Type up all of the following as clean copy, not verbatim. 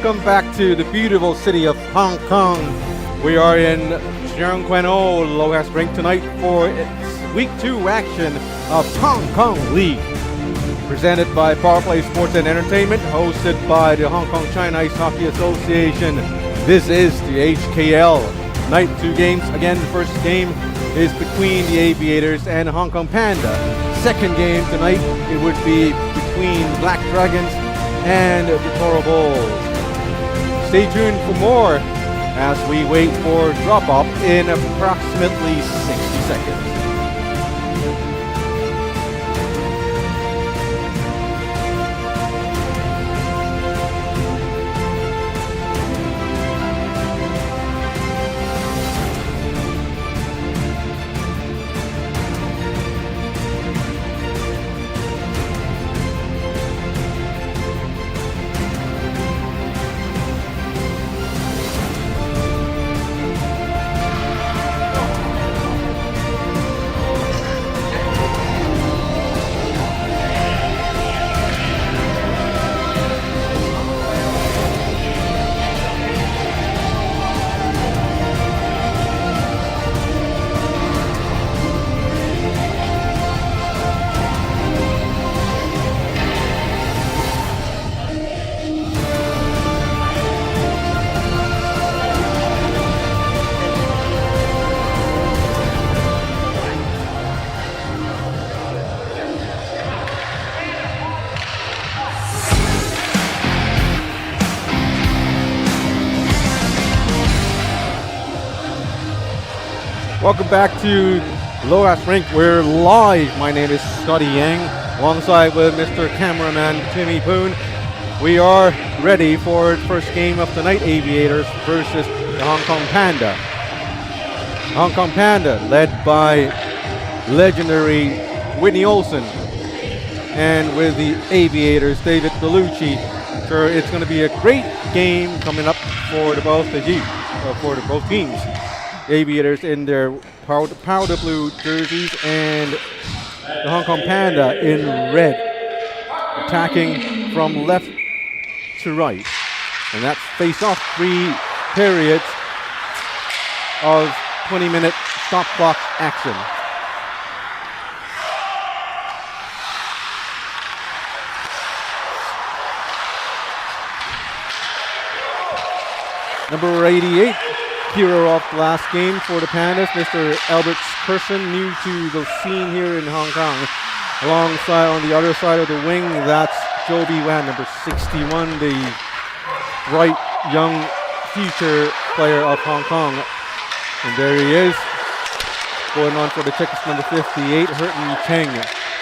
Welcome back to the beautiful city of Hong Kong. We are in Chiang Quan O, Logas Rink tonight for its Week 2 action of Hong Kong League. Presented by Power Play Sports and Entertainment, hosted by the Hong Kong China Ice Hockey Association. This is the HKL. Night 2 games. Again, the first game is between the Aviators and Hong Kong Panda. Second game tonight, it would be between Black Dragons and the Toro Bulls. Stay tuned for more as we wait for drop-off in approximately 60 seconds. Welcome back to Logas Rink. We're live. My name is Scotty Yang, alongside with Mr. Cameraman Timmy Poon. We are ready for the first game of the night, Aviators versus the Hong Kong Panda. Hong Kong Panda, led by legendary Whitney Olsen, and with the Aviators, David Bellucci. So it's going to be a great game coming up for both teams. Aviators in their powder blue jerseys and the Hong Kong Panda in red, attacking from left to right. And that's face-off 3 periods of 20-minute stop clock action. Number 88. Hero of the last game for the Pandas, Mr. Albert Person, new to the scene here in Hong Kong. Alongside on the other side of the wing, that's Joby Wan, number 61, the bright young future player of Hong Kong. And there he is, going on for the Czechs, number 58, Hurton Cheng.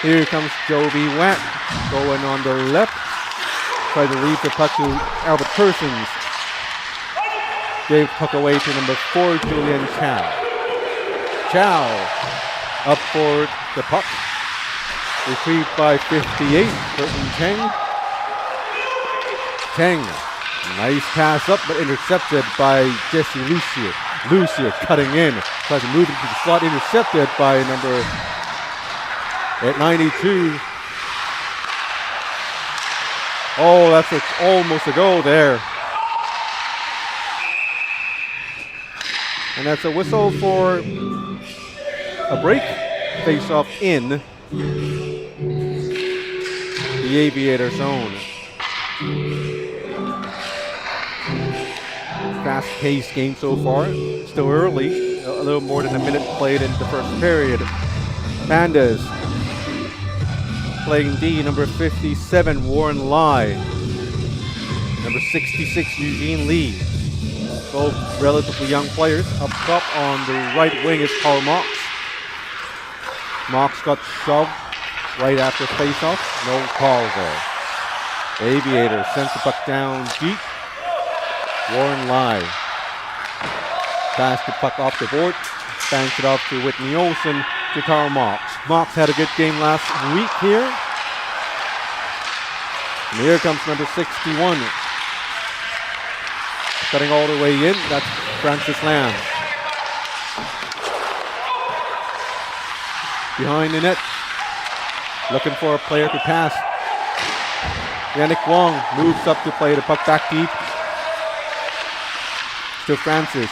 Here comes Joby Wan, going on the left, try to leave the puck to Albert Persons. Gave puck away to number 4, Julian Chow. Chow up for the puck. Retrieved by 58, Burton Cheng. Cheng, nice pass up, but intercepted by Jesse Lucia. Lucia cutting in, tries to move into the slot, intercepted by number at 92. Oh, that's almost a goal there. And that's a whistle for a break. Face off in the Aviator zone. Fast-paced game so far. Still early. A little more than a minute played in the first period. Pandas playing D, number 57, Warren Lai. Number 66, Eugene Lee. Both relatively young players. Up top on the right wing is Carl Mox. Mox got shoved right after face-off. No call there. Aviator sends the puck down deep. Warren Lai. Pass the puck off the board. Banks it off to Whitney Olsen to Carl Mox. Mox had a good game last week here. And here comes number 61. Cutting all the way in, that's Francis Lam. Behind the net, looking for a player to pass. Yannick Wong moves up to play the puck back deep to Francis.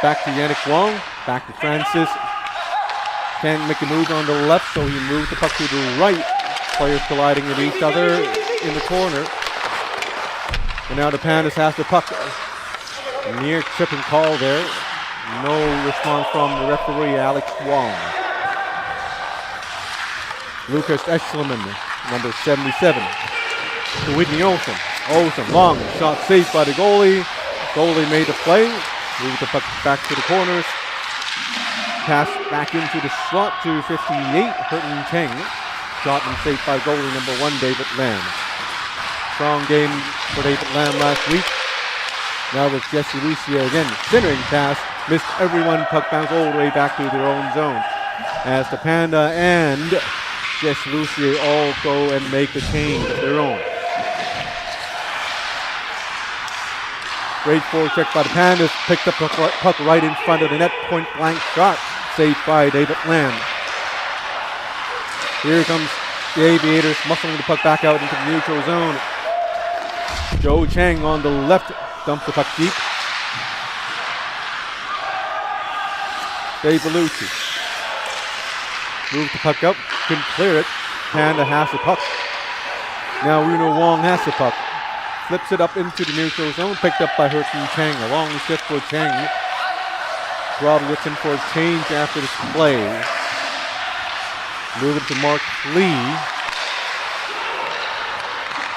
Back to Yannick Wong. Back to Francis. Can't make a move on the left, so he moves the puck to the right. Players colliding with each other in the corner. And now the Pandas has the puck. Near tripping call there. No response from the referee, Alex Wong. Lucas Eschleman, number 77. To Whitney Olsen. Olsen, long shot saved by the goalie. Goalie made the play. Moved the puck back to the corners. Pass back into the slot to 58, Hurton Cheng. Shot and saved by goalie number 1, David Lamb. Strong game for David Lamb last week. Now with Jesse Lucia again. Centering pass. Missed everyone. Puck bounced all the way back to their own zone. As the Panda and Jesse Lucia all go and make the change of their own. Great forecheck by the Pandas. Picked up the puck right in front of the net. Point blank shot. Saved by David Lamb. Here comes the Aviators muscling the puck back out into the neutral zone. Joe Chang on the left. Dumps the puck deep. Dave Bellucci. Moves the puck up. Couldn't clear it. Panda has the puck. Now Uno Wong has the puck. Flips it up into the neutral zone. Picked up by Hurton Chang. A long shift for Chang. Rob gets in for a change after this play. Moving to Mark Lee.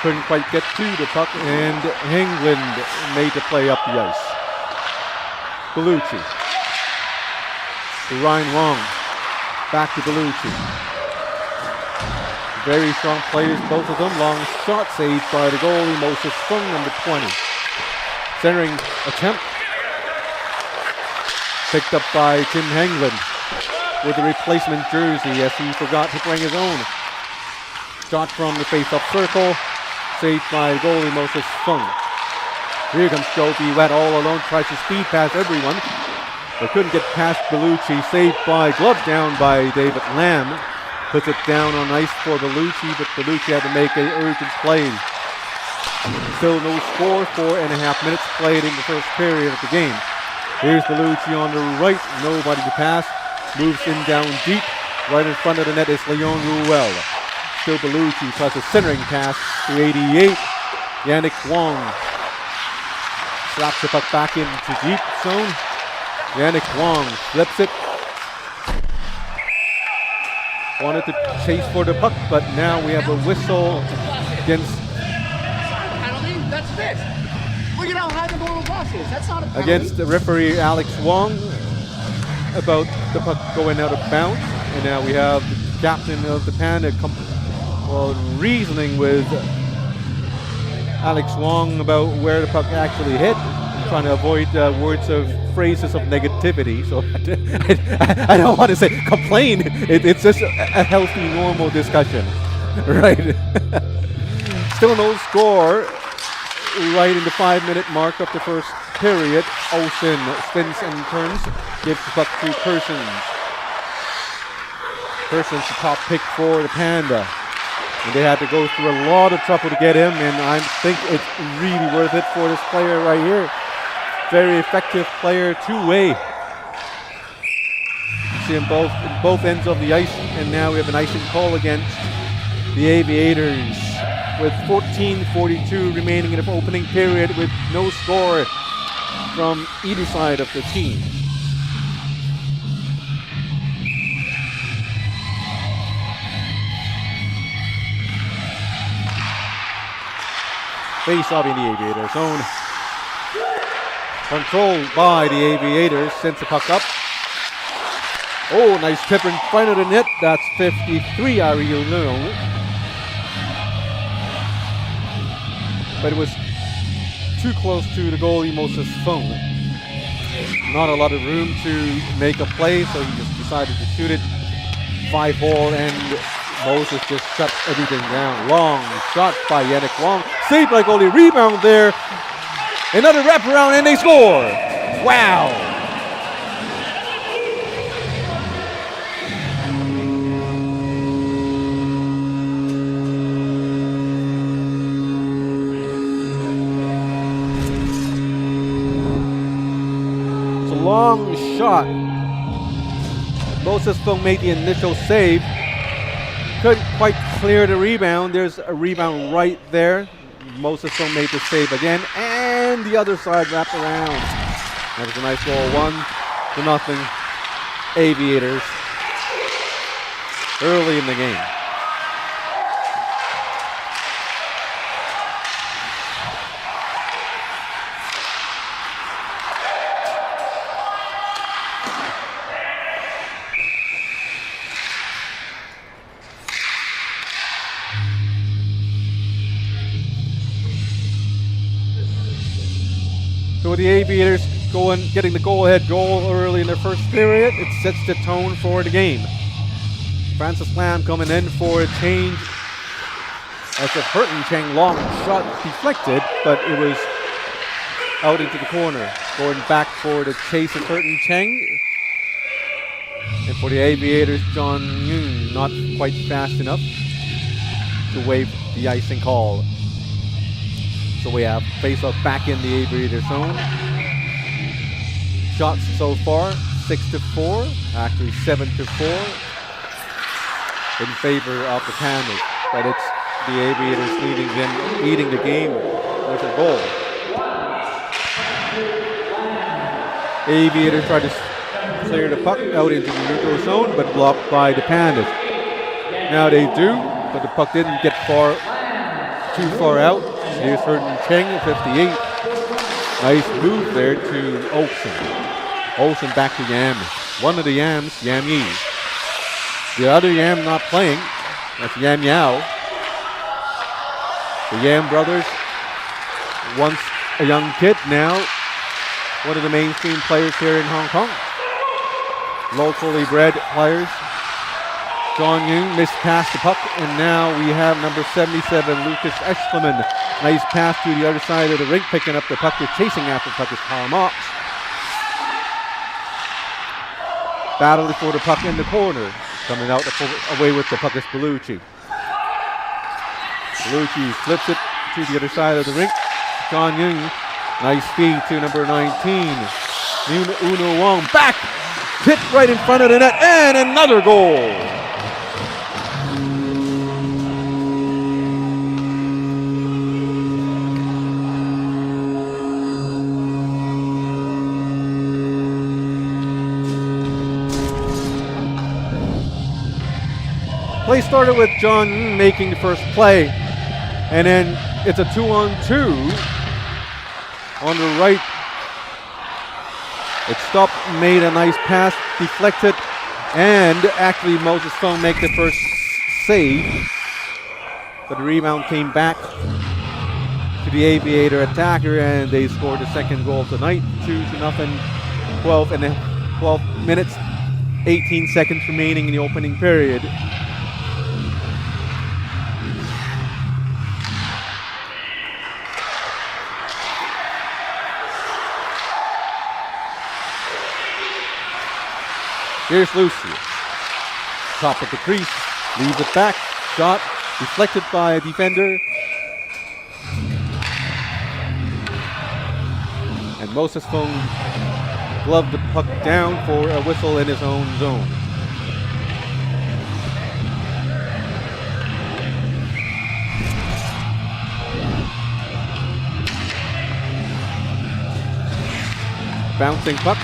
Couldn't quite get to the puck, and England made the play up the ice. Bellucci. To Ryan Wong. Back to Bellucci. Very strong players, both of them. Long shot saved by the goalie, Moses Fung, number 20. Centering attempt. Picked up by Tim Hengland with a replacement jersey as he forgot to bring his own. Shot from the face-up circle. Saved by goalie Moses Fung. Here comes Joe Wet all alone. Tries to speed past everyone. But couldn't get past Bellucci. Saved by glove down by David Lamb. Puts it down on ice for Bellucci, but Bellucci had to make an urgent play. Still no score. 4.5 minutes played in the first period of the game. Here's Bellucci on the right. Nobody to pass. Moves in down deep. Right in front of the net is Leon Ruel. Still Bellucci tries a centering pass to 88. Yannick Wong slaps the puck back into deep zone. Yannick Wong flips it. Wanted to chase for the puck, but now we have a whistle against against the referee Alex Wong about the puck going out of bounds. And now we have the captain of the Panda reasoning with Alex Wong about where the puck actually hit, trying to avoid words of phrases of negativity. So I don't want to say complain. It's just a healthy, normal discussion, right? Still no score. Right in the 5-minute mark of the first period, Olsen spins and turns, gives the puck to Persons. Persons the top pick for the Panda. And they had to go through a lot of trouble to get him, and I think it's really worth it for this player right here. Very effective player, two-way. See him both ends of the ice, and now we have an icing call against the Aviators. With 14:42 remaining in the opening period with no score from either side of the team. Face off in the Aviator zone. Controlled by the Aviators, sends the puck up. Oh, nice tip in front of the net. That's 53, Ariel Leung. But it was too close to the goalie Moses Fung. Not a lot of room to make a play, so he just decided to shoot it 5-4, and Moses just shut everything down. Long shot by Yannick Wong. Saved by goalie, rebound there. Another wraparound, and they score. Wow. long shot. Moses Fung made the initial save. Couldn't quite clear the rebound. There's a rebound right there. Moses Fung made the save again, and the other side wrapped around. That was a nice goal. 1-0 Aviators early in the game. So with the Aviators getting the goal-ahead goal early in their first period, it sets the tone for the game. Francis Lam coming in for a change as the Hurton Cheng long shot deflected, but it was out into the corner. Going back for the chase of Hurton Cheng. And for the Aviators, John Yoon not quite fast enough to wave the icing call. So we have face-off back in the Aviator zone. Shots so far, 6-4, actually 7-4 in favor of the Panthers. But it's the Aviators leading the game with a goal. Aviators try to clear the puck out into the neutral zone, but blocked by the Panthers. Now they do, but the puck didn't get too far out. Here's Hurton Cheng, 58. Nice move there to Olsen. Olsen back to Yam. One of the Yams, Yam Yi. The other Yam not playing, that's Yam Yao. The Yam brothers, once a young kid, now one of the mainstream players here in Hong Kong. Locally bred players. John Yoon missed past the puck, and now we have number 77, Lucas Eschleman. Nice pass to the other side of the rink, picking up the puck. They're chasing after the puck is Karl Marx. Battling for the puck in the corner. Coming out away with the puck is Bellucci. Bellucci flips it to the other side of the rink. John Yoon, nice feed to number 19. Uno Wong back, hit right in front of the net, and another goal. Play started with John making the first play, and then it's a 2-on-2 on the right. It stopped, made a nice pass, deflected, and actually Moses Fung make the first save. But the rebound came back to the Aviator attacker, and they scored the second goal of the night, 2-0, 12 minutes, 18 seconds remaining in the opening period. Here's Lucy. Top of the crease, leaves it back, shot, deflected by a defender. And Moses Fung gloved the puck down for a whistle in his own zone. Bouncing puck.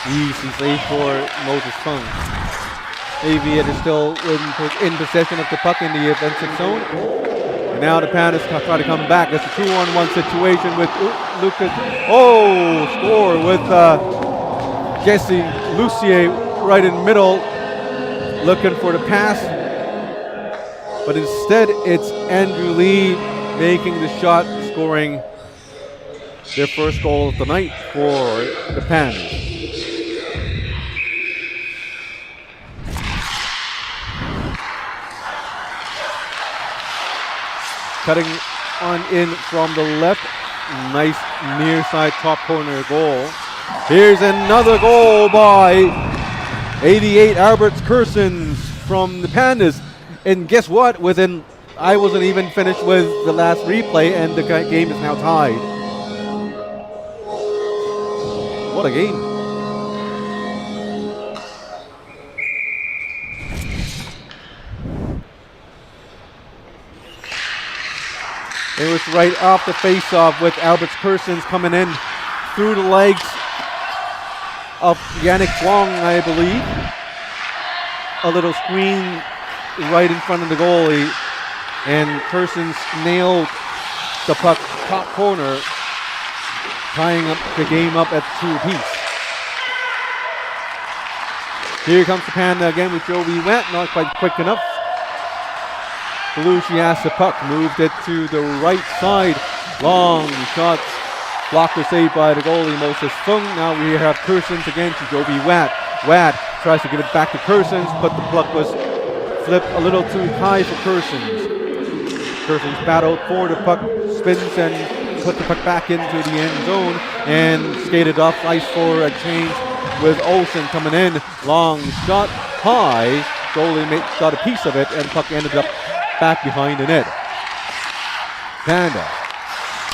Easy save for Moses Fung. Aviators still in possession of the puck in the offensive zone. And now the Panthers try to come back. It's a 2-on-1 situation with Lucas. Oh, score with Jesse Lucier right in the middle, looking for the pass. But instead, it's Andrew Lee making the shot, scoring their first goal of the night for the Panthers. Cutting on in from the left. Nice near side top corner goal. Here's another goal by 88 Alberts Kersons from the Pandas. And guess what? I wasn't even finished with the last replay, and the game is now tied. What a game. It was right off the face-off with Albert Kersens coming in through the legs of Yannick Wong, I believe. A little screen right in front of the goalie, and Kersens nailed the puck top corner, tying up the game up at 2 apiece. Here comes the Panda again with Joby Wet, not quite quick enough. Bellucci has the puck, moved it to the right side. Long shot, blocker saved by the goalie Moses Fung. Now we have Kersens again to Joby Wet. Wet tries to give it back to Kersens, but the puck was flipped a little too high for Kersens. Kersens battled for the puck, spins and put the puck back into the end zone and skated off ice for a change with Olsen coming in. Long shot, high. Goalie got a piece of it and puck ended up back behind the net. Panda,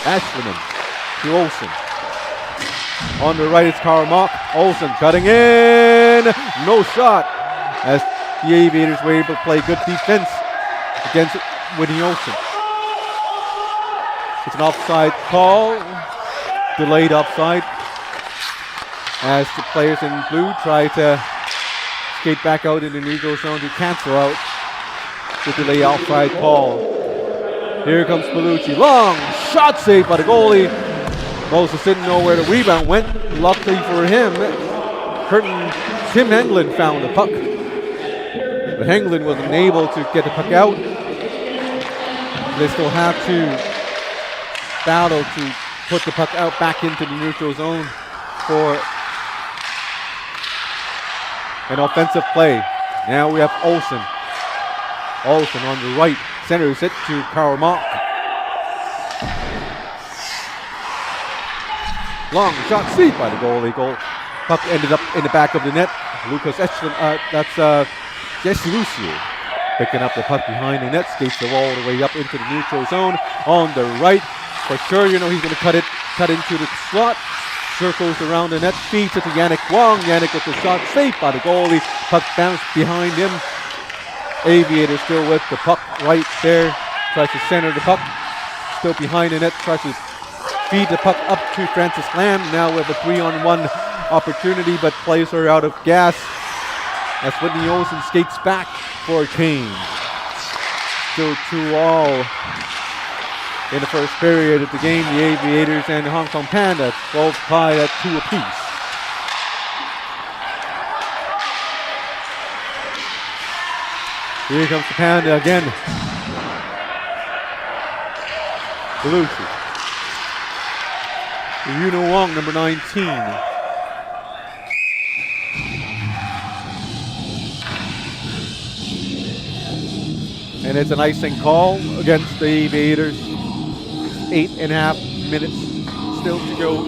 Ashland to Olsen. On the right it's Karl-Mark. Olsen cutting in. No shot. As the Aviators were able to play good defense against Whitney Olsen. It's an offside call. Delayed offside. As the players in blue try to skate back out in the neutral zone to cancel out the delay offside call. Here comes Bellucci. Long shot saved by the goalie. Moses didn't know where the rebound went. Luckily for him, Tim Henglin found the puck. But Henglin wasn't able to get the puck out. They still have to battle to put the puck out back into the neutral zone for an offensive play. Now we have Olsen. Olsen on the right, centers it to Karl-Mark. Long shot saved by the goalie. Puck ended up in the back of the net. Lucas Echelon, that's Jesse Lucier picking up the puck behind the net, skates the all the way up into the neutral zone. On the right, for sure, he's going to cut into the slot. Circles around the net, feeds it to Yannick Wong. Yannick with the shot saved by the goalie. Puck bounced behind him. Aviator still with the puck right there. Tries to center the puck. Still behind the net. Tries to feed the puck up to Francis Lamb. Now with a 3-on-1 opportunity, but players are out of gas. As Whitney Olsen skates back for a change. Still 2-all in the first period of the game. The Aviators and the Hong Kong Panda both tied at 2 apiece. Here comes the Panda again. Bellucci. Yuno Wong, number 19. And it's an icing call against the Aviators. 8.5 minutes still to go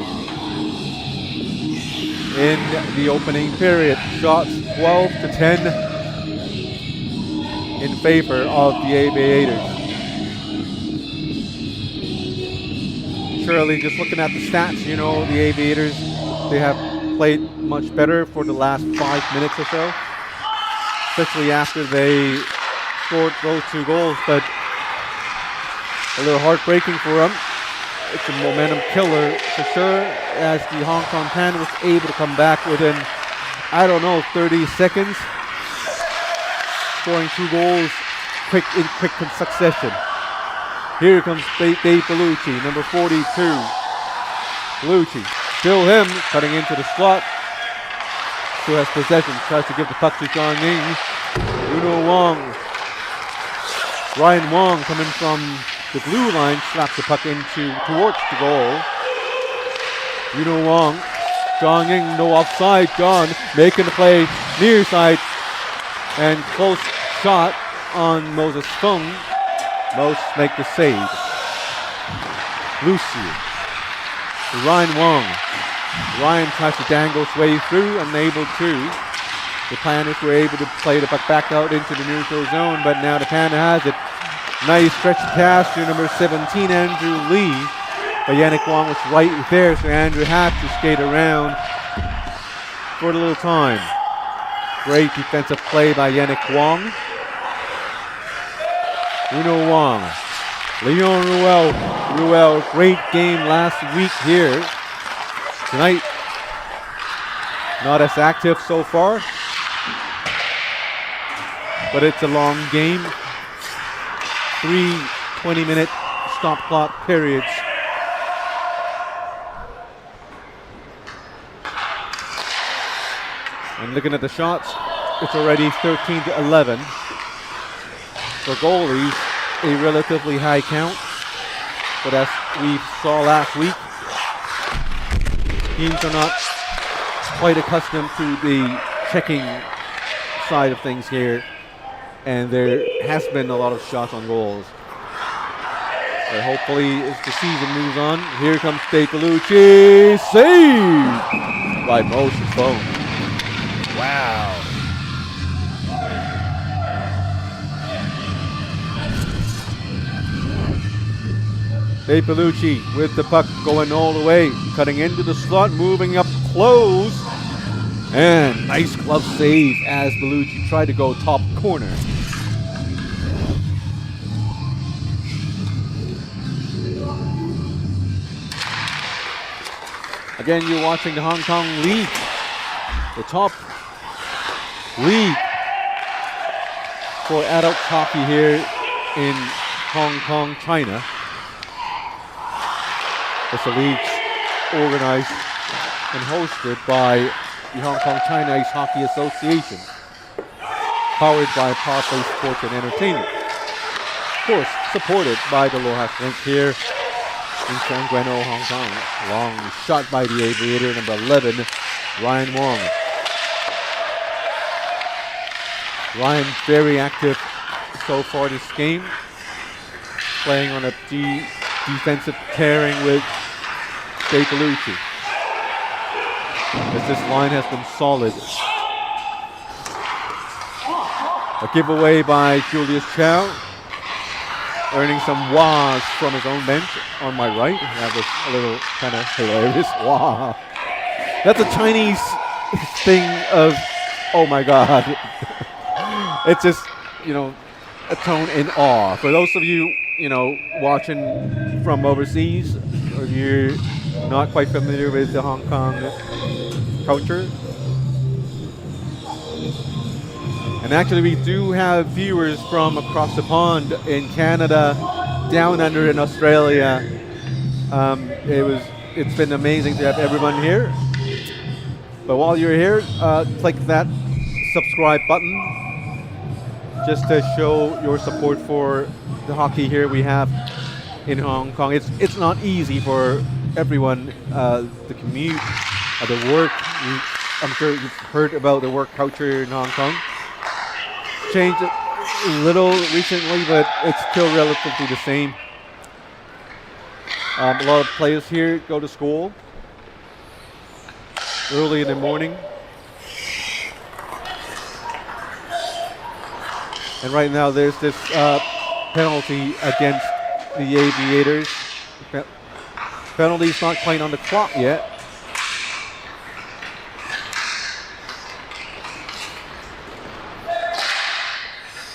in the opening period. Shots 12-10 in favor of the Aviators. Surely, just looking at the stats, the Aviators, they have played much better for the last 5 minutes or so, especially after they scored those 2 goals, but a little heartbreaking for them. It's a momentum killer for sure, as the Hong Kong Panda was able to come back within, 30 seconds, scoring 2 goals in quick succession. Here comes Dave Bellucci, number 42. Bellucci, still him, cutting into the slot. Still has possession, tries to give the puck to John Ying. Yuno Wong. Ryan Wong coming from the blue line, slaps the puck towards the goal. Yuno Wong. John Ying, no offside. John making the play near side. And close shot on Moses Fung. Most make the save. Lucy. Ryan Wong. Ryan tries to dangle his way through, unable to. The Pandas were able to play the puck back out into the neutral zone, but now the Panda has it. Nice stretch pass to number 17, Andrew Lee. But Yannick Wong was right there, so Andrew had to skate around for a little time. Great defensive play by Yannick Wong. Yuno Wong Leon Ruel, great game last week here. Tonight, not as active so far, but it's a long game. 3 20-minute stop clock periods. And looking at the shots, it's already 13-11. For goalies, a relatively high count. But as we saw last week, teams are not quite accustomed to the checking side of things here. And there has been a lot of shots on goals. But hopefully, as the season moves on, here comes Stapolucci. Saved by Moses Bone. Wow. Stapolucci with the puck going all the way, cutting into the slot, moving up close. And nice glove save as Bellucci tried to go top corner. Again, you're watching the Hong Kong League, the top league for adult hockey here in Hong Kong, China. It's a league organized and hosted by the Hong Kong China Ice Hockey Association, powered by Power Play Sports and Entertainment. Of course, supported by the Lohas Rink here in Changuano, Hong Kong. Long shot by the Aviator, number 11, Ryan Wong. Ryan very active so far this game, playing on a defensive pairing with Stapolucci. As this line has been solid. A giveaway by Julius Chow, earning some wahs from his own bench on my right. That was a little kind of hilarious. Wah. That's a Chinese thing of, oh my God. It's just, a tone in awe. For those of you, watching from overseas, or you're not quite familiar with the Hong Kong culture. And actually, we do have viewers from across the pond in Canada, down under in Australia. It's been amazing to have everyone here. But while you're here, click that subscribe button just to show your support for the hockey here we have in Hong Kong. It's not easy for everyone. The commute, the work. I'm sure you've heard about the work culture in Hong Kong. Changed a little recently, but it's still relatively the same. A lot of players here go to school early in the morning. And right now there's this penalty against the Aviators. Penalty's not quite on the clock yet.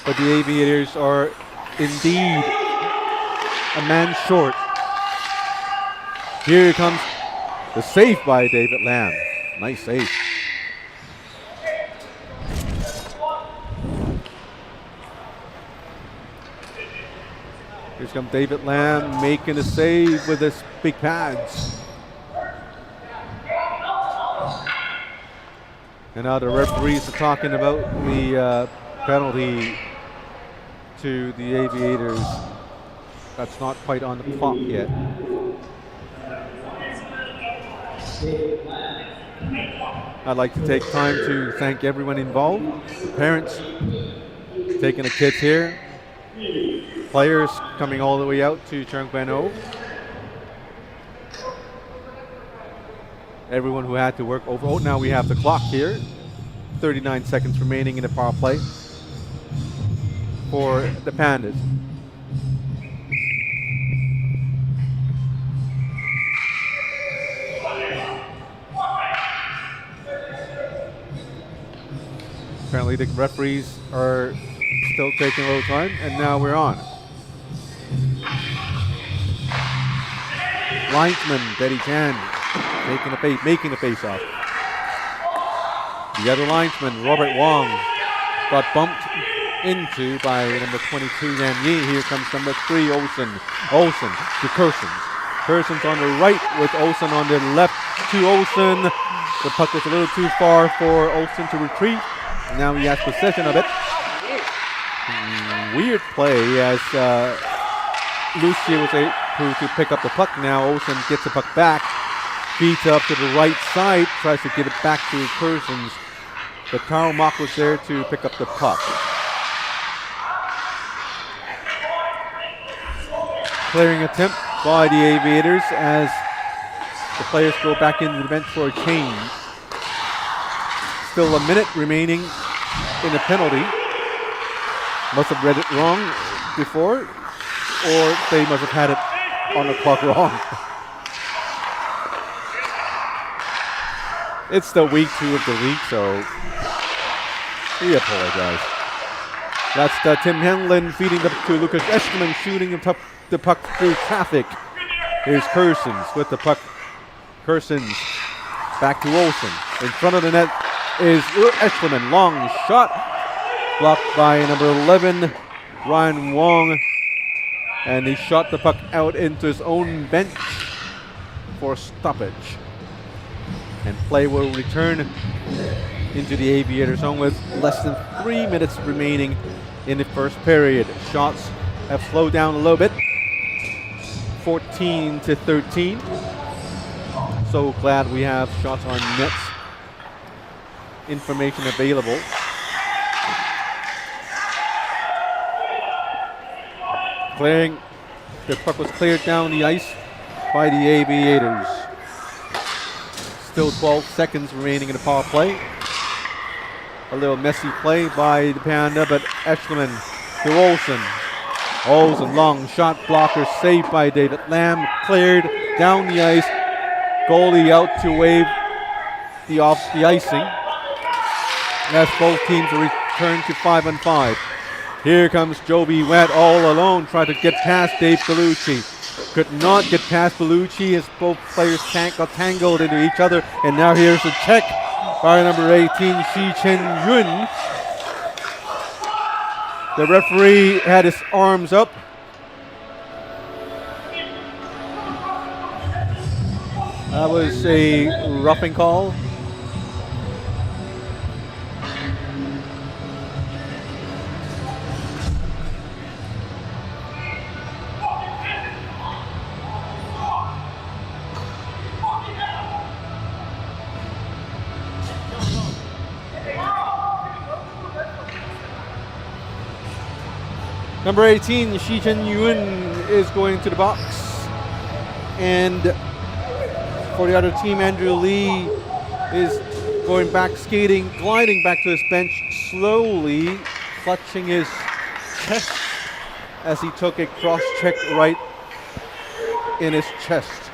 But the Aviators are indeed a man short. Here comes the save by David Lam. Nice save. Here comes David Lam making a save with his big pads. And now the referees are talking about the penalty to the Aviators. That's not quite on the clock yet. I'd like to take time to thank everyone involved. Parents taking the kids here. Players coming all the way out to Changuano. Everyone who had to work over. Oh, now we have the clock here. 39 seconds remaining in the power play for the Pandas. Apparently the referees are still taking a little time, and now we're on. linesman, Betty Chan, making the face-off. The other linesman, Robert Wong, got bumped into by number 22, Nam Yi. Here comes number 3, Olsen. Olsen to Kersons. Kersons on the right with Olsen on the left to Olsen. The puck was a little too far for Olsen to retrieve. Now he has possession of it. Weird play as Lucia was able to pick up the puck. Now Olsen gets the puck back, feeds up to the right side, tries to get it back to Kersons. But Karl Mock was there to pick up the puck. Clearing attempt by the Aviators as the players go back into the bench for a change. Still a minute remaining in the penalty. Must have read it wrong before, or they must have had it on the clock wrong. It's the week 2 of the league, so we apologize. That's Tim Henlin feeding to Lucas Eschliman, shooting the puck through traffic. Here's Kersons with the puck. Kersons back to Olsen. In front of the net is Eschliman. Long shot. Blocked by number 11, Ryan Wong. And he shot the puck out into his own bench for stoppage. And play will return into the Aviator zone with less than 3 minutes remaining in the first period. Shots have slowed down a little bit. 14-13. So glad we have shots on net information available. Clearing, the puck was cleared down the ice by the Aviators. Still 12 seconds remaining in the power play. A little messy play by the Panda, but Eschliman to Olsen. Olsen, long shot blocker saved by David Lamb. Cleared down the ice. Goalie out to wave the icing. As both teams return to 5-on-5. Here comes Joby Wett all alone, trying to get past Dave Bellucci. Could not get past Bellucci as both players got tangled into each other. And now here's a check by number 18, Shi Chen Yun. The referee had his arms up. That was a roughing call. Number 18, Shi Chen Yun is going to the box. And for the other team, Andrew Lee is going back skating, gliding back to his bench, slowly clutching his chest as he took a cross-check right in his chest.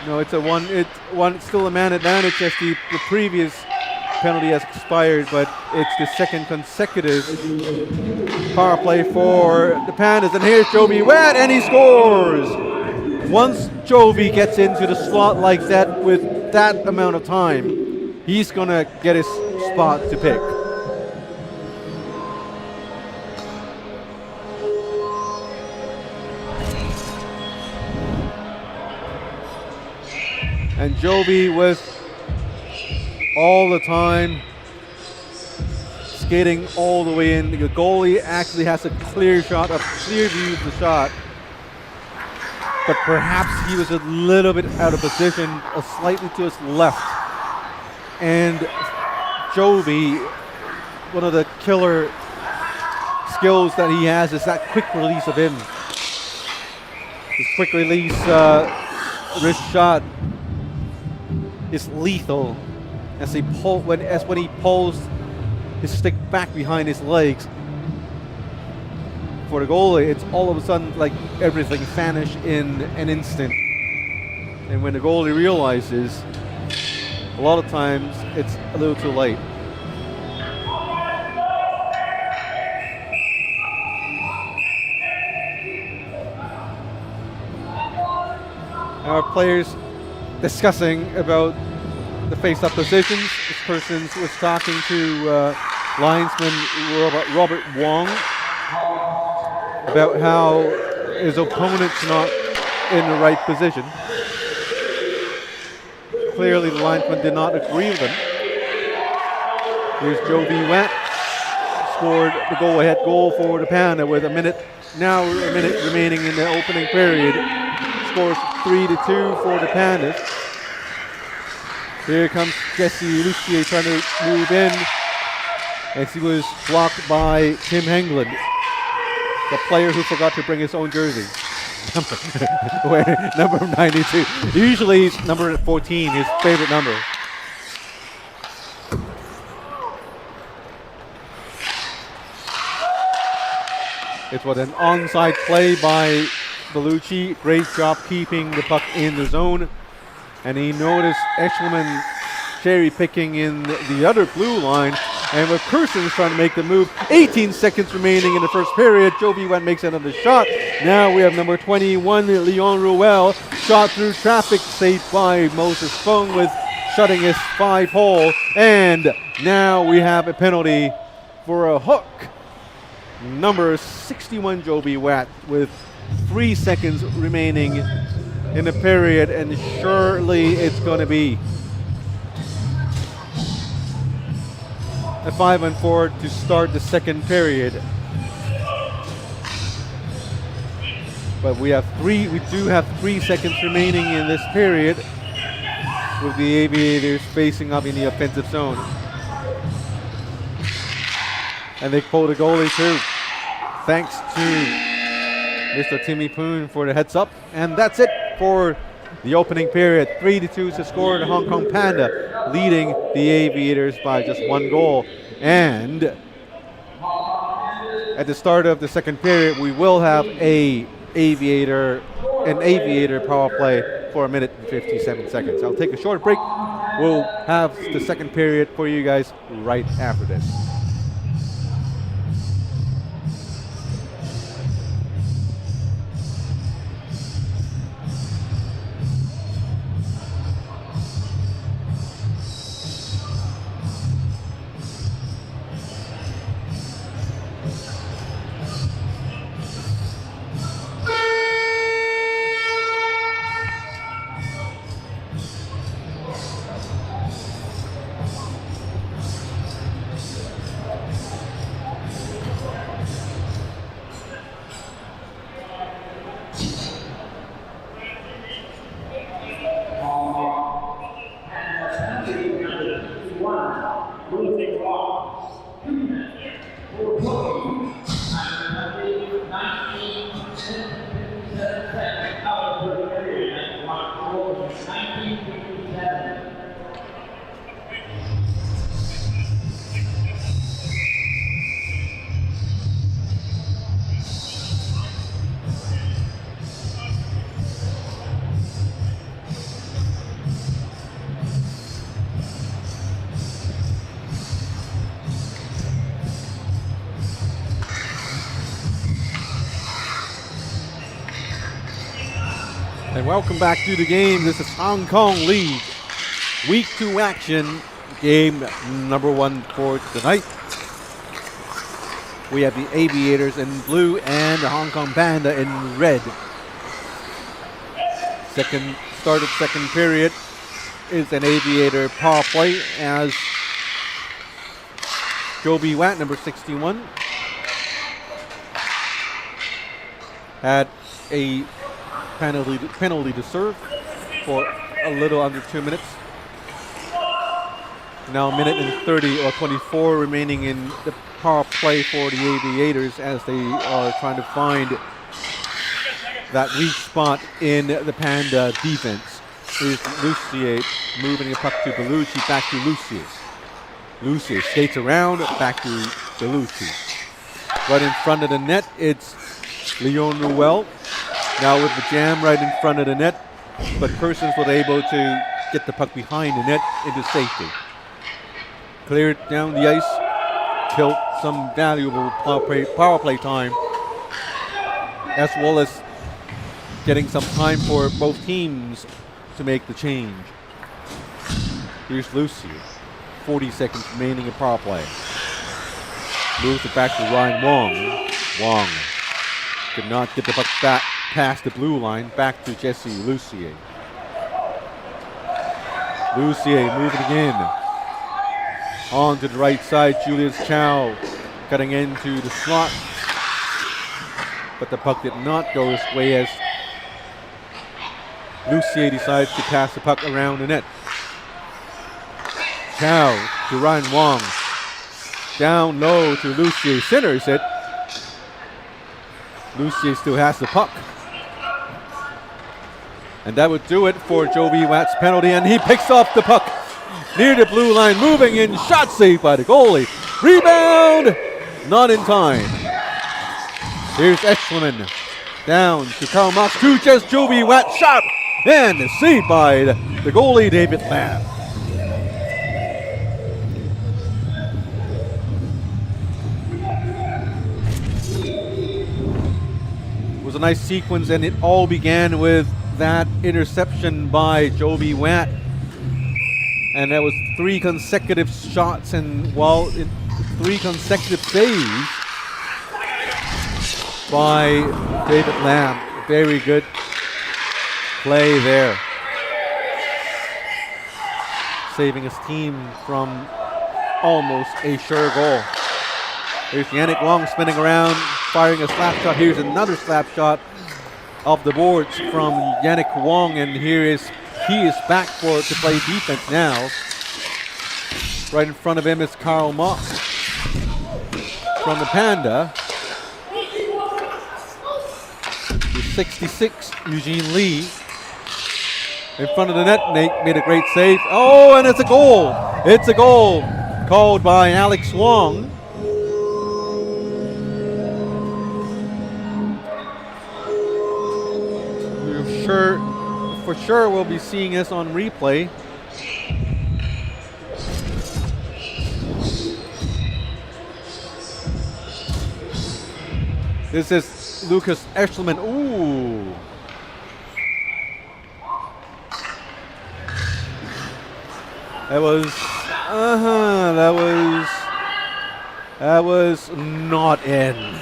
No, it's still a man advantage as the previous penalty has expired, but it's the second consecutive power play for the Pandas. And here's Joby Wett, and he scores! Once Joby gets into the slot like that with that amount of time, he's gonna get his spot to pick. And Joby with all the time, skating all the way in. The goalie actually has a clear view of the shot, but perhaps he was a little bit out of position, slightly to his left. And Joby, one of the killer skills that he has is that quick release of him. His quick release wrist shot is lethal. As when he pulls his stick back behind his legs. For the goalie, it's all of a sudden like everything vanished in an instant. And when the goalie realizes, a lot of times it's a little too late. our players discussing about the face-up positions. This person was talking to linesman Robert Wong about how his opponent's not in the right position. Clearly the linesman did not agree with him. Here's Joe V. Watt, scored the go-ahead goal for the Panda with a minute remaining in the opening period. Scores 3-2 for the Pandas. Here comes Jesse Lucier trying to move in, as he was blocked by Tim Hengland, the player who forgot to bring his own jersey. Number 92. Usually he's number 14, his favorite number. It was an onside play by Bellucci. Great job keeping the puck in the zone. And he noticed Eshelman cherry picking in the other blue line. And with Kerson's trying to make the move, 18 seconds remaining in the first period. Joe B1 makes another shot. Now we have number 21, Leon Ruel. Shot through traffic, saved by Moses Fung with shutting his 5-hole. And now we have a penalty for a hook. Number 61, Joe B. Watt, with 3 seconds remaining in the period, and surely it's going to be a 5-on-4 to start the second period. But we do have 3 seconds remaining in this period, with the Aviators facing up in the offensive zone. And they pulled a goalie too. Thanks to Mr. Timmy Poon for the heads up. And that's it for the opening period. 3-2 to score the Hong Kong Panda, leading the Aviators by just 1 goal. And at the start of the second period, we will have an Aviator power play for 1 minute and 57 seconds. I'll take a short break. We'll have the second period for you guys right after this. And welcome back to the game. This is Hong Kong League Week 2 action, game number 1 for tonight. We have the Aviators in blue and the Hong Kong Panda in red. Start of second period is an Aviator power play as Joe B. Watt, number 61, had a penalty to serve for a little under 2 minutes. Now a minute and 30 or 24 remaining in the power play for the Aviators as they are trying to find that weak spot in the Panda defense. Here's Lucier moving the puck to Bellucci, back to Lucier. Lucier skates around, back to Bellucci. Right in front of the net, it's Leon Ruel. Now with the jam right in front of the net, but Persons was able to get the puck behind the net into safety. Cleared down the ice, killed some valuable power play time, as well as getting some time for both teams to make the change. Here's Lucy. 40 seconds remaining in power play. Moves it back to Ryan Wong. Wong could not get the puck back past the blue line. Back to Jesse Lucier. Lucier moving again. On to the right side, Julius Chow cutting into the slot. But the puck did not go his way as Lucier decides to pass the puck around the net. Chow to Ryan Wong. Down low to Lucier. Centers it. Lucier still has the puck. And that would do it for Jovi Watt's penalty. And he picks off the puck near the blue line. Moving in. Shot saved by the goalie. Rebound. Not in time. Here's Eschleman. Down to Karl Marx. To just Jovi Watt. Shot. And saved by the goalie, David Lamb. It was a nice sequence, and it all began with that interception by Jovi Watt. And that was 3 consecutive shots, and 3 consecutive saves by David Lamb. Very good play there. Saving his team from almost a sure goal. Here's Yannick Wong spinning around, firing a slap shot. Here's another slap shot off the boards from Yannick Wong, and he is back to play defense now. Right in front of him is Karl Marx from the Panda. The 66, Eugene Lee. In front of the net, Nate made a great save. Oh, and it's a goal. It's a goal called by Alex Wong. For sure we'll be seeing this on replay. This is Lucas Eschleman. Ooh. That was not in.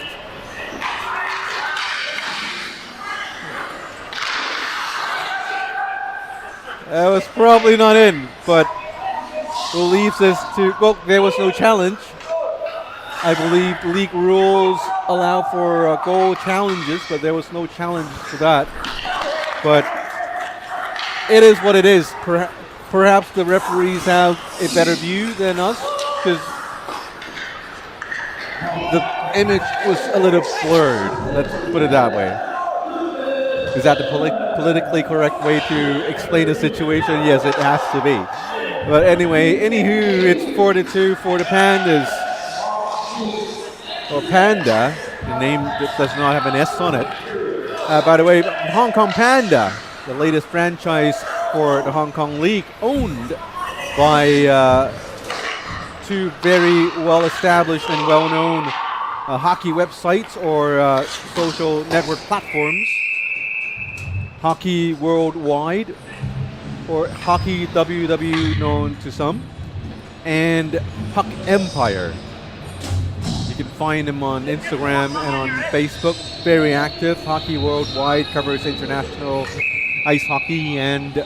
That was probably not in, but leaves us to, well, there was no challenge. I believe the league rules allow for goal challenges, but there was no challenge to that. But it is what it is. Perhaps the referees have a better view than us, because the image was a little blurred. Let's put it that way. Is that the politically correct way to explain the situation? Yes, it has to be. But anyway, anywho, it's 4-2 for the Pandas. Or Panda, the name that does not have an S on it. By the way, Hong Kong Panda, the latest franchise for the Hong Kong League, owned by 2 very well-established and well-known hockey websites or social network platforms. Hockey Worldwide, or Hockey WW known to some, and Puck Empire. You can find them on Instagram and on Facebook. Very active. Hockey Worldwide covers international ice hockey, and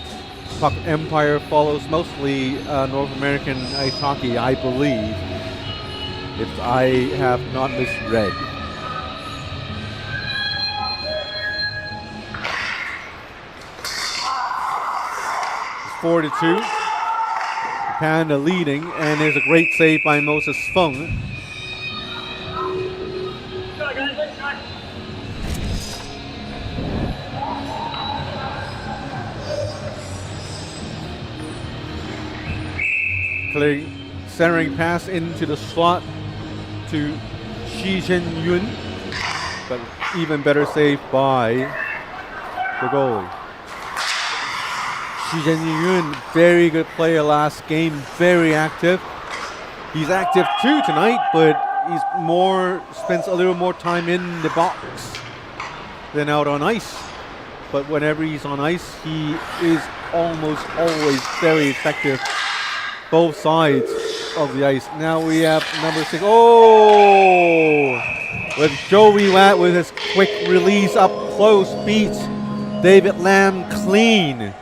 Puck Empire follows mostly North American ice hockey, I believe, if I have not misread. It's 4-2. Panda leading, and there's a great save by Moses Fung. Centering pass into the slot to Shi Zhen-yun, but even better save by the goalie. Shi Zhen-yun, very good player last game, very active. He's active too tonight, but he's spends a little more time in the box than out on ice. but whenever he's on ice, he is almost always very effective. Both sides of the ice. Now we have number 6. Oh! With Joey Watt with his quick release up close beats David Lamb clean.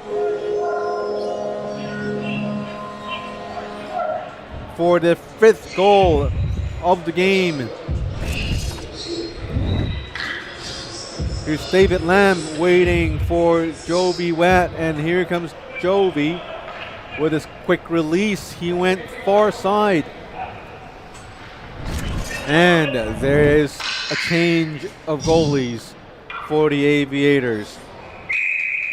For the 5th goal of the game. Here's David Lamb waiting for Jovi Watt, and here comes Jovi with his quick release. He went far side. And there is a change of goalies for the Aviators.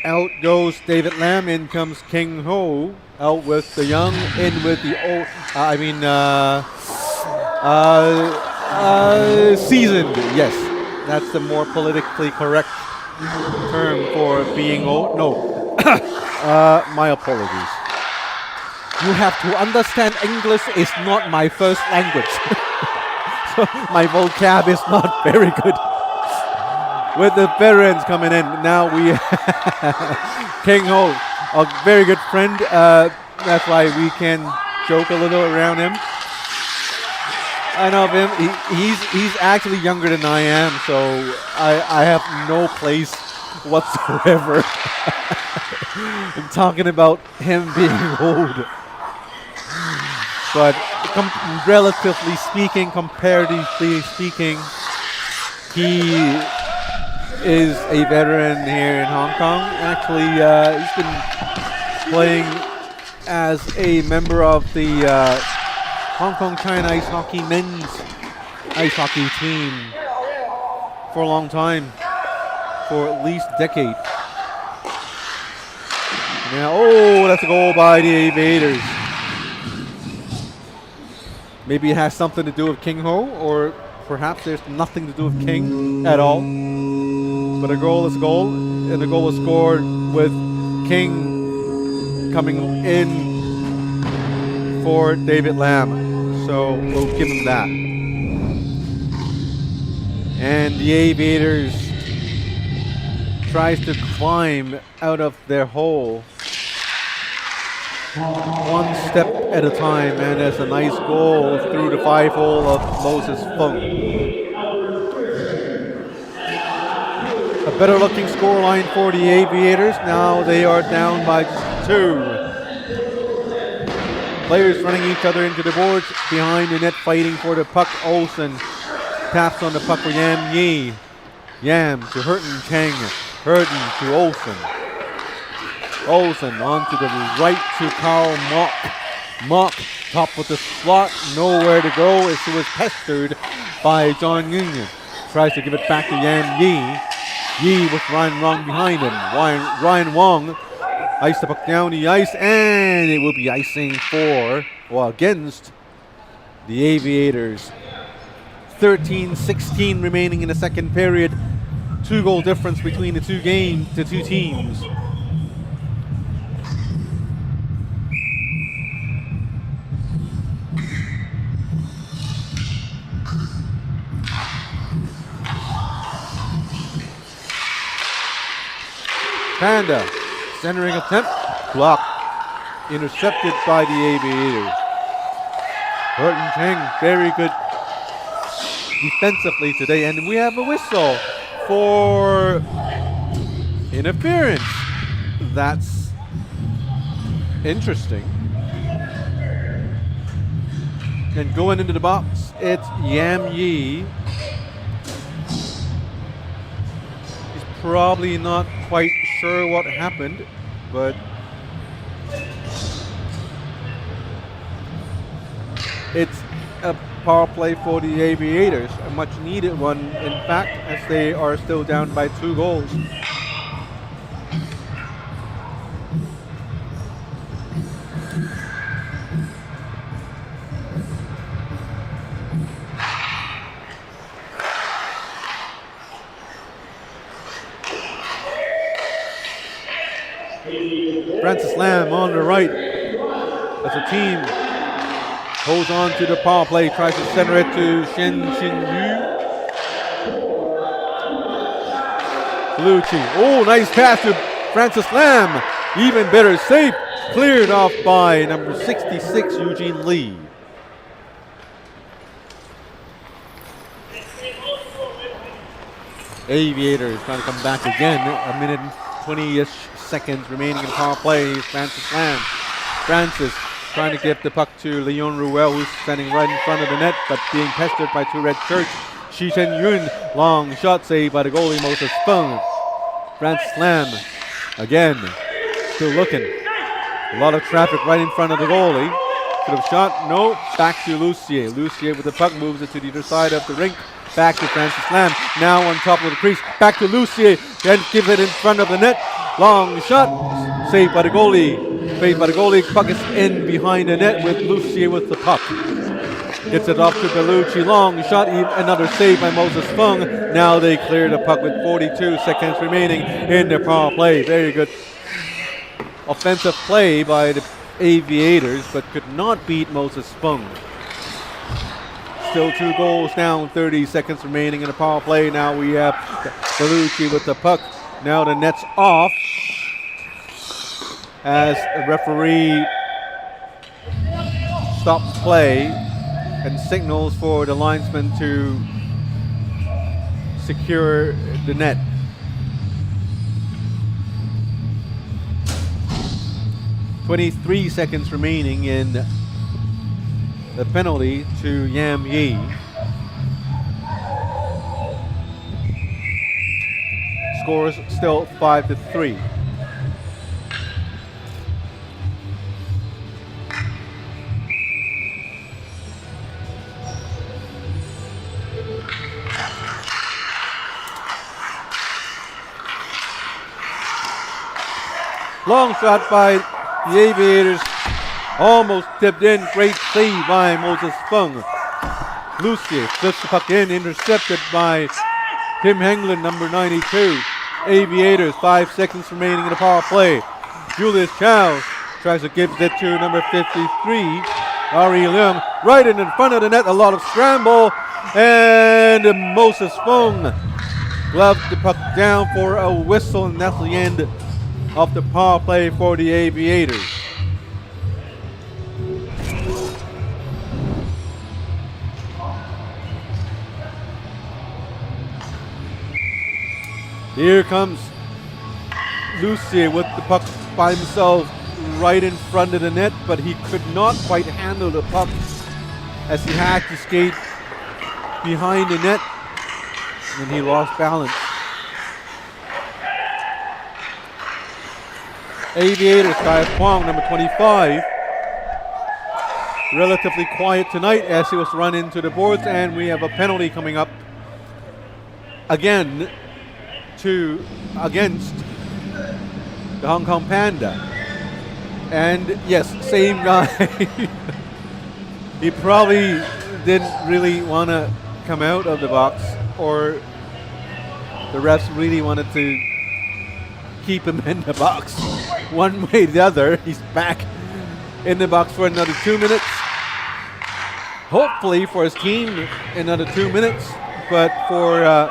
Out goes David Lamb, in comes King Ho. Out with the young, in with the old, seasoned. Yes, that's the more politically correct term for being old. No, my apologies. You have to understand, English is not my first language. So my vocab is not very good. With the veterans coming in, now we have King Ho, a very good friend. That's why we can joke a little around him. I know him. He's actually younger than I am, so I have no place whatsoever in talking about him being old. But relatively speaking, comparatively speaking, he is a veteran here in Hong Kong. Actually, he's been playing as a member of the Hong Kong China Ice Hockey men's ice hockey team for a long time, for at least a decade. Now, oh, that's a goal by the Aviators. Maybe it has something to do with King Ho, or perhaps there's nothing to do with King at all. But a goal is a goal, and the goal was scored with King coming in for David Lamb. So we'll give him that. And the Aviators tries to climb out of their hole one step at a time, and there's a nice goal through the 5-hole of Moses Fung. A better looking scoreline for the Aviators. Now they are down by 2. Players running each other into the boards, behind the net fighting for the puck. Olsen taps on the puck for Yam Yi. Yam to Hurton Cheng. Hurton to Olsen. Olsen on to the right to Carl Mock. Mock top with the slot, nowhere to go as he was pestered by John Nguyen. Tries to give it back to Yan Yi. Yi with Ryan Wong behind him. Ryan Wong ice the puck down the ice, and it will be icing for, well, against the Aviators. 13-16 remaining in the second period. 2-goal difference between the two teams. Panda, centering attempt, blocked, intercepted by the Aviators. Hurton Cheng, very good defensively today, and we have a whistle for interference. That's interesting. And going into the box, it's Yam Yi. He's probably not quite sure what happened, but it's a power play for the Aviators, a much needed one, in fact, as they are still down by 2 goals. Francis Lam on the right as the team holds on to the power play, tries to center it to Shen Xin Yu. Bellucci. Oh, nice pass to Francis Lam. Even better save. Cleared off by number 66, Eugene Lee. Aviators trying to come back again. A minute and 20-ish seconds remaining in the power play. Francis Lam. Francis trying to get the puck to Leon Ruel, who's standing right in front of the net, but being pestered by two red shirts. Shi Chen Yun, long shot saved by the goalie Moses Fung. Francis Lam again, still looking. A lot of traffic right in front of the goalie. Could have shot, no. Back to Lucier. Lucier with the puck moves it to the other side of the rink. Back to Francis Lam. Now on top of the crease. Back to Lucier. Then gives it in front of the net. Long shot. Saved by the goalie. Saved by the goalie. Puck is in behind the net with Lucier with the puck. Gets it off to Bellucci. Long shot. Another save by Moses Fung. Now they clear the puck with 42 seconds remaining in the power play. Very good offensive play by the Aviators, but could not beat Moses Fung. Still 2 goals down, 30 seconds remaining in the power play. Now we have Bellucci with the puck. Now the net's off as the referee stops play and signals for the linesman to secure the net. .23 seconds remaining in the penalty to Yam Yi. Scores still 5-3. Long shot by the Aviators, almost tipped in. Great save by Moses Fung. Lucier flips the puck in, intercepted by Tim Henglin, number 92. Aviators, 5 seconds remaining in the power play. Julius Chow tries to give it to number 53, Ari Leung, right in front of the net. A lot of scramble, and Moses Fung gloved the puck down for a whistle, and that's the end of the power play for the Aviators. Here comes Lucier with the puck by himself right in front of the net, but he could not quite handle the puck as he had to skate behind the net, and he lost balance. Aviators, Kyle Kwong, number 25, relatively quiet tonight as he was run into the boards, and we have a penalty coming up again against the Hong Kong Panda. And yes, same guy. He probably didn't really want to come out of the box, or the refs really wanted to keep him in the box. One way or the other, he's back in the box for another 2 minutes. Hopefully for his team, another 2 minutes. But for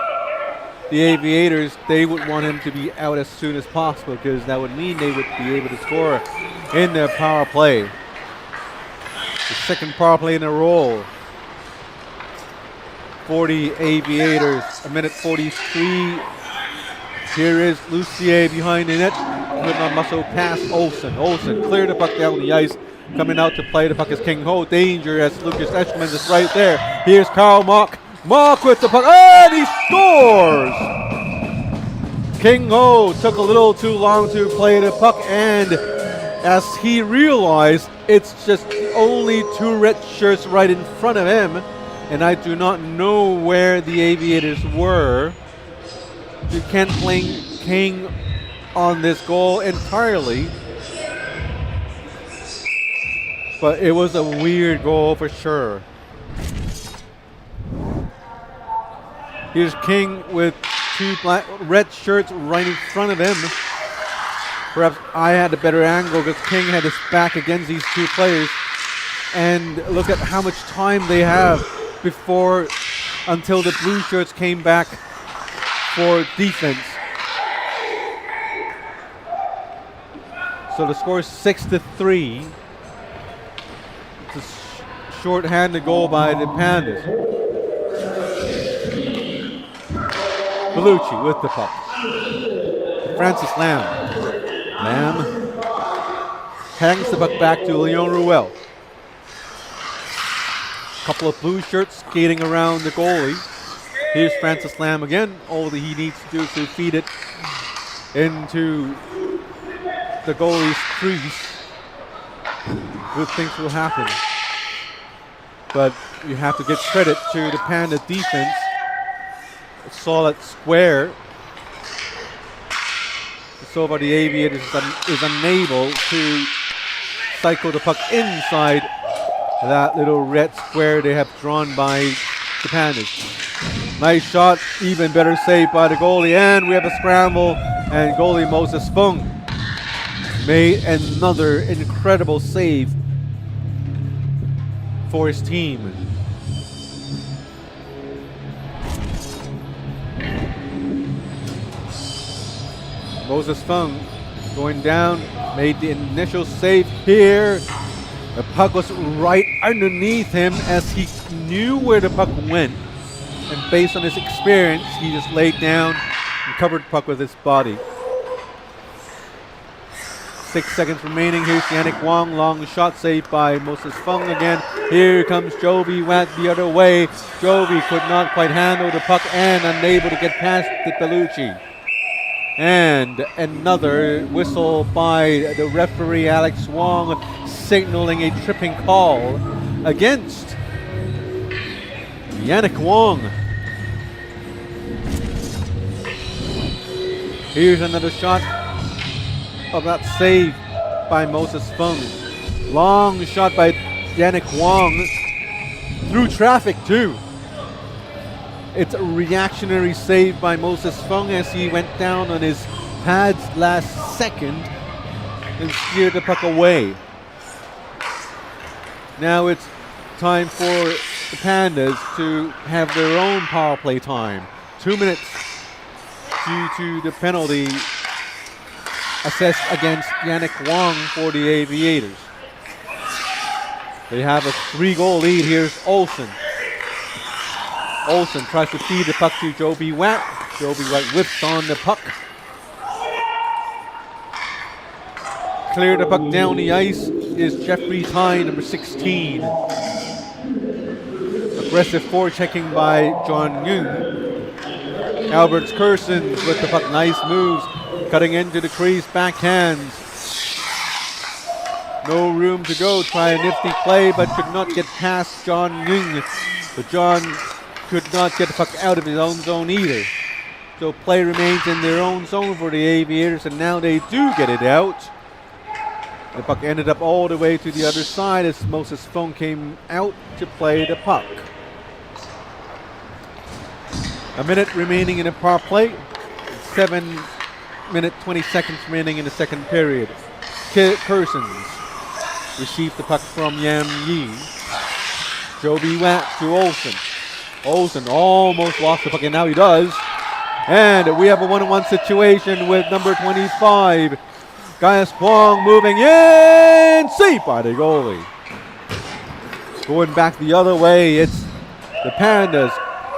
the Aviators, they would want him to be out as soon as possible, because that would mean they would be able to score in their power play. The second power play in a row for the Aviators. A minute 43. Here is Lucier behind the net. Good on muscle pass Olsen. Olsen clear the puck down the ice. Coming out to play the puck is King Ho. Danger as Lucas Eschman is right there. Here's Carl Mock. Mock with the puck. And he scores! King Ho took a little too long to play the puck, and as he realized it's just only 2 red shirts right in front of him, and I do not know where the Aviators were. You can't blame King on this goal entirely, but it was a weird goal for sure. Here's King with 2 red shirts right in front of him. Perhaps I had a better angle because King had his back against these 2 players. And look at how much time they have until the blue shirts came back for defense. So the score is 6-3. It's a short-handed goal by the Pandas. Bellucci with the puck. Francis Lamb. Lamb hangs the puck back to Leon Ruel. Couple of blue shirts skating around the goalie. Here's Francis Lamb again. All that he needs to do is to feed it into the goalie's crease. Good things will happen. But you have to give credit to the Panda defense. A solid square. So far the Aviators is unable to cycle the puck inside that little red square they have drawn by the Pandas. Nice shot, even better save by the goalie, and we have a scramble, and goalie Moses Fung made another incredible save for his team. Moses Fung going down, made the initial save here. The puck was right underneath him as he knew where the puck went. And based on his experience, he just laid down and covered the puck with his body. 6 seconds remaining. Here's Yannick Wong. Long shot saved by Moses Fung again. Here comes Jovi Watt the other way. Jovi could not quite handle the puck and unable to get past the Bellucci. And another whistle by the referee Alex Wong, signaling a tripping call against Yannick Wong. Here's another shot of that save by Moses Fung. Long shot by Yannick Wong through traffic too. It's a reactionary save by Moses Fung as he went down on his pads last second and steered the puck away. Now it's time for the Pandas to have their own power play time. 2 minutes due to the penalty assessed against Yannick Wong for the Aviators. They have a 3-goal lead. Here's Olsen. Olsen tries to feed the puck to Joby Watt. Joby Watt whips on the puck. Clear the puck down the ice is Jeffrey Tyne, number 16. Aggressive forechecking by John Yoon. Alberts Kersons with the puck. Nice moves. Cutting into the crease, backhands. No room to go. Try a nifty play, but could not get past John Yoon. But John could not get the puck out of his own zone either. So play remains in their own zone for the Aviators, and now they do get it out. The puck ended up all the way to the other side as Moses Fung came out to play the puck. A minute remaining in the power play. 7 minutes 20 seconds remaining in the second period. Persons received the puck from Yam Yi. Joby Watt to Olsen. Olsen almost lost the puck, and now he does. And we have a 1-on-1 situation with number 25. Gaius Kwong moving in. Saved by the goalie. Going back the other way, it's the Pandas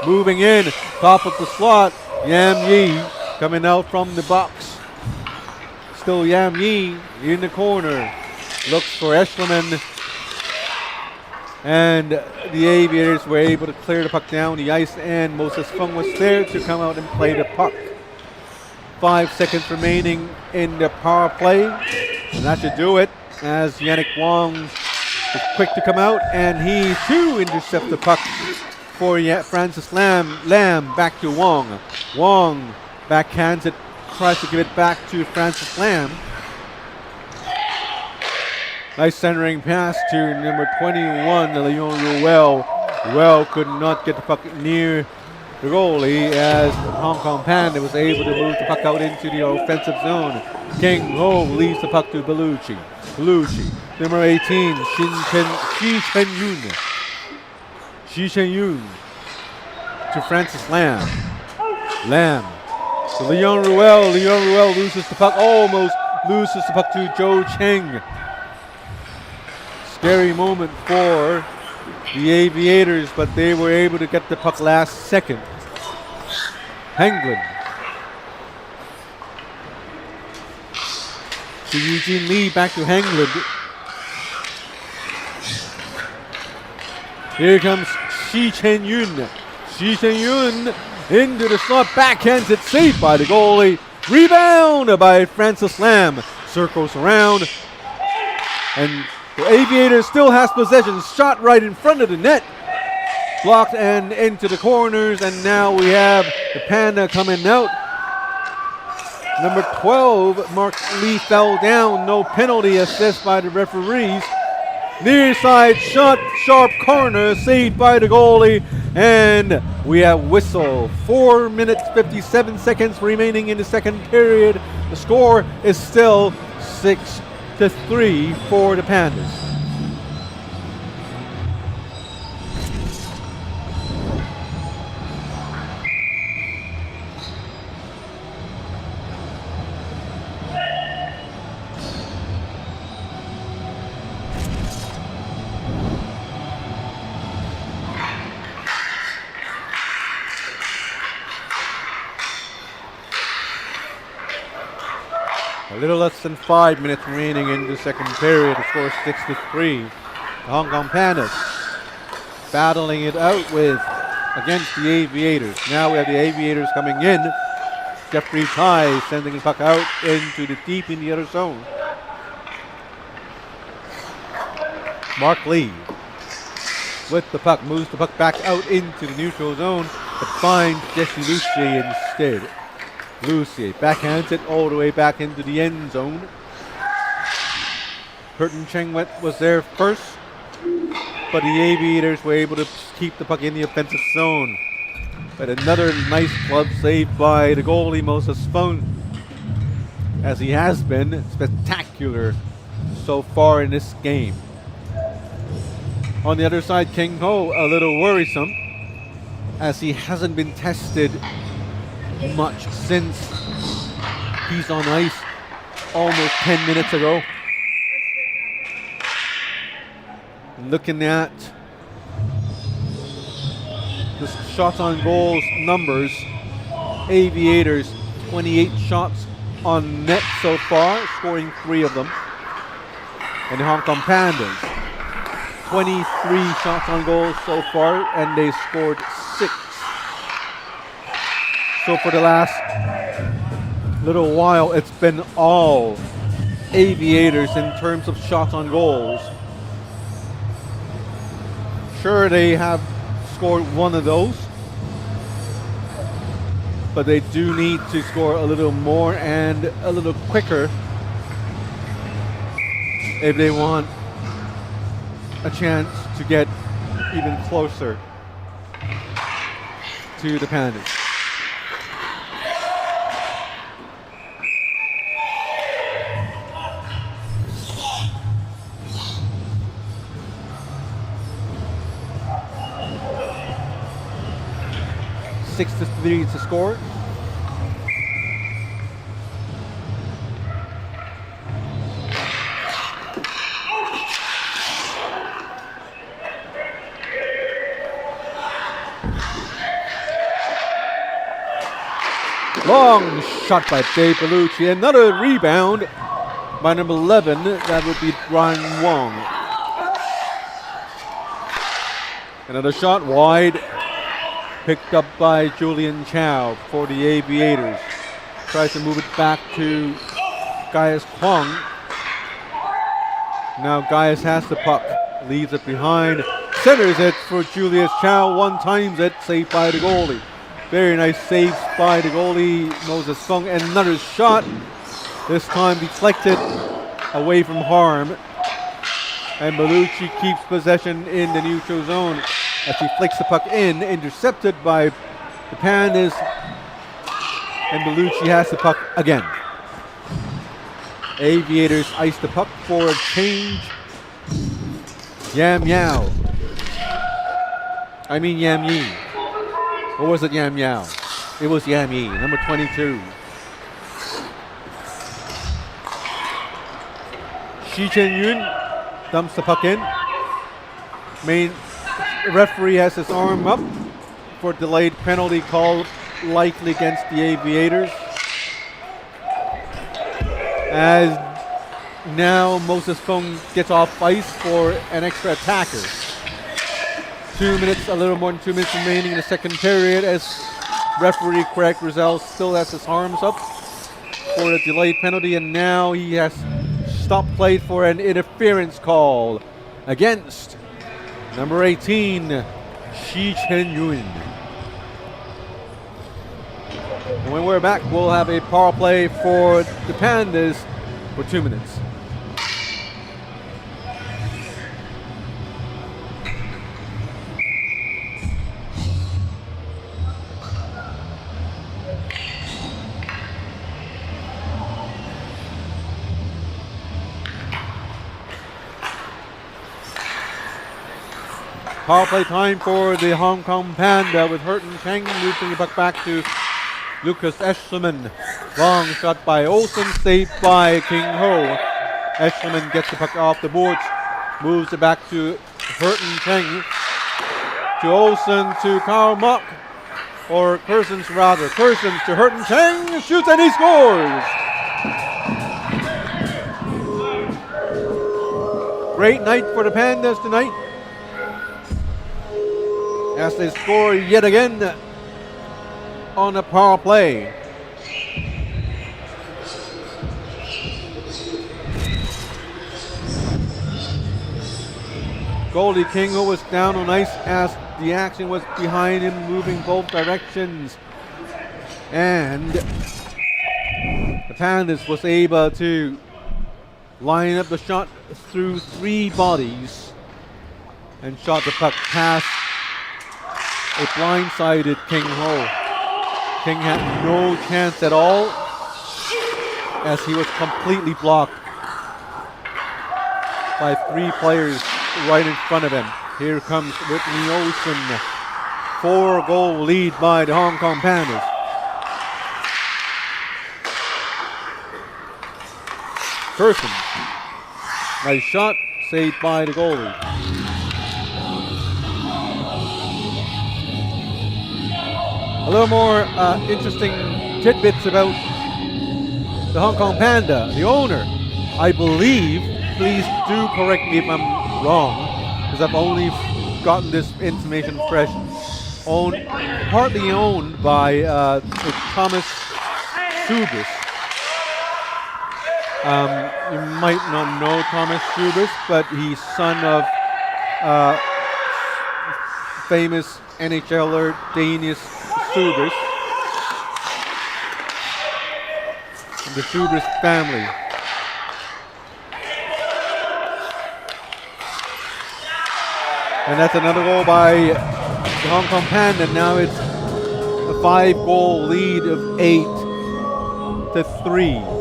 moving in. Top of the slot. Yam Yi coming out from the box. Still Yam Yi in the corner. Looks for Eschleman. And the Aviators were able to clear the puck down the ice, and Moses Fung was there to come out and play the puck. 5 seconds remaining in the power play. And that should do it, as Yannick Wong is quick to come out, and he too intercepts the puck for Francis Lamb. Lamb back to Wong. Wong backhands it, tries to give it back to Francis Lamb. Nice centering pass to number 21, Leon Ruel. Ruel could not get the puck near the goalie as the Hong Kong Panda was able to move the puck out into the offensive zone. King Ho leaves the puck to Bellucci. Bellucci, number 18, Shi Chen Yun to Francis Lamb. Lamb to Leon Ruel. Leon Ruel loses the puck almost loses the puck to Joe Cheng. Scary moment for the Aviators, but they were able to get the puck last second. Hengland to Eugene Lee, back to Hengland. Here comes Shi Chen Yun. Shi Chen Yun into the slot, backhands it, saved by the goalie. Rebound by Francis Lam. Circles around, and the Aviators still has possession. Shot right in front of the net. Blocked and into the corners, and now we have the Panda coming out. Number 12, Mark Lee, fell down. No penalty assessed by the referees. Near side shot, sharp corner, saved by the goalie, and we have whistle. 4 minutes 57 seconds remaining in the second period. The score is still 6-3 for the Pandas. A little less than 5 minutes remaining in the second period. The score is 6-3. The Hong Kong Pandas battling it out against the Aviators. Now we have the Aviators coming in. Jeffrey Tai sending the puck out into the deep in the other zone. Mark Lee with the puck, moves the puck back out into the neutral zone, but finds Jesse Lucier instead. Lucier backhands it all the way back into the end zone. Curtin Cheng was there first, but the Aviators were able to keep the puck in the offensive zone. But another nice glove save by the goalie, Moses Fung, as he has been spectacular so far in this game. On the other side, King Ho a little worrisome, as he hasn't been tested much since he's on ice almost 10 minutes ago. Looking at the shots on goals numbers, Aviators 28 shots on net so far, scoring 3 of them. And the Hong Kong Pandas 23 shots on goals so far, and they scored 6. So for the last little while, it's been all Aviators in terms of shots on goals. Sure, they have scored 1 of those, but they do need to score a little more and a little quicker if they want a chance to get even closer to the Pandas. Six to 3 to score. Long shot by Dave Bellucci. Another rebound by number 11. That would be Ryan Wong. Another shot wide. Picked up by Julian Chow for the Aviators. Tries to move it back to Gaius Kwong. Now Gaius has the puck. Leaves it behind. Centers it for Julius Chow. One times it. Saved by the goalie. Very nice saves by the goalie, Moses Fung. And another shot. This time deflected away from harm. And Bellucci keeps possession in the neutral zone as he flicks the puck in, intercepted by the Pandas, and Bellucci has the puck again. Aviators ice the puck for a change. Yam Yao. I mean Yam Yi. Or was it Yam Yao? It was Yam Yi, number 22. Shi Chen-yun dumps the puck in. Main referee has his arm up for delayed penalty call, likely against the Aviators. As now Moses Fung gets off ice for an extra attacker. 2 minutes, a little more than 2 minutes remaining in the second period, as referee Craig Rizal still has his arms up for a delayed penalty, and now he has stopped play for an interference call against number 18, Shi Chen-yun. And when we're back, we'll have a power play for the Pandas for 2 minutes. Power play time for the Hong Kong Panda with Hurton Cheng moving the puck back to Lucas Eshelman. Long shot by Olsen, saved by King Ho. Eshelman gets the puck off the boards, moves it back to Hurton Cheng, to Olsen, to Karl Mock, or Kersons rather. Kersons to Hurton Cheng, shoots and he scores! Great night for the Pandas tonight, as they score yet again on a power play. Goalie King Ho was down on ice as the action was behind him, moving both directions. And the Pandas was able to line up the shot through three bodies and shot the puck past a blindsided King Ho. King had no chance at all as he was completely blocked by three players right in front of him. Here comes Whitney Olsen. 4-goal lead by the Hong Kong Pandas. Person. Nice shot, saved by the goalie. A little more interesting tidbits about the Hong Kong Panda. The owner, I believe, please do correct me if I'm wrong, because I've only gotten this information fresh, partly owned by Thomas Subis. You might not know Thomas Subis, but he's son of famous NHLer Danius Subis, the Subis family. And that's another goal by the Hong Kong Panda. Now it's a 5-goal lead of 8-3.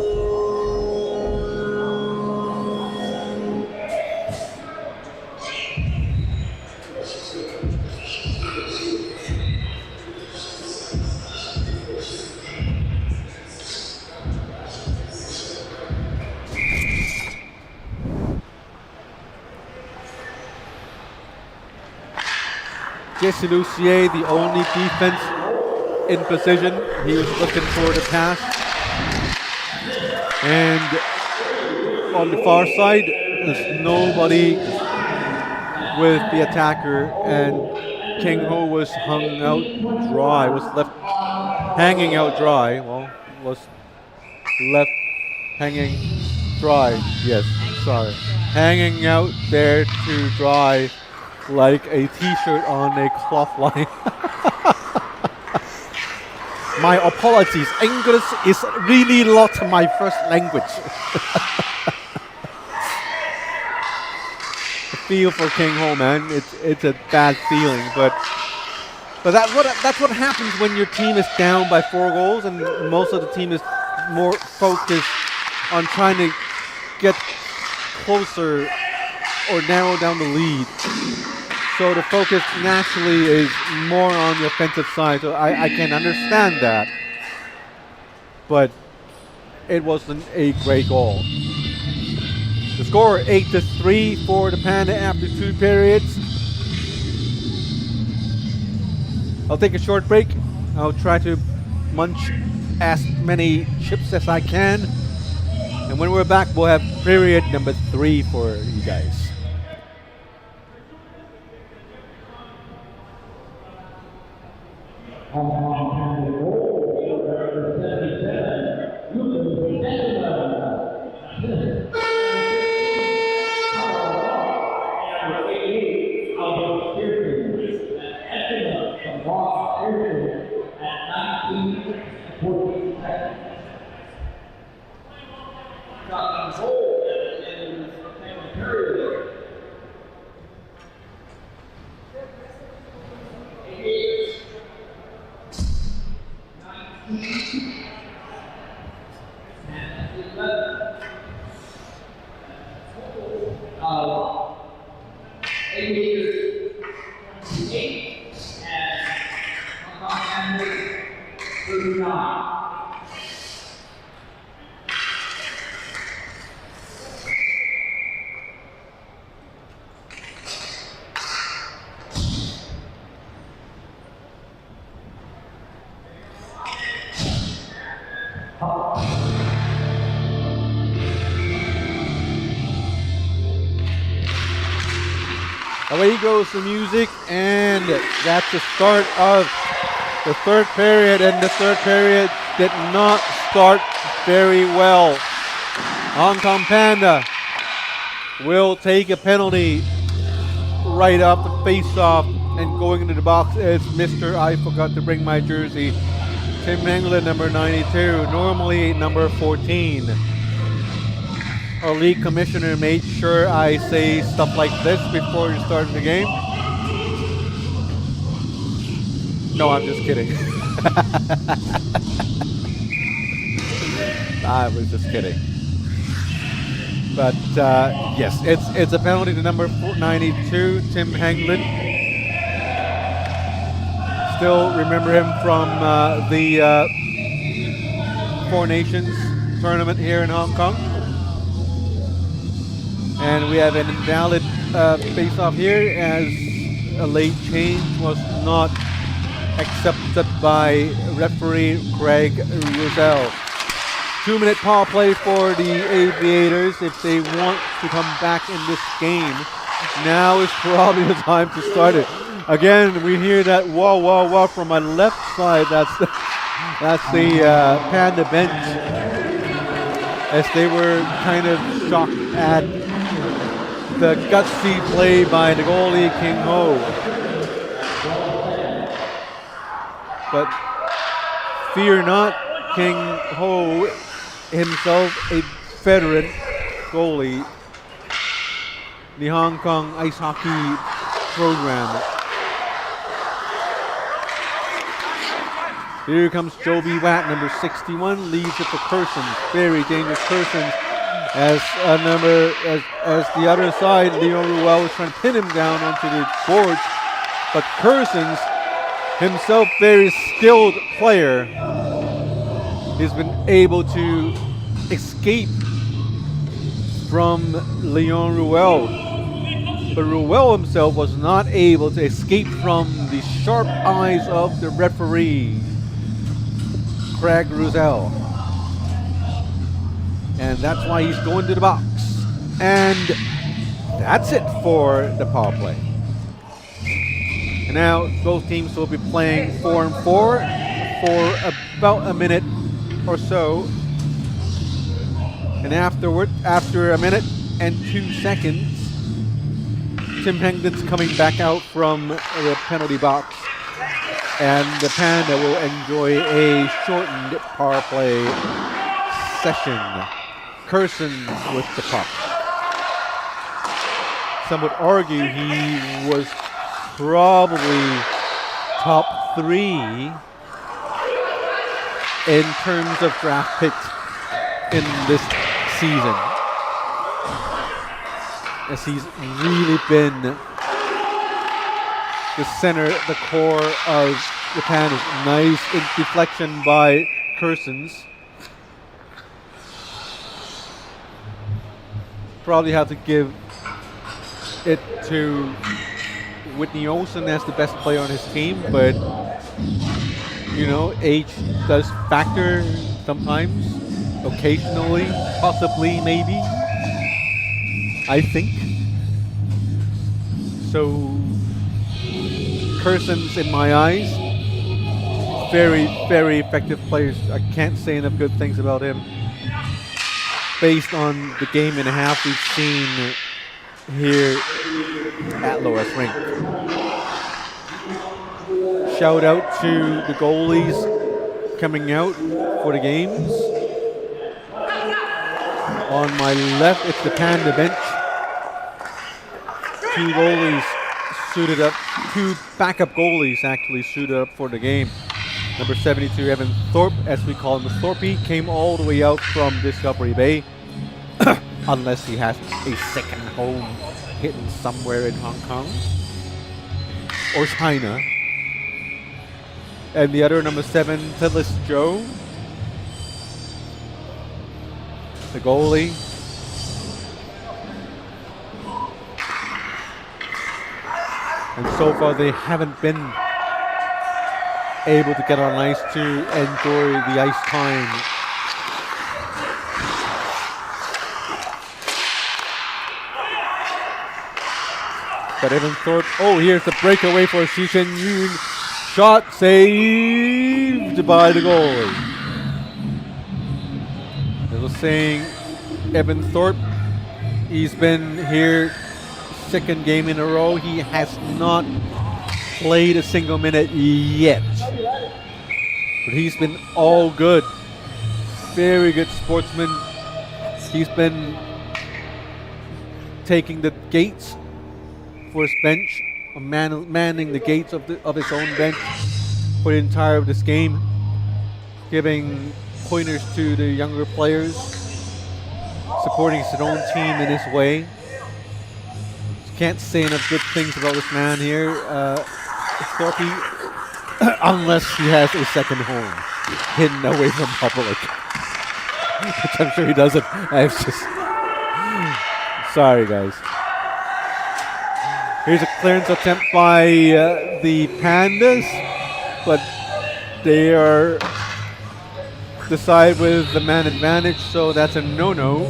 Jesse Lucier, the only defense in position. He was looking for the pass. And on the far side, there's nobody with the attacker, and King Ho was hung out dry, was left hanging out dry. Well, was left hanging dry. Yes, sorry. Hanging out there to dry like a t-shirt on a cloth line. My apologies. English is really not my first language. The feel for King Ho, man. It's a bad feeling, but that's what happens when your team is down by 4 goals and most of the team is more focused on trying to get closer or narrow down the lead. So the focus naturally is more on the offensive side. So I can understand that. But it wasn't a great goal. The score 8-3 for the Panda after 2 periods. I'll take a short break. I'll try to munch as many chips as I can. And when we're back, we'll have period number 3 for you guys. Away goes the music, and that's the start of the 3rd period, and the 3rd period did not start very well. Hong Kong Panda will take a penalty right off the face-off, and going into the box is Mr. I forgot to bring my jersey, Tim England, number 92, normally number 14. Our league commissioner made sure I say stuff like this before you start the game. No, I'm just kidding. I was just kidding. But yes, it's a penalty to number 92, Tim Hengland. Still remember him from the Four Nations tournament here in Hong Kong. And we have an invalid face-off here, as a late change was not accepted by referee Craig Rosell. 2-minute power play for the Aviators if they want to come back in this game. Now is probably the time to start it. Again, we hear that wah wah wah from my left side. That's the Panda bench, as they were kind of shocked at the gutsy play by the goalie, King Ho. But fear not, King Ho, himself a veteran goalie, the Hong Kong ice hockey program. Here comes Joby Watt, number 61, leaves it for Kersons. Very dangerous Kersons. As the other side, Leon Ruel was trying to pin him down onto the boards, but Kersons, himself very skilled player, has been able to escape from Leon Ruel. But Ruel himself was not able to escape from the sharp eyes of the referee, Craig Rosell. And that's why he's going to the box. And that's it for the power play. And now both teams will be playing 4-4 for about a minute or so. And after a minute and 2 seconds, Tim Hengden's coming back out from the penalty box. And the Panda will enjoy a shortened power play session. Kersons with the puck. Some would argue he was probably top 3 in terms of draft picks in this season, as he's really been the center, the core of the Pandas. Nice deflection by Kersons. probably have to give it to Whitney Olsen as the best player on his team, but you know, age does factor sometimes, occasionally, possibly, maybe. I think. So, Kerson's in my eyes. Very, very effective players. I can't say enough good things about him. Based on the game and a half we've seen here at Loras Rink. Shout out to the goalies coming out for the games. On my left, it's the Panda bench. Two goalies suited up, two backup goalies actually suited up for the game. Number 72, Evan Thorpe, as we call him, Thorpe, came all the way out from Discovery Bay. Unless he has a second home hidden somewhere in Hong Kong or China. And the other, number 7, Tillis Joe, the goalie. And so far they haven't been able to get on ice to enjoy the ice time. But Evan Thorpe, oh, here's the breakaway for Xu Chen Yun. Shot saved by the goalie. As I was saying, Evan Thorpe, he's been here second game in a row. He has not played a single minute yet. But he's been all good. Very good sportsman. He's been taking the gates for his bench, manning the gates of his own bench for the entire of this game, giving pointers to the younger players, supporting his own team in his way. Can't say enough good things about this man here, Thorpe, unless he has a second home hidden away from public, which I'm sure he doesn't. I was just sorry, guys. Here's a clearance attempt by the Pandas, but they are decide with the man advantage, so that's a no-no,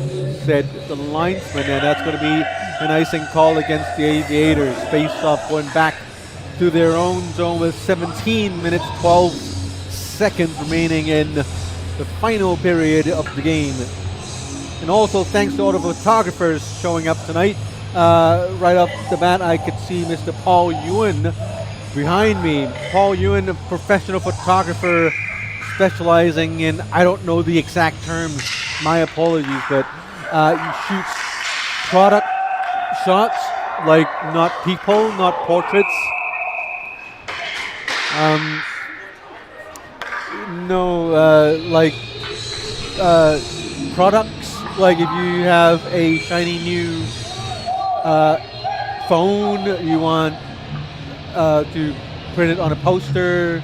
said the linesman, and that's going to be an icing call against the Aviators. Face-off going back to their own zone with 17 minutes, 12 seconds remaining in the final period of the game. And also thanks to all the photographers showing up tonight. Right off the bat, I could see Mr. Paul Ewan behind me. Paul Ewan, a professional photographer specializing in, I don't know the exact terms, my apologies, but he shoots product shots, like not people, not portraits. Like products, like if you have a shiny new phone, you want to print it on a poster,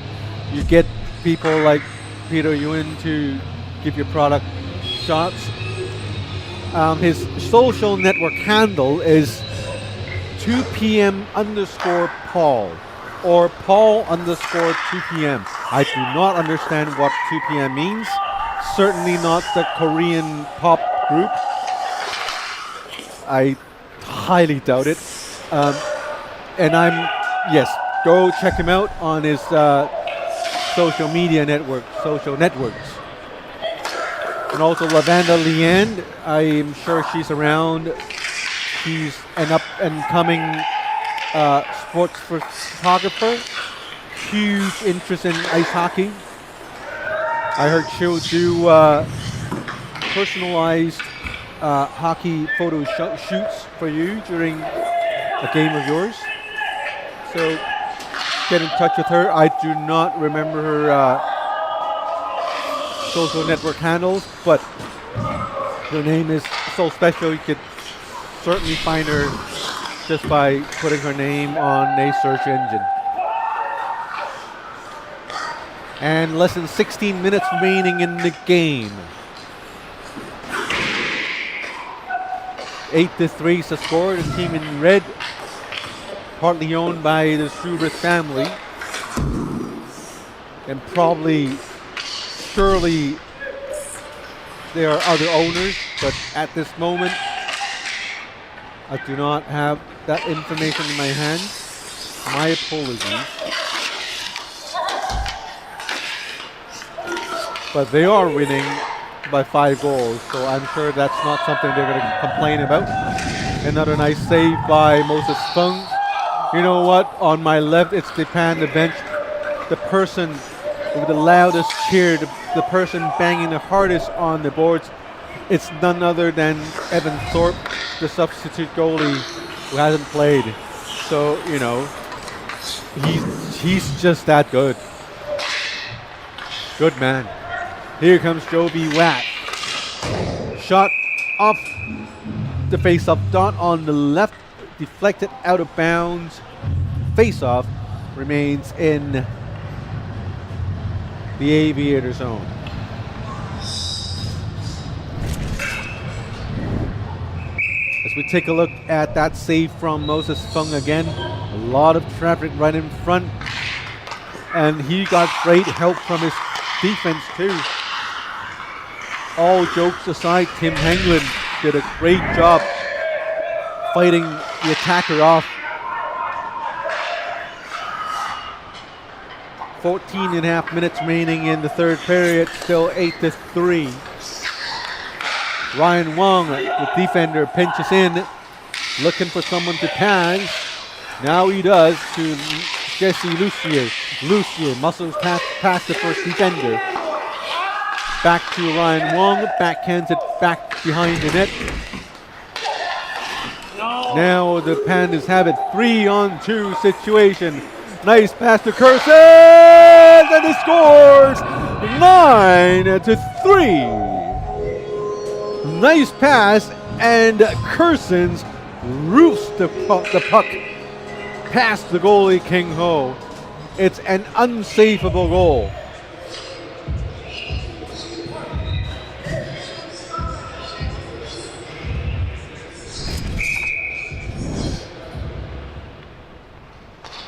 you get people like Peter Ewan to give your product shots. His social network handle is 2pm_Paul or Paul_2pm. I do not understand what 2pm means. Certainly not the Korean pop group. I highly doubt it. And go check him out on his social networks. And also Lavanda Leanne, I'm sure she's around. She's an up-and-coming sports photographer. Huge interest in ice hockey. I heard she'll do personalized hockey photo shoots for you during a game of yours. So get in touch with her. I do not remember her social network handles, but her name is so special you could certainly find her just by putting her name on a search engine. And less than 16 minutes remaining in the game. 8-3 is the score. The team in red, partly owned by the Subris family. And surely, there are other owners, but at this moment, I do not have that information in my hands. My apologies. But they are winning by 5 goals, so I'm sure that's not something they're going to complain about. Another nice save by Moses Fung. You know what? On my left, it's the bench. The person with the loudest cheer, the person banging the hardest on the boards, it's none other than Evan Thorpe, the substitute goalie who hasn't played. So, you know, he's just that good. Good man. Here comes Jovi Watt. Shot off the face-off dot on the left, deflected out of bounds. Face-off remains in the Aviator zone. As we take a look at that save from Moses Fung again, a lot of traffic right in front, and he got great help from his defense too. All jokes aside, Tim Hanglin did a great job fighting the attacker off. 14 and a half minutes remaining in the third period, still 8-3. Ryan Wong, the defender, pinches in, looking for someone to pass. Now he does to Jesse Lucier. Lucier muscles past the first defender. Back to Ryan Wong, backhands it back behind the net. Now the Pandas have it 3-on-2 situation. Nice pass to Curson, and he scores 9-3. Nice pass, and Cursons roofs the puck past the goalie King Ho. It's an unsafeable goal.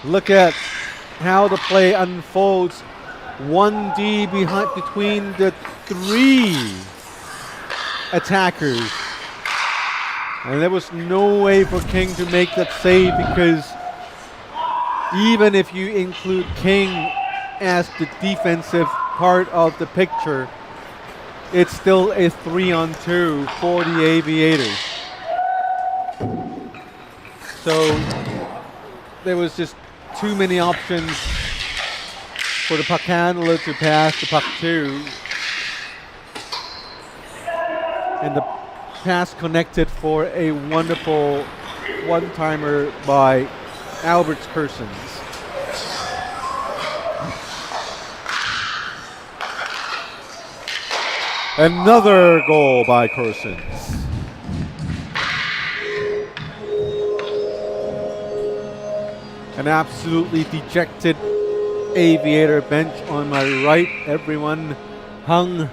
Look at how the play unfolds. 1D between the 3 attackers. And there was no way for King to make that save, because even if you include King as the defensive part of the picture, it's still a 3-on-2 for the Aviators. So there was just too many options for the puck handler to pass the puck to. And the pass connected for a wonderful one-timer by Albert Cursons. Another goal by Cursons. An absolutely dejected Aviator bench on my right. Everyone hung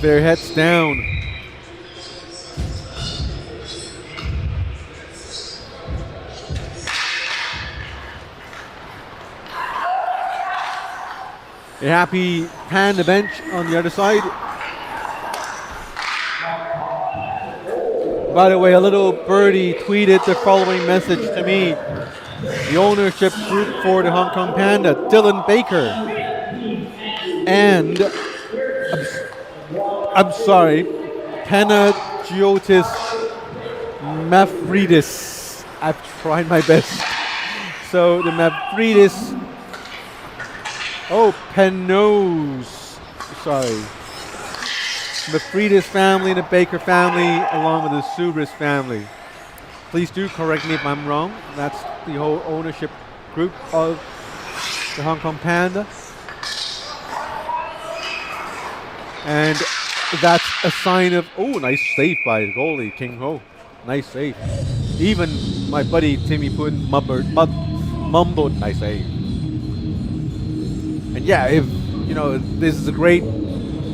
their heads down. A happy Panda bench on the other side. By the way, a little birdie tweeted the following message to me. The ownership group for the Hong Kong Panda, Dylan Baker. And, I'm sorry, Panagiotis Mavridis. I've tried my best. So the Mavridis, Penos, sorry. The Friedis family, the Baker family, along with the Subris family. Please do correct me if I'm wrong. That's the whole ownership group of the Hong Kong Panda. And that's a sign of, nice save by the goalie, King Ho. Nice save. Even my buddy Timmy Poon mumbled nice save. And yeah, if, this is a great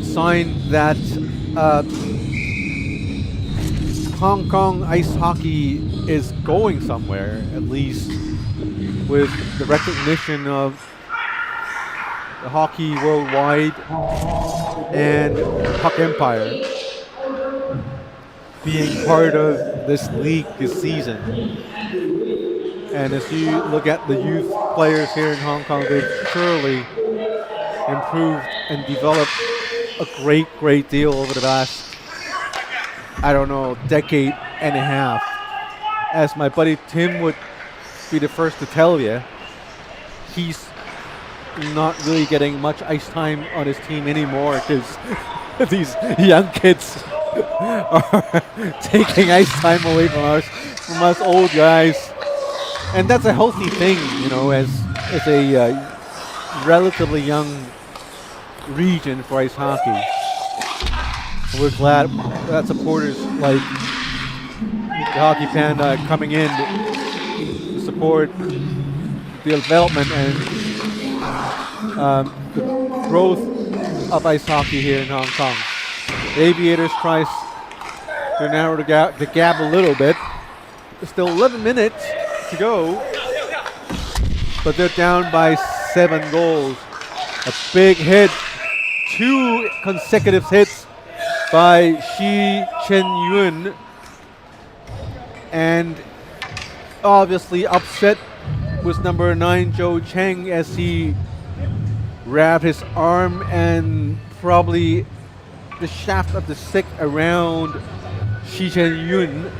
sign that uh, Hong Kong ice hockey is going somewhere, at least with the recognition of the hockey worldwide and Puck Empire being part of this league this season. And as you look at the youth players here in Hong Kong, they've surely improved and developed a great deal over the last, I don't know, decade and a half. As my buddy Tim would be the first to tell you, he's not really getting much ice time on his team anymore because these young kids are taking ice time away from us old guys. And that's a healthy thing, you know, as a relatively young region for ice hockey. We're glad that supporters like the Hockey Panda coming in to support the development and the growth of ice hockey here in Hong Kong. The Aviators tries to narrow the gap a little bit. Still 11 minutes to go, but they're down by 7 goals. A big hit, 2 consecutive hits by Shi Chen-yun, and obviously upset was number 9 Zhou Cheng as he wrapped his arm and probably the shaft of the stick around Shi Chen-yun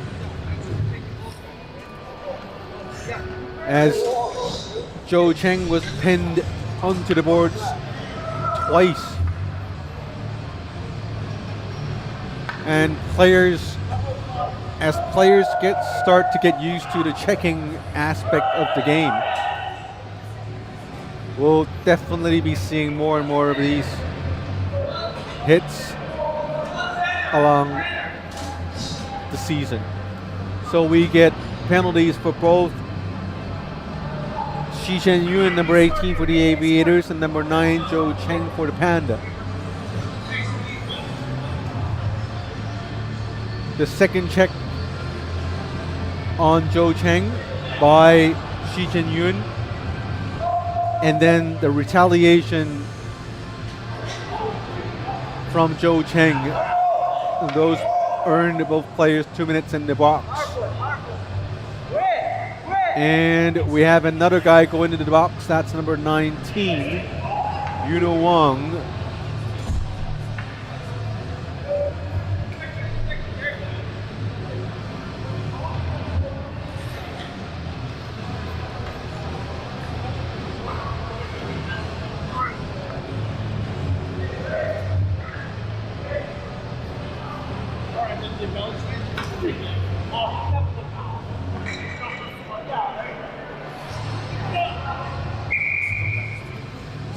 as Zhou Cheng was pinned onto the boards twice. And as players start to get used to the checking aspect of the game, we'll definitely be seeing more and more of these hits along the season. So we get penalties for both Shi Chen-yun, number 18 for the Aviators, and number 9 Zhou Cheng for the Panda. The second check on Zhou Cheng by Shi Chen-yun, and then the retaliation from Zhou Cheng. Those earned both players 2 minutes in the box. And we have another guy going into the box. That's number 19, Yuno Wong.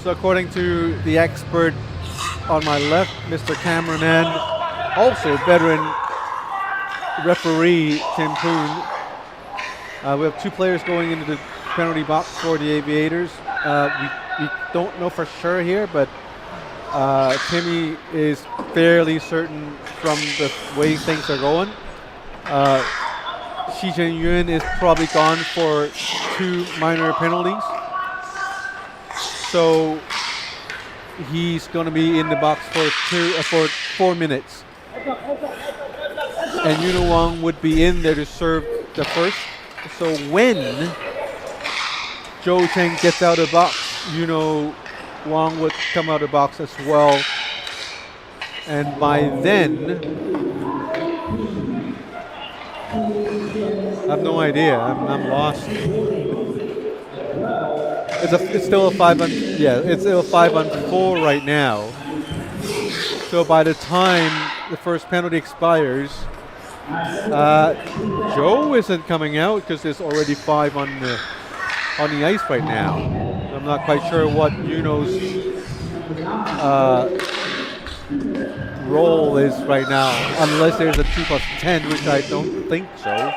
So according to the expert on my left, Mr. Cameraman, also veteran referee Tim Poon, we have 2 players going into the penalty box for the Aviators. We don't know for sure here, but Timmy is fairly certain from the way things are going. Shi Chen-yun is probably gone for 2 minor penalties. So he's going to be in the box for 4 minutes. And Yuno Wong would be in there to serve the first. So when Zhou Cheng gets out of the box, Yuno Wong would come out of the box as well. And by then, I have no idea. I'm lost. It's still a 5-on-4 right now. So by the time the first penalty expires, Joe isn't coming out because there's already 5 on the ice right now. I'm not quite sure what Yuno's role is right now, unless there's a 2+10, which I don't think so.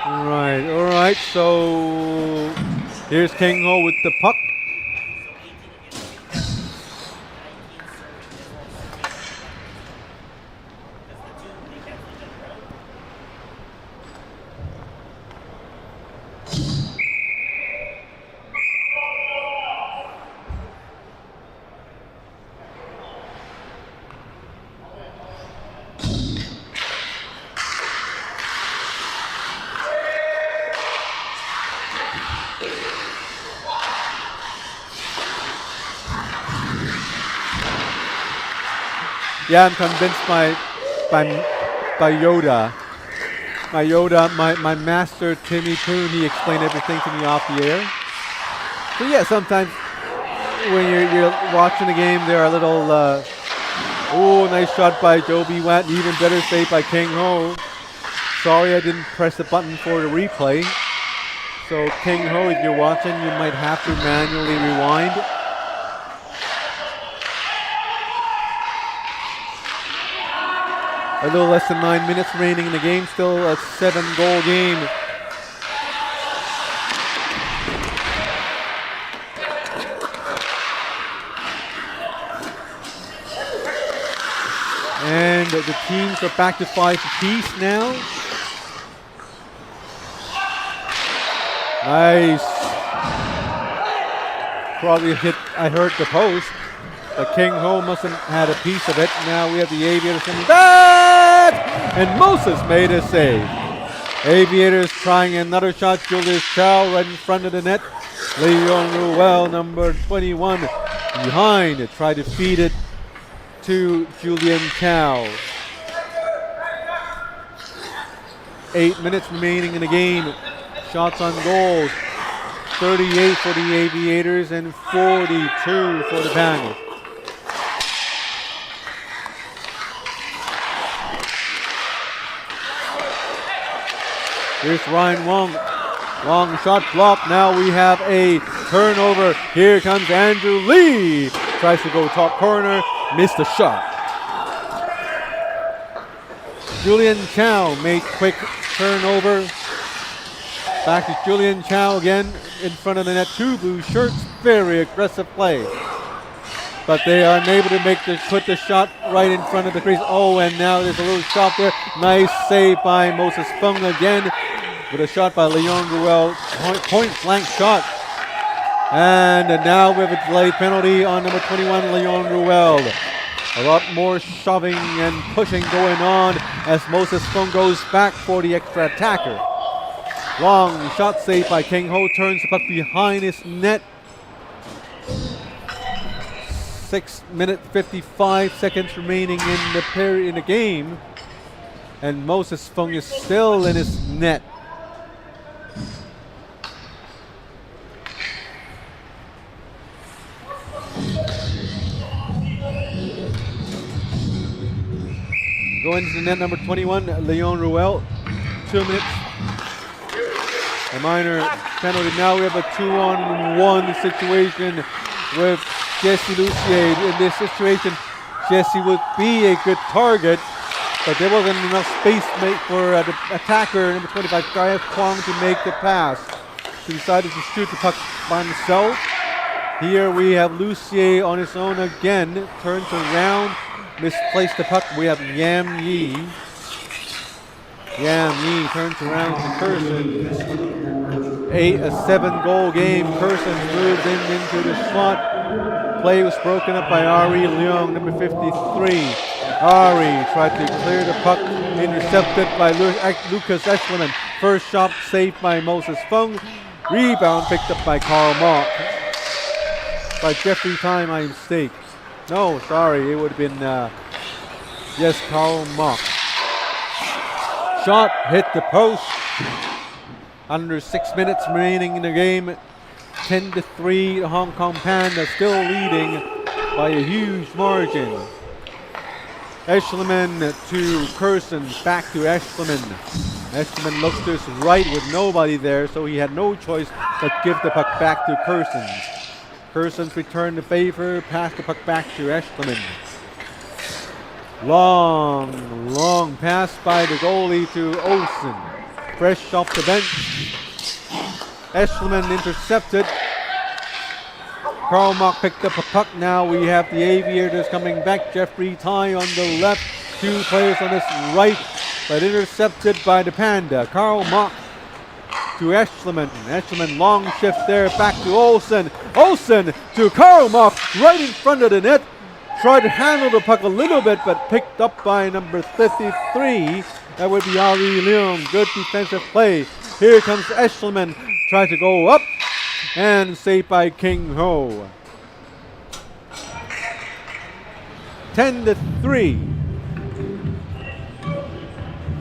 All right, so here's King Ho with the puck. Yeah, I'm convinced by Yoda. My master Timmy Poon, he explained everything to me off the air. So yeah, sometimes when you're watching the game, there are little, nice shot by Joby Watt, even better save by King Ho. Sorry I didn't press the button for the replay. So King Ho, if you're watching, you might have to manually rewind. A little less than 9 minutes remaining in the game, still a 7-goal game. And the teams are back to 5 apiece now. Nice. Probably I heard the post. But King Ho must have had a piece of it. Now we have the Aviators coming back! And Moses made a save. Aviators trying another shot. Julius Chow right in front of the net. Leon Ruel, number 21, behind. Try to feed it to Julian Chow. 8 minutes remaining in the game. Shots on goals. 38 for the Aviators and 42 for the Panthers. Here's Ryan Wong. Long shot blocked. Now we have a turnover. Here comes Andrew Lee. Tries to go top corner. Missed the shot. Julian Chow made quick turnover. Back to Julian Chow again in front of the net. 2 blue shirts. Very aggressive play. But they are unable to put the shot right in front of the crease. Oh, and now there's a little shot there. Nice save by Moses Fung again. With a shot by Leon Ruel. Point blank shot. And now we have a delayed penalty on number 21, Leon Ruel. A lot more shoving and pushing going on as Moses Fung goes back for the extra attacker. Long shot saved by King Ho. Turns the puck behind his net. 6 minutes 55 seconds remaining in the game. And Moses Fung is still in his net. Going to the net, number 21, Leon Ruel. 2 minutes. A minor penalty. Now we have a 2-on-1 situation with Jesse Lucier. In this situation, Jesse would be a good target, but there wasn't enough space for the attacker, number 25, Kaya Kwong, to make the pass. He decided to shoot the puck by himself. Here we have Lucier on his own again. Turns around. Misplaced the puck. We have Yam Yi. Yam Yi turns around to Curson. A 7-goal game. Curson moves into the slot. Play was broken up by Ari Leung, number 53. Ari tried to clear the puck. Intercepted by Lucas Eschleman. First shot saved by Moses Fung. Rebound picked up by Carl Mock. By Jeffrey Tai, my mistake. No, sorry, it would have been, yes, Carl Mock. Shot hit the post. Under 6 minutes remaining in the game. 10-3, the Hong Kong Panda still leading by a huge margin. Eschleman to Curson, back to Eschleman. Eschleman looks to his right with nobody there, so he had no choice but give the puck back to Curson. Curson's returned the favor, passed the puck back to Eschleman. Long pass by the goalie to Olsen. Fresh off the bench. Eschleman intercepted. Carl Mock picked up a puck. Now we have the Aviators coming back. Jeffrey Tai on the left. 2 players on his right, but intercepted by the Panda. Carl Mock to Eschleman. Eschleman long shift there, back to Olsen. Olsen to Carl Mock, right in front of the net. Tried to handle the puck a little bit, but picked up by number 53. That would be Ari Leung. Good defensive play. Here comes Eschleman. Tries to go up and saved by King Ho. 10-3.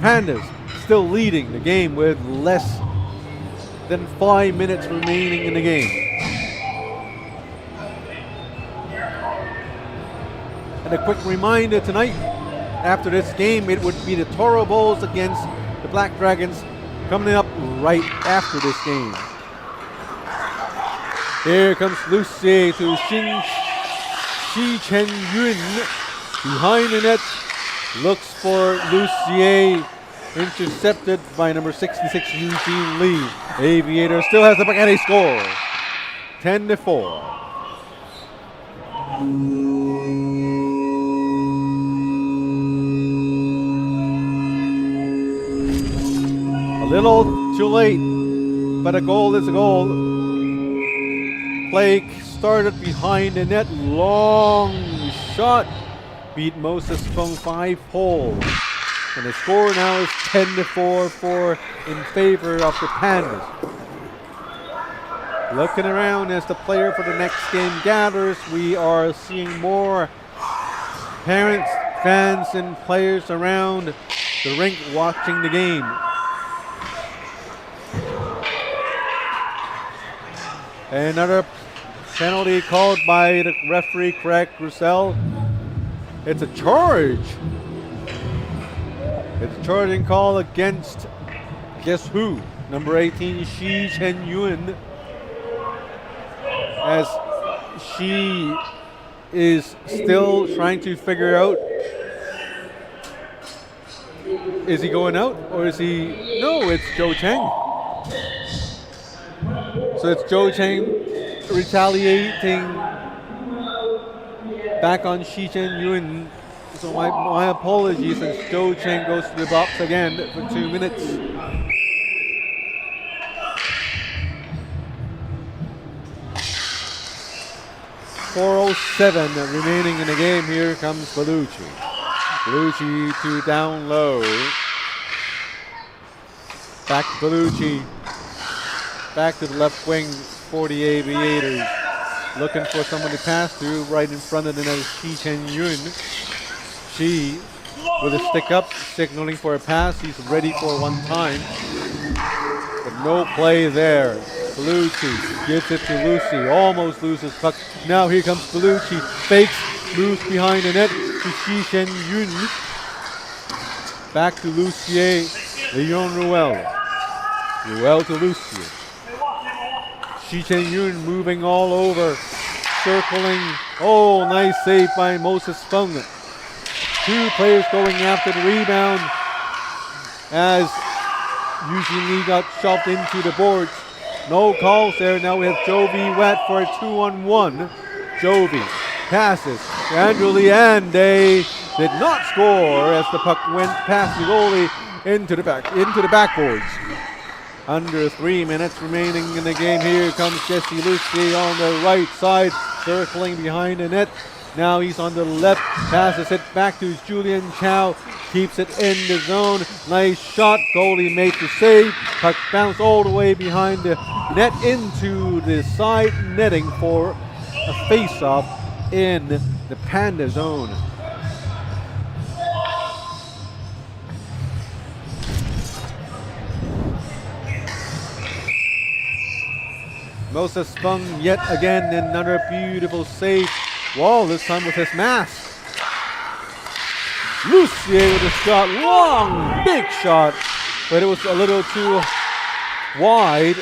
Pandas still leading the game with less than 5 minutes remaining in the game. And a quick reminder tonight, after this game, it would be the Toro Bulls against the Black Dragons coming up right after this game. Here comes Lucier to Shi Chen Yun behind the net. Looks for Lucier, intercepted by number 66 Eugene Lee. Aviator still has the puck and they score. 10-4. A little too late, but a goal is a goal. Play started behind the net, long shot, beat Moses Fung 5-hole. And the score now is 10-4 in favor of the Pandas. Looking around as the player for the next game gathers, we are seeing more parents, fans, and players around the rink watching the game. Another penalty called by the referee, Craig Roussel. It's a charge. It's a charging call against, guess who? Number 18, Shi Chen Yun. As she is still trying to figure out, is he going out or is he? No, it's Zhou Cheng. So it's Zhou Cheng retaliating back on Shi Chen Yun. So my apologies as Zhou Cheng goes to the box again for 2 minutes. .407 remaining in the game. Here comes Bellucci. Bellucci to down low. Back to Bellucci. Back to the left wing for the Aviators. Looking for someone to pass to right in front of the net is Shi Chen Yun. Shi with a stick up, signaling for a pass. He's ready for one time. But no play there. Bellucci gives it to Lucy. Almost loses puck. Now here comes Bellucci. Fakes, moves behind the net to Shi Chen Yun. Back to Lucier. Leon Ruel. Ruel to Lucier. Shi Chen Yun moving all over. Circling. Oh, nice save by Moses Fung. Two players going after the rebound as Eugene Lee got shoved into the boards. No calls there. Now we have Jovi Wet for a 2-on-1. Jovi passes to Andrew Lee, and they did not score as the puck went past the goalie into the backboards. Under 3 minutes remaining in the game. Here comes Jesse Lucy on the right side, circling behind the net. Now he's on the left, passes it back to Julian Chow, keeps it in the zone. Nice shot, goalie made the save. Puck bounced all the way behind the net into the side netting for a face-off in the Panda zone. Moses Fung yet again, another beautiful save. Wall this time with his mask. Lucier with a shot, long, big shot, but it was a little too wide.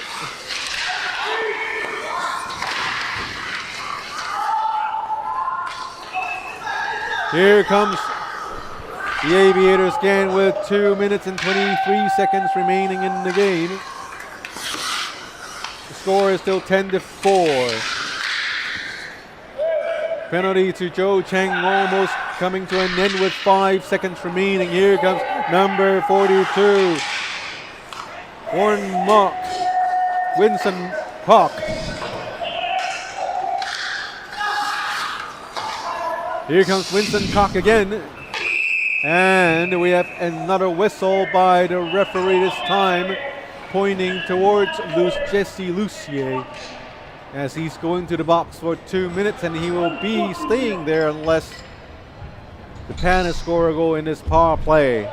Here comes the Aviators again with 2 minutes and 23 seconds remaining in the game. The score is still 10-4. Penalty to Zhou Cheng, almost coming to an end with 5 seconds remaining. Here comes number 42. Warren Mock, Winston Hawk. Here comes Winston Cock again. And we have another whistle by the referee this time, pointing towards Jesse Lucier, as he's going to the box for 2 minutes, and he will be staying there unless The Panda score a goal in this power play.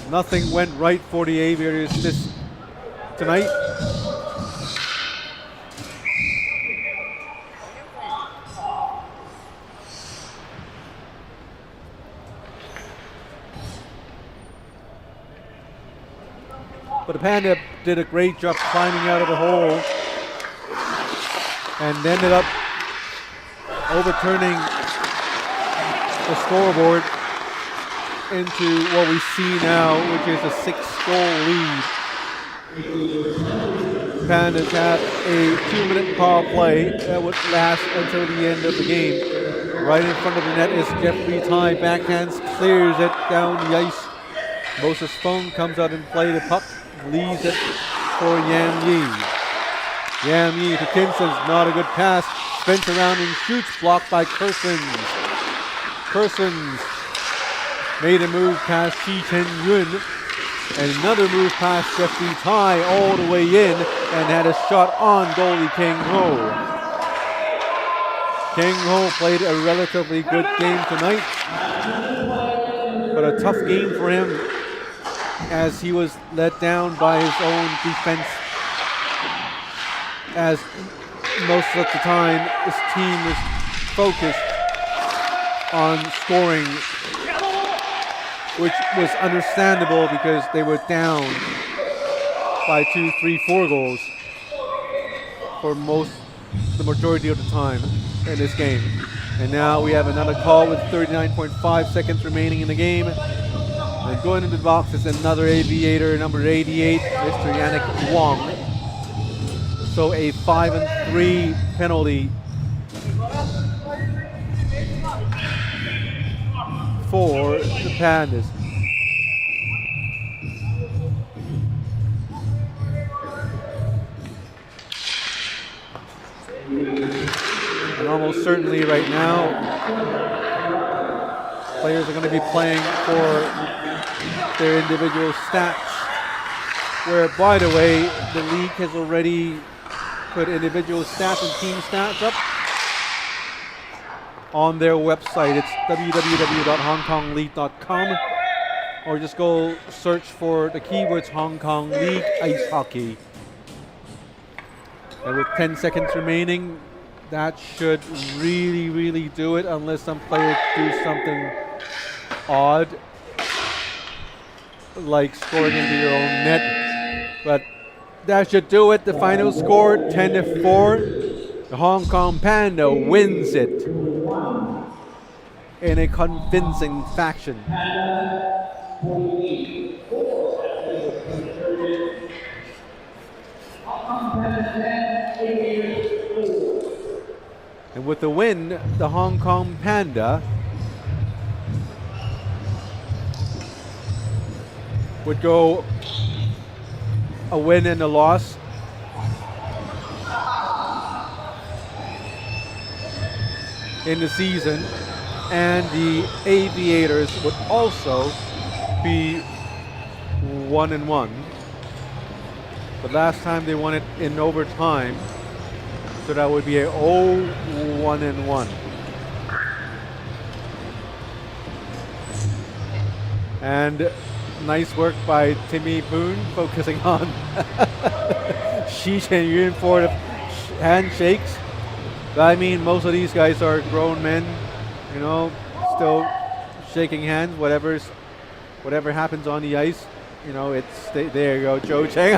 Nothing went right for the Aviators tonight. But the Panda did a great job climbing out of the hole and ended up overturning the scoreboard into what we see now, which is a 6-goal lead. Pandas have a 2-minute power play that would last until the end of the game. Right in front of the net is Jeffrey Ty, backhands, clears it down the ice. Moses Fung comes out and play the puck, leaves it for Yam Yi. Yam Yi to Kinson's, not a good pass. Spins around and shoots, blocked by Kersons. Kersons made a move past Shi Chen-yun, and another move past Jeffrey Tai all the way in, and had a shot on goalie King Ho. King Ho played a relatively good game tonight, but a tough game for him as he was let down by his own defense, as most of the time his team was focused on scoring, which was understandable because they were down by 2, 3, 4 goals for the majority of the time in this game. And now we have another call with 39.5 seconds remaining in the game. And going into the box is another Aviator, number 88, Mr. Yannick Wong. So a 5-3 penalty for the Pandas. And almost certainly right now, players are going to be playing for their individual stats, where, by the way, the league has already put individual stats and team stats up on their website. It's www.hongkongleague.com, or just go search for the keywords Hong Kong League Ice Hockey. And with 10 seconds remaining, that should really do it, unless some players do something odd, like scoring into your own net. But that should do it. The final score, 10-4. The Hong Kong Panda wins it in a convincing fashion. And with the win, the Hong Kong Panda would go a win and a loss. In the season, and the Aviators would also be 1-1. But last time they won it in overtime, so that would be a 0-1-1. And nice work by Timmy Poon, focusing on Shi Chen-yun for the handshakes. But I mean, most of these guys are grown men, you know, still shaking hands, whatever happens on the ice. You know, there you go, Joe Cheng.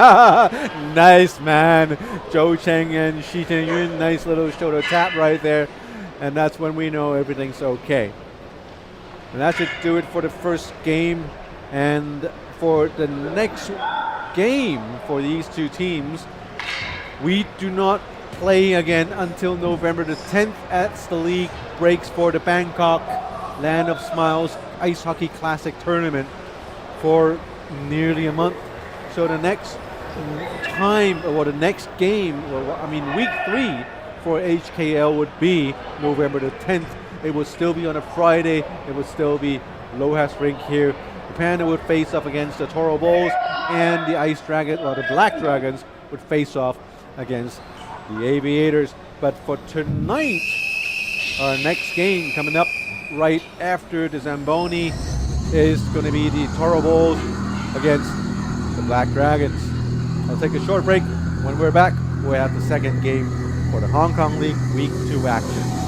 Nice, man. Joe Cheng and Shi Chen-yun, nice little shoulder tap right there. And that's when we know everything's okay. And that should do it for the first game. And for the next game for these two teams, we do not play again until November the 10th as the league breaks for the Bangkok Land of Smiles Ice Hockey Classic Tournament for nearly a month. So the next time, or the next game, week 3 for HKL would be November the 10th. It would still be on a Friday. It would still be Lohas Rink here. The Panda would face off against the Toro Bulls, and the Ice Dragon, or the Black Dragons, would face off against the Aviators. But for tonight, Our next game coming up right after the Zamboni is going to be the Toro Bulls against the Black Dragons. I'll take a short break. When we're back, we'll have the second game for the Hong Kong League Week 2 action.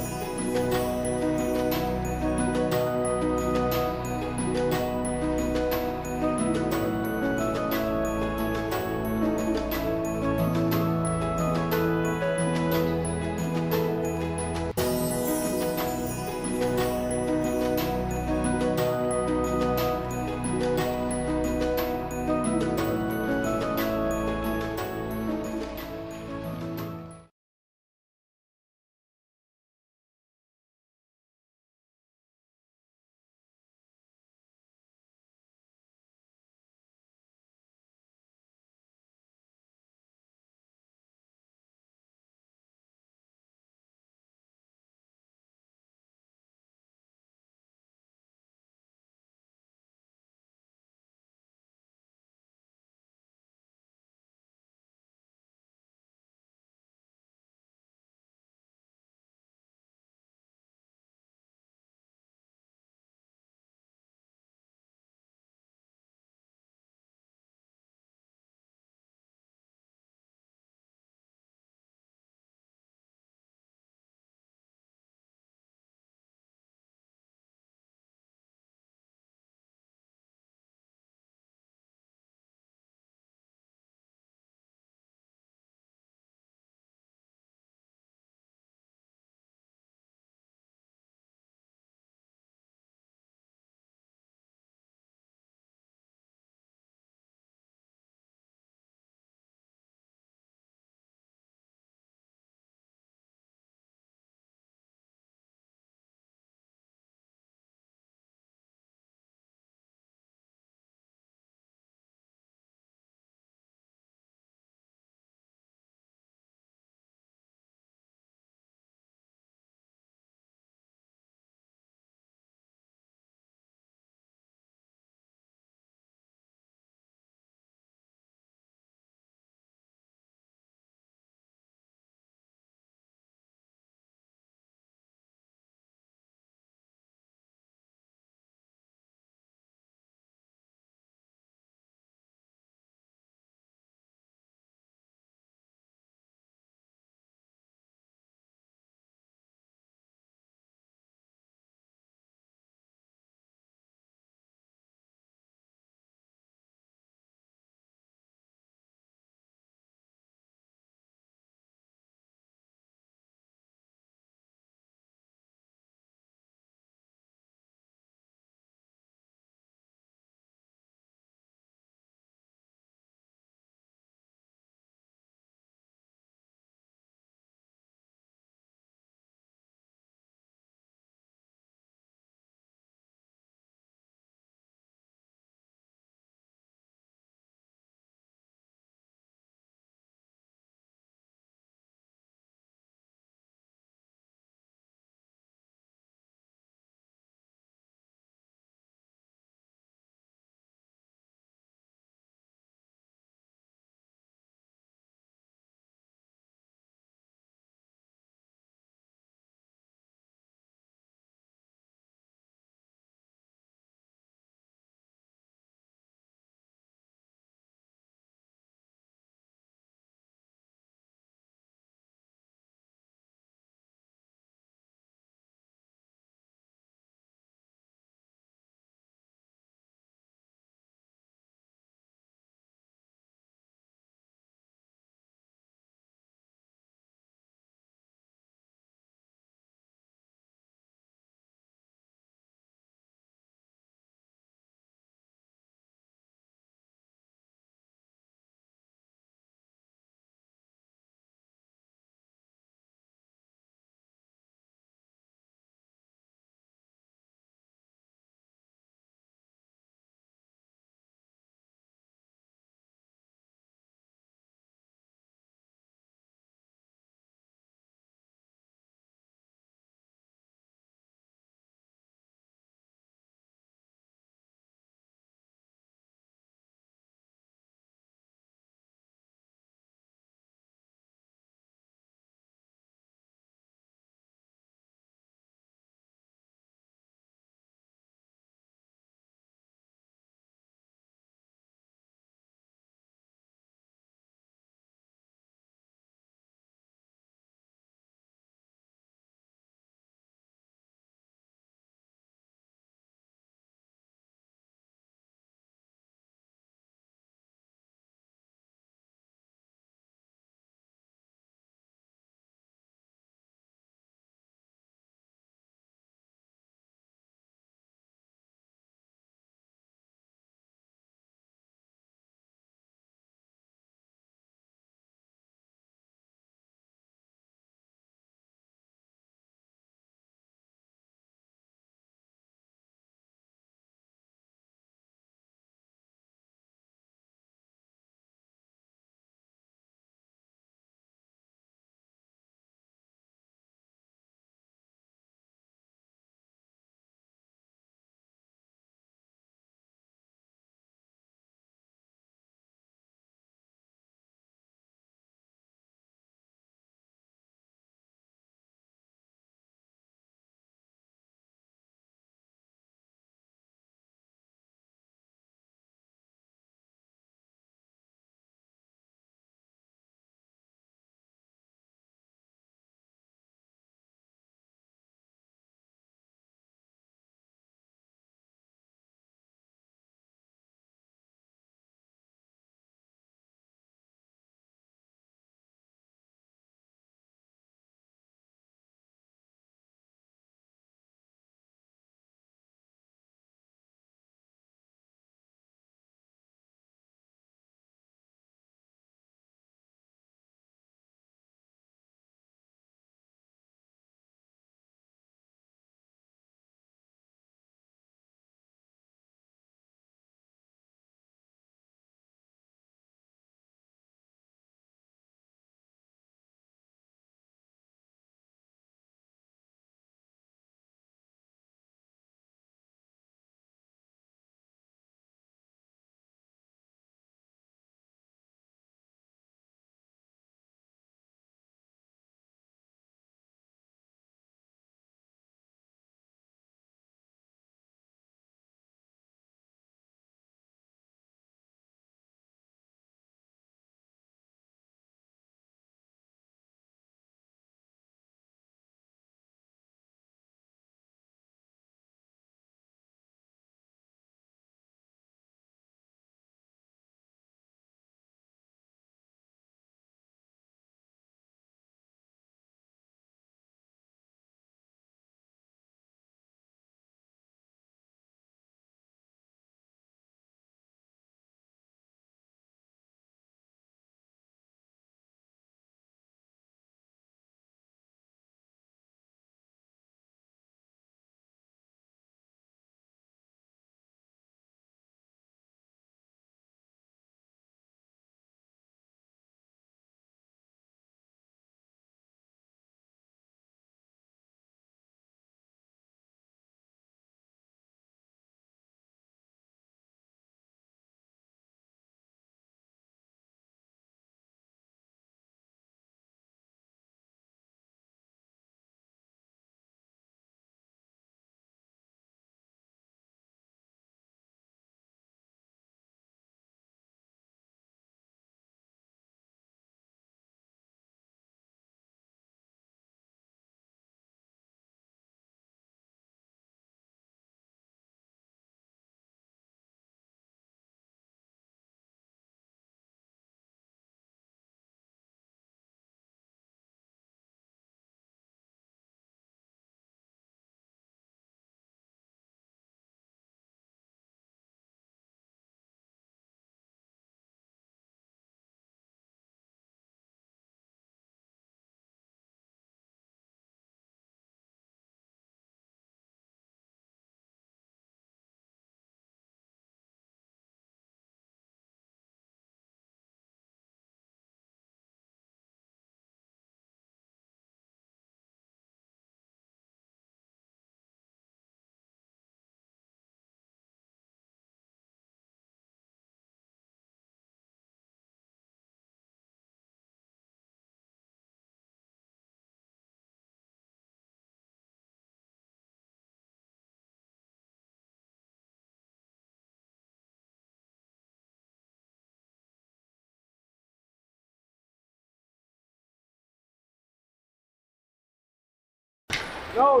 No,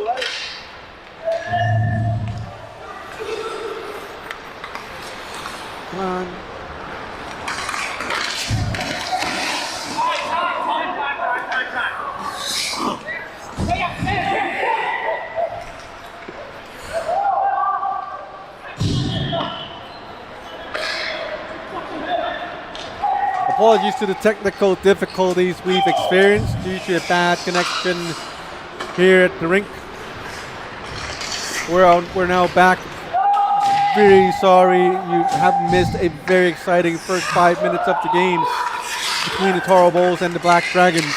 right? Come on. Apologies to the technical difficulties we've experienced due to a bad connection here at the rink. We're now back. Very sorry you have missed a very exciting first 5 minutes of the game between the Toro Bulls and the Black Dragons.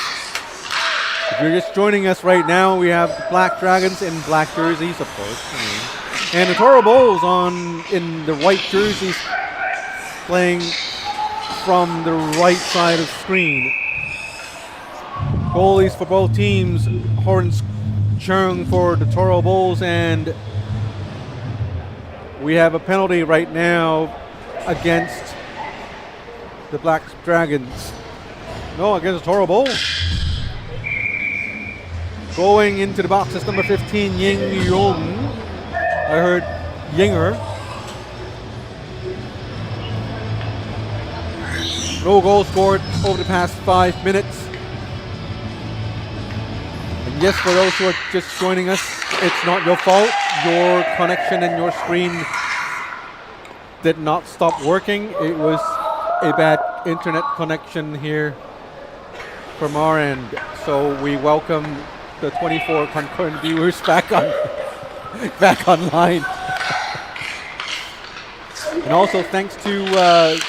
If you're just joining us right now, we have the Black Dragons in black jerseys, of course, and the Toro Bulls in the white jerseys playing from the right side of the screen. Goalies for both teams, Horns Chung for the Toro Bulls, and we have a penalty right now against the Black Dragons. No, against the Toro Bulls. Going into the box is number 15, Ying Yong. I heard Yinger. No goal scored over the past 5 minutes. And yes, for those who are just joining us, it's not your fault. Your connection and your screen did not stop working. It was a bad internet connection here from our end. So we welcome the 24 concurrent viewers back online. And also thanks to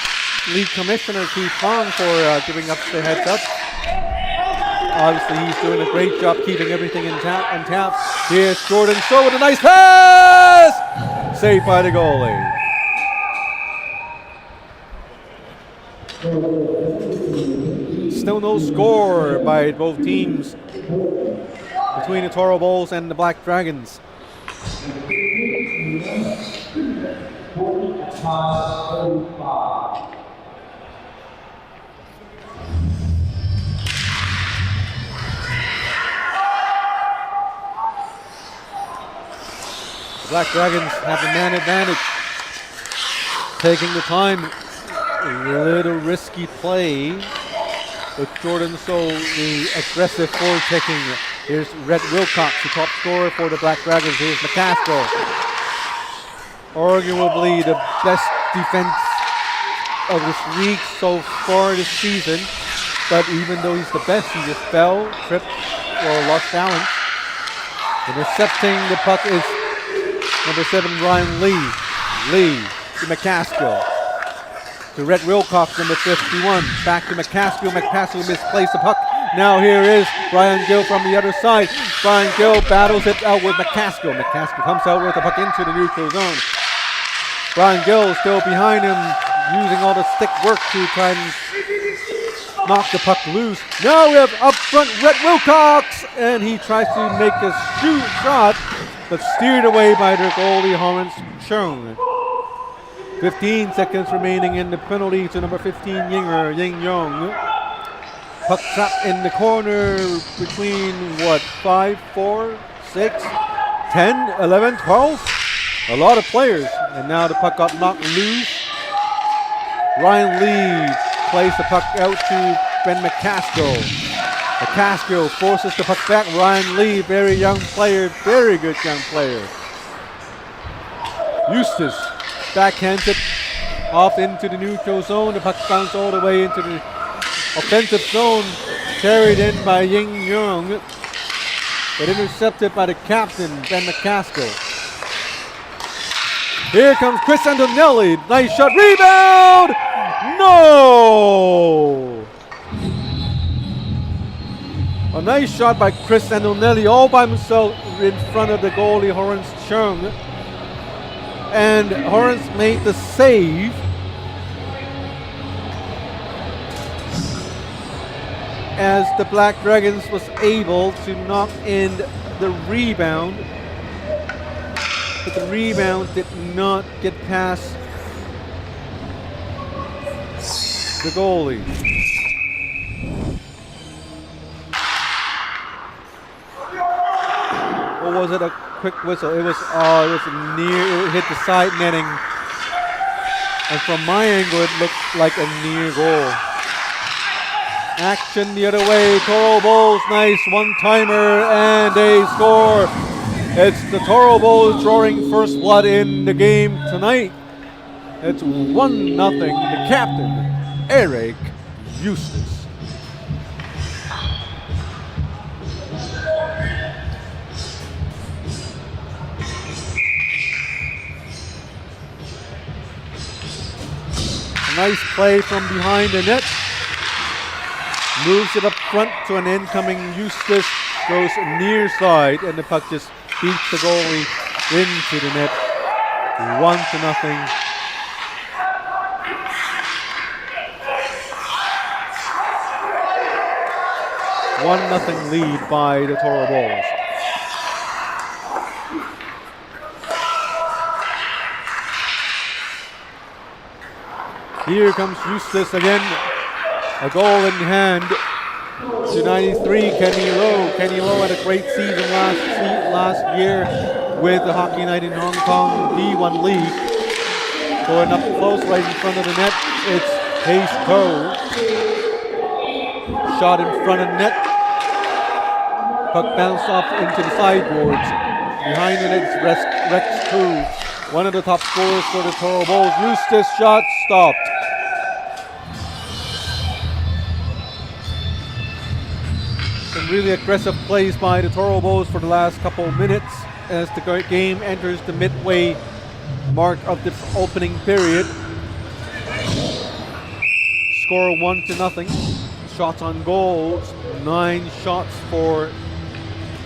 League Commissioner Keith Fong for giving us the heads up. Obviously, he's doing a great job keeping everything on tap. Here's Jordan So with a nice pass! Saved by the goalie. Still no score by both teams between the Toro Bulls and the Black Dragons. The Black Dragons have the man advantage. Taking the time. A little risky play. With Jordan So, the aggressive forward taking. Here's Red Wilcox, the top scorer for the Black Dragons. Here's McCaskill. Arguably the best defense of this league so far this season. But even though he's the best, he just fell, tripped, or lost balance. Intercepting the puck is number 7, Ryan Lee. Lee to McCaskill. To Red Wilcox, number 51. Back to McCaskill. McCaskill misplaced the puck. Now here is Brian Gill from the other side. Brian Gill battles it out with McCaskill. McCaskill comes out with the puck into the neutral zone. Brian Gill still behind him, using all the stick work to try and knock the puck loose. Now we have up front Red Wilcox, and he tries to make a shot, but steered away by their goalie, Horns Chung. 15 seconds remaining in the penalty to number 15, Yinger, Ying Yong. Puck trapped in the corner between, 5, 4, 6, 10, 11, 12? A lot of players. And now the puck got knocked loose. Ryan Lee plays the puck out to Ben McCaskill. McCaskill forces the puck back. Ryan Lee, very young player, very good young player. Eustace backhands it off into the neutral zone. The puck bounced all the way into the offensive zone, carried in by Ying Yong, but intercepted by the captain, Ben McCaskill. Here comes Chris Antonelli. Nice shot. Rebound! No! A nice shot by Chris Antonelli all by himself in front of the goalie, Horns Chung. And Horns made the save. As the Black Dragons was able to knock in the rebound. But the rebound did not get past the goalie. Or was it a quick whistle? It was near, it hit the side netting. And from my angle, it looked like a near goal. Action the other way, Toro Bulls, nice one-timer, and they score. It's the Toro Bulls drawing first blood in the game tonight. It's 1-0, the captain, Eric Eustace. A nice play from behind the net. Moves it up front to an incoming Eustace, goes near side, and the puck just beats the goalie into the net. 1-0. One-0 lead by the Toro Bulls. Here comes Eustace again. A goal in hand to 93, Kenny Lowe. Kenny Lowe had a great season last year with the Hockey Night in Hong Kong D1 League. Going up close right in front of the net, it's HKL. Shot in front of net. Puck bounced off into the sideboards. Behind the net is Rex Koo, one of the top scorers for the Toro Bulls. Eustace shot stopped. Some really aggressive plays by the Toro Bulls for the last couple of minutes as the game enters the midway mark of the opening period. Score 1-0. Shots on goals, 9 shots for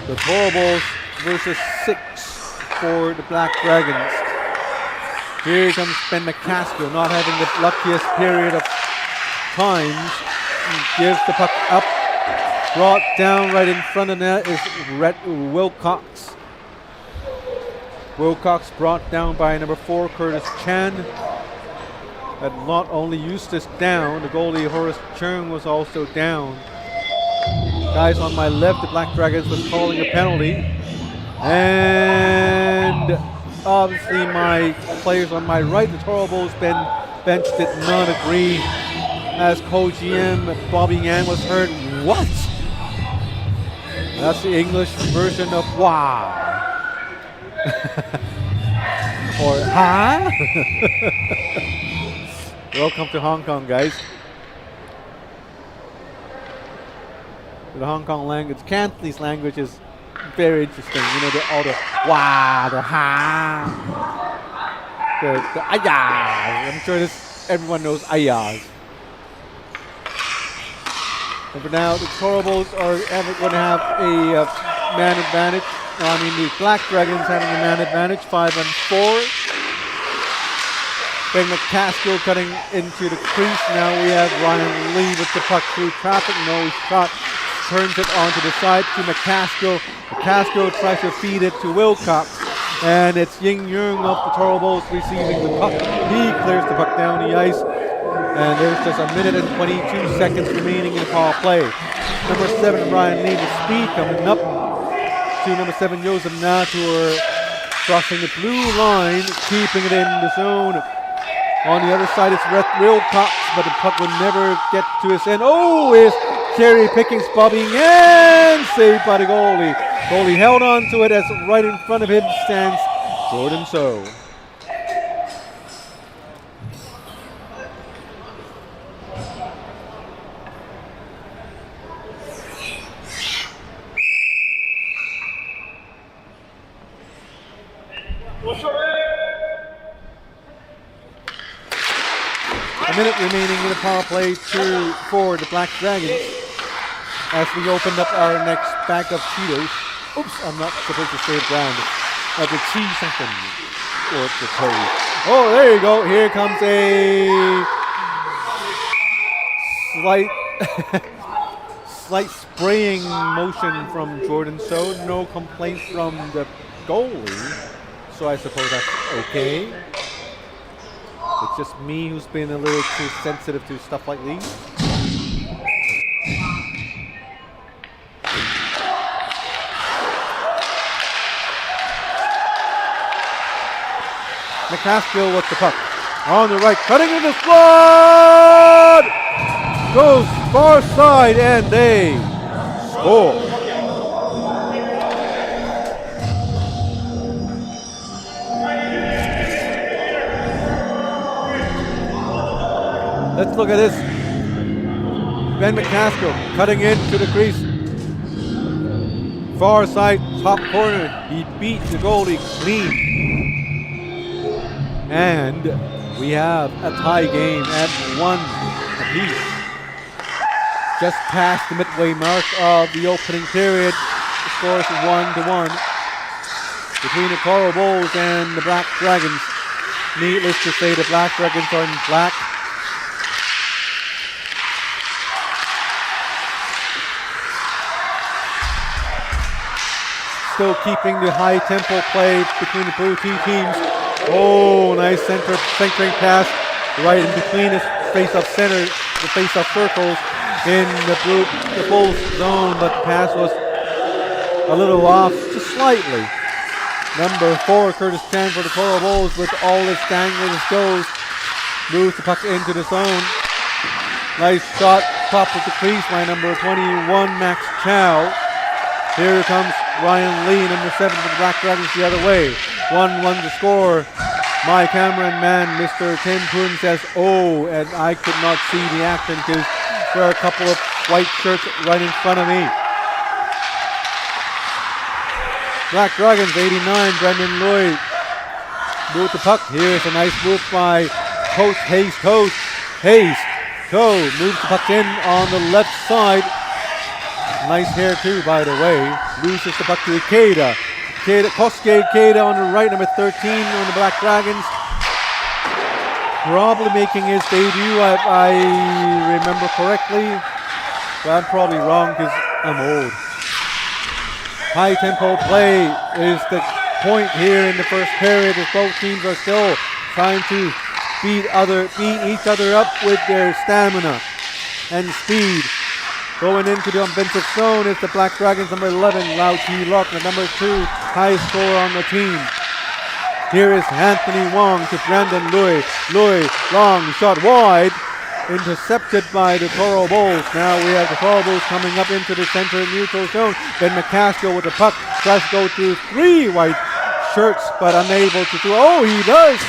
the Toro Bulls versus 6 for the Black Dragons. Here comes Ben McCaskill, not having the luckiest period of times. He gives the puck up. Brought down right in front of net is Rhett Wilcox. Wilcox brought down by number 4, Curtis Chan. Had not only Eustace down, the goalie Horace Chung was also down. Guys on my left, the Black Dragons was calling a penalty. And obviously my players on my right, the Toro Bulls bench did not agree as co-GM Bobby Yan was heard. What? That's the English version of wow. Or huh? Welcome to Hong Kong, guys. The Hong Kong language, Cantonese language is very interesting. You know, all the wow, the ha, the ayahs. I'm sure everyone knows ayahs. And for now, the Toro Bulls are going to have a man advantage. The Black Dragons having a man advantage, 5-4. Ben McCaskill cutting into the crease. Now we have Ryan Lee with the puck through traffic. No shot. Turns it onto the side to McCaskill. McCaskill tries to feed it to Wilcox. And it's Ying Yung of the Toro Bulls receiving the puck. He clears the puck down the ice. And there's just 1 minute and 22 seconds remaining in the power play. Number 7, Ryan Lee with speed coming up to number 7, Joseph Natur, crossing the blue line, keeping it in the zone. On the other side, it's Rhett Wilcox, but the puck will never get to his end. Oh, it's Cherry Pickings bobbing and saved by the goalie. Goalie held on to it as right in front of him stands Jordan So. A minute remaining in the power play for the Black Dragons as we opened up our next bag of Cheetos. Oops, I'm not supposed to say it down. Like a cheese something. Or the toad. Oh, there you go. Here comes a slight spraying motion from Jordan So. No complaints from the goalie. So I suppose that's okay. It's just me who's been a little too sensitive to stuff like these. McCaskill with the puck. On the right, cutting in the slot! Goes far side and they score. Let's look at this. Ben McCaskill cutting into the crease. Far side, top corner. He beat the goalie clean. And we have a tie game at 1 apiece. Just past the midway mark of the opening period. The score is 1-1 between the Coral Bulls and the Black Dragons. Needless to say, the Black Dragons are in black. Still keeping the high tempo play between the blue two teams. Oh, nice centering pass right in between the face-off center, the face-off circles in the Bulls zone, but the pass was a little off, just slightly. Number 4, Curtis Chan for the Coral Bulls with all its danglers goes. Moves the puck into the zone. Nice shot, top of the crease by number 21, Max Chow. Here comes Ryan Lee, number 7 for the Black Dragons the other way. 1-1 to score. My cameraman, Mr. Tim Poon, says, oh, and I could not see the action because there are a couple of white shirts right in front of me. Black Dragons, 89, Brendan Lloyd. Move the puck. Here's a nice move by Hayes Toe. Moves the puck in on the left side. Nice hair too, by the way. Loses the puck to Ikeda. Kosuke Ikeda on the right, number 13 on the Black Dragons. Probably making his debut, if I remember correctly. But I'm probably wrong because I'm old. High tempo play is the point here in the first period as both teams are still trying to beat each other up with their stamina and speed. Going into the offensive zone is the Black Dragons, number 11, Lau Chi Lok, the number 2 highest scorer on the team. Here is Anthony Wong to Brandon Lui. Lui, long shot wide, intercepted by the Coral Bulls. Now we have the Coral Bulls coming up into the center neutral zone. Ben McCaskill with the puck, tries to go through 3 white shirts, but unable to do. Oh, he does!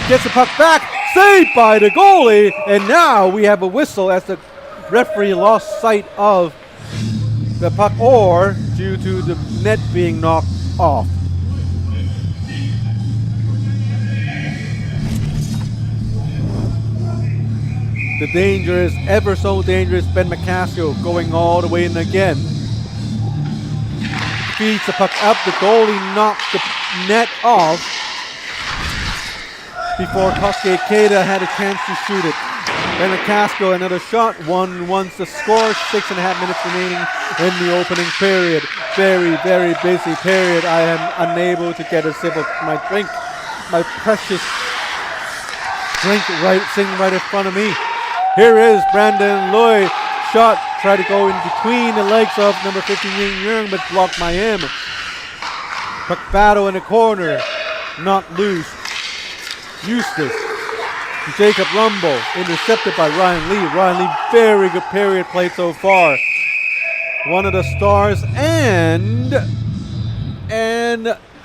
Gets the puck back, saved by the goalie, and now we have a whistle as the referee lost sight of the puck, or due to the net being knocked off. The dangerous, ever so dangerous Ben McCaskill going all the way in again. Feeds the puck up, the goalie knocked the net off before Kosuke Ikeda had a chance to shoot it. Ben McCaskill, another shot, 1-1 to score, 6.5 minutes remaining in the opening period. Very, very busy period. I am unable to get a sip of my drink, my precious drink sitting right in front of me. Here is Brandon Lloyd, shot, tried to go in between the legs of number 15 Ying Yung, but blocked by him. Puck battle in the corner, not loose. Eustace. Jacob Lumbo, intercepted by Ryan Lee. Ryan Lee, very good period played so far. One of the stars and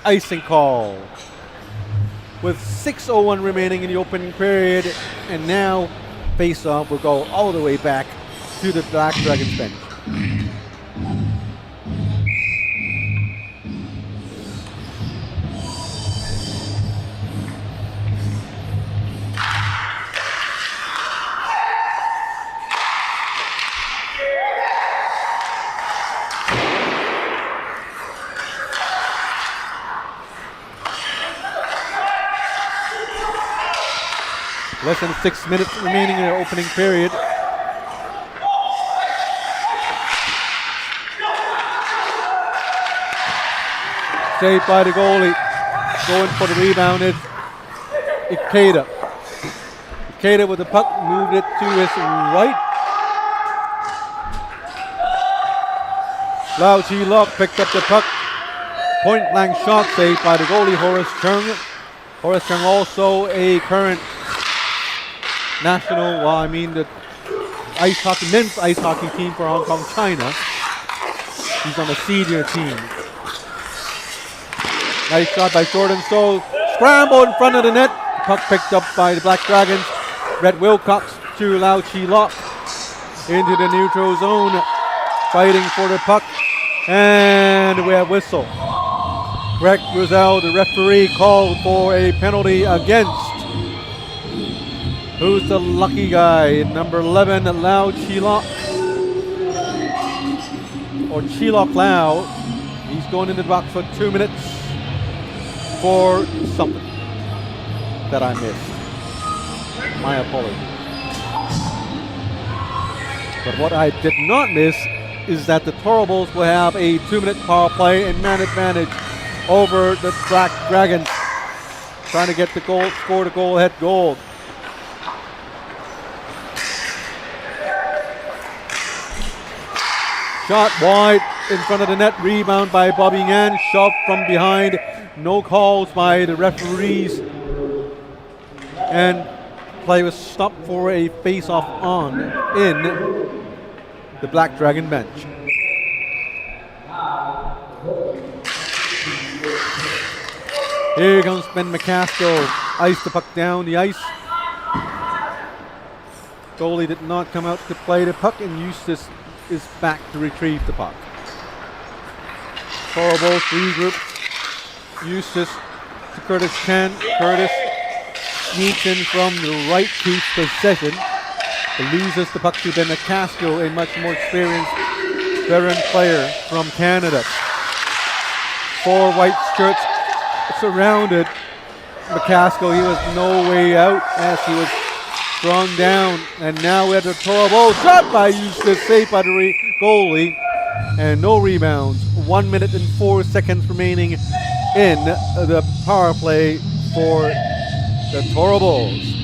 icing call. With 6:01 remaining in the opening period, and now face-off will go all the way back to the Black Dragons bench. Less than 6 minutes remaining in the opening period. Saved by the goalie. Going for the rebound is Ikeda. Ikeda with the puck, moved it to his right. Lau Chi Lok picked up the puck. Point blank shot saved by the goalie Horace Chung. Horace Chung, also a current national, the men's ice hockey team for Hong Kong, China. He's on the senior team. Nice shot by Jordan So. Scramble in front of the net. Puck picked up by the Black Dragons. Brett Wilcox to Lau Chi Lok into the neutral zone, fighting for the puck. And we have whistle. Greg Rosell, the referee, called for a penalty against. Who's the lucky guy? Number 11, Lau Chi Lok. Or Chi Lok Lau. He's going into the box for 2 minutes for something that I missed. My apologies. But what I did not miss is that the Toro Bulls will have a 2-minute power play and man advantage over the Black Dragons, trying to get the goal, score the goal-ahead goal. Shot wide in front of the net, rebound by Bobby Ngan, shot from behind, no calls by the referees, and play was stopped for a face-off on in the Black Dragon bench. Here comes Ben McCaskill, ice the puck down the ice. Goalie did not come out to play the puck, and Eustace is back to retrieve the puck. Toro Bulls regroup. Eustace to Curtis Chan. Curtis sneaks in from the right, keeps possession, but loses the puck to Ben McCaskill, a much more experienced veteran player from Canada. 4 white shirts surrounded McCaskill. He was no way out as he was thrown down, and now we have the Toro Bulls shot by Eustace, saved by the goalie, and no rebounds. 1 minute and 4 seconds remaining in the power play for the Toro Bulls.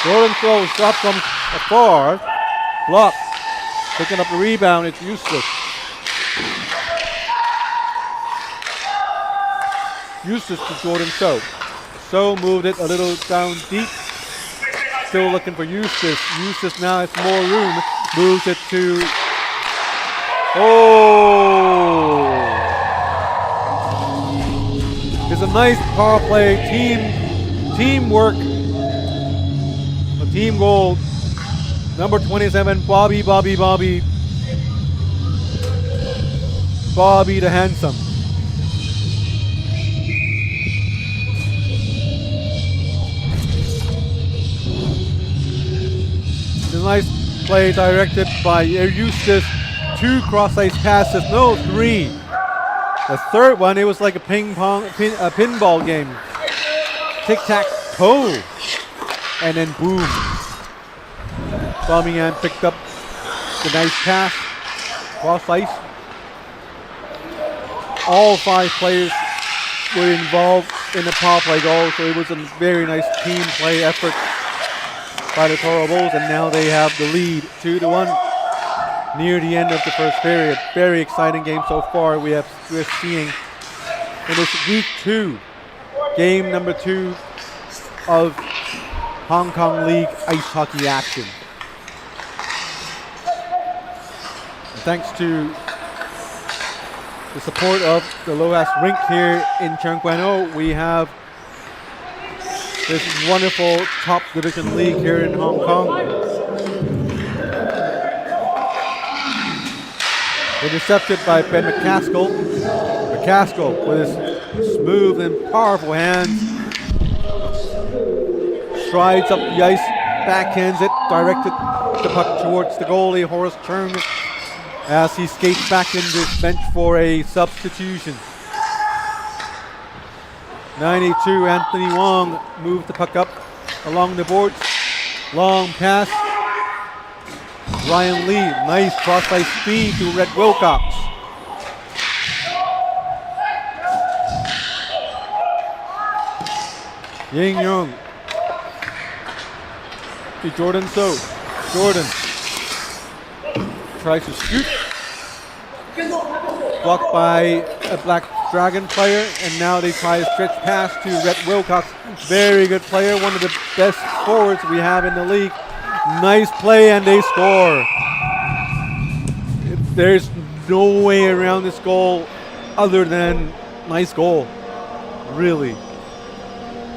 Jordan throws, shot from afar, blocked, picking up the rebound, it's Eustace. Eustace to Jordan So. So moved it a little down deep, still looking for Eustace. Eustace now has more room, moves it to, It's a nice power play, teamwork. Team goal, number 27, Bobby the Handsome. It's a nice play directed by Eustace. 2 cross-ice passes, no 3. The third one, it was like a pinball game. Tic-tac-toe. And then boom. Birmingham picked up the nice pass, cross ice. All 5 players were involved in the power play goal, so it was a very nice team play effort by the Toro Bulls, and now they have the lead 2-1 near the end of the first period. Very exciting game so far. We're seeing in this week 2, game number 2 of Hong Kong League ice hockey action. And thanks to the support of the Loas Rink here in Cheung Kwan O, we have this wonderful top division league here in Hong Kong. Intercepted by Ben McCaskill. McCaskill with his smooth and powerful hands strides up the ice, backhands it, directed the puck towards the goalie, Horace Chung, as he skates back into his bench for a substitution. 92, Anthony Wong moved the puck up along the boards. Long pass. Ryan Lee, nice cross-ice speed to Red Wilcox. Ying Young to Jordan So. Jordan tries to shoot. Blocked by a Black Dragon player, and now they try a stretch pass to Rhett Wilcox. Very good player, one of the best forwards we have in the league. Nice play, and they score. There's no way around this goal other than nice goal. Really.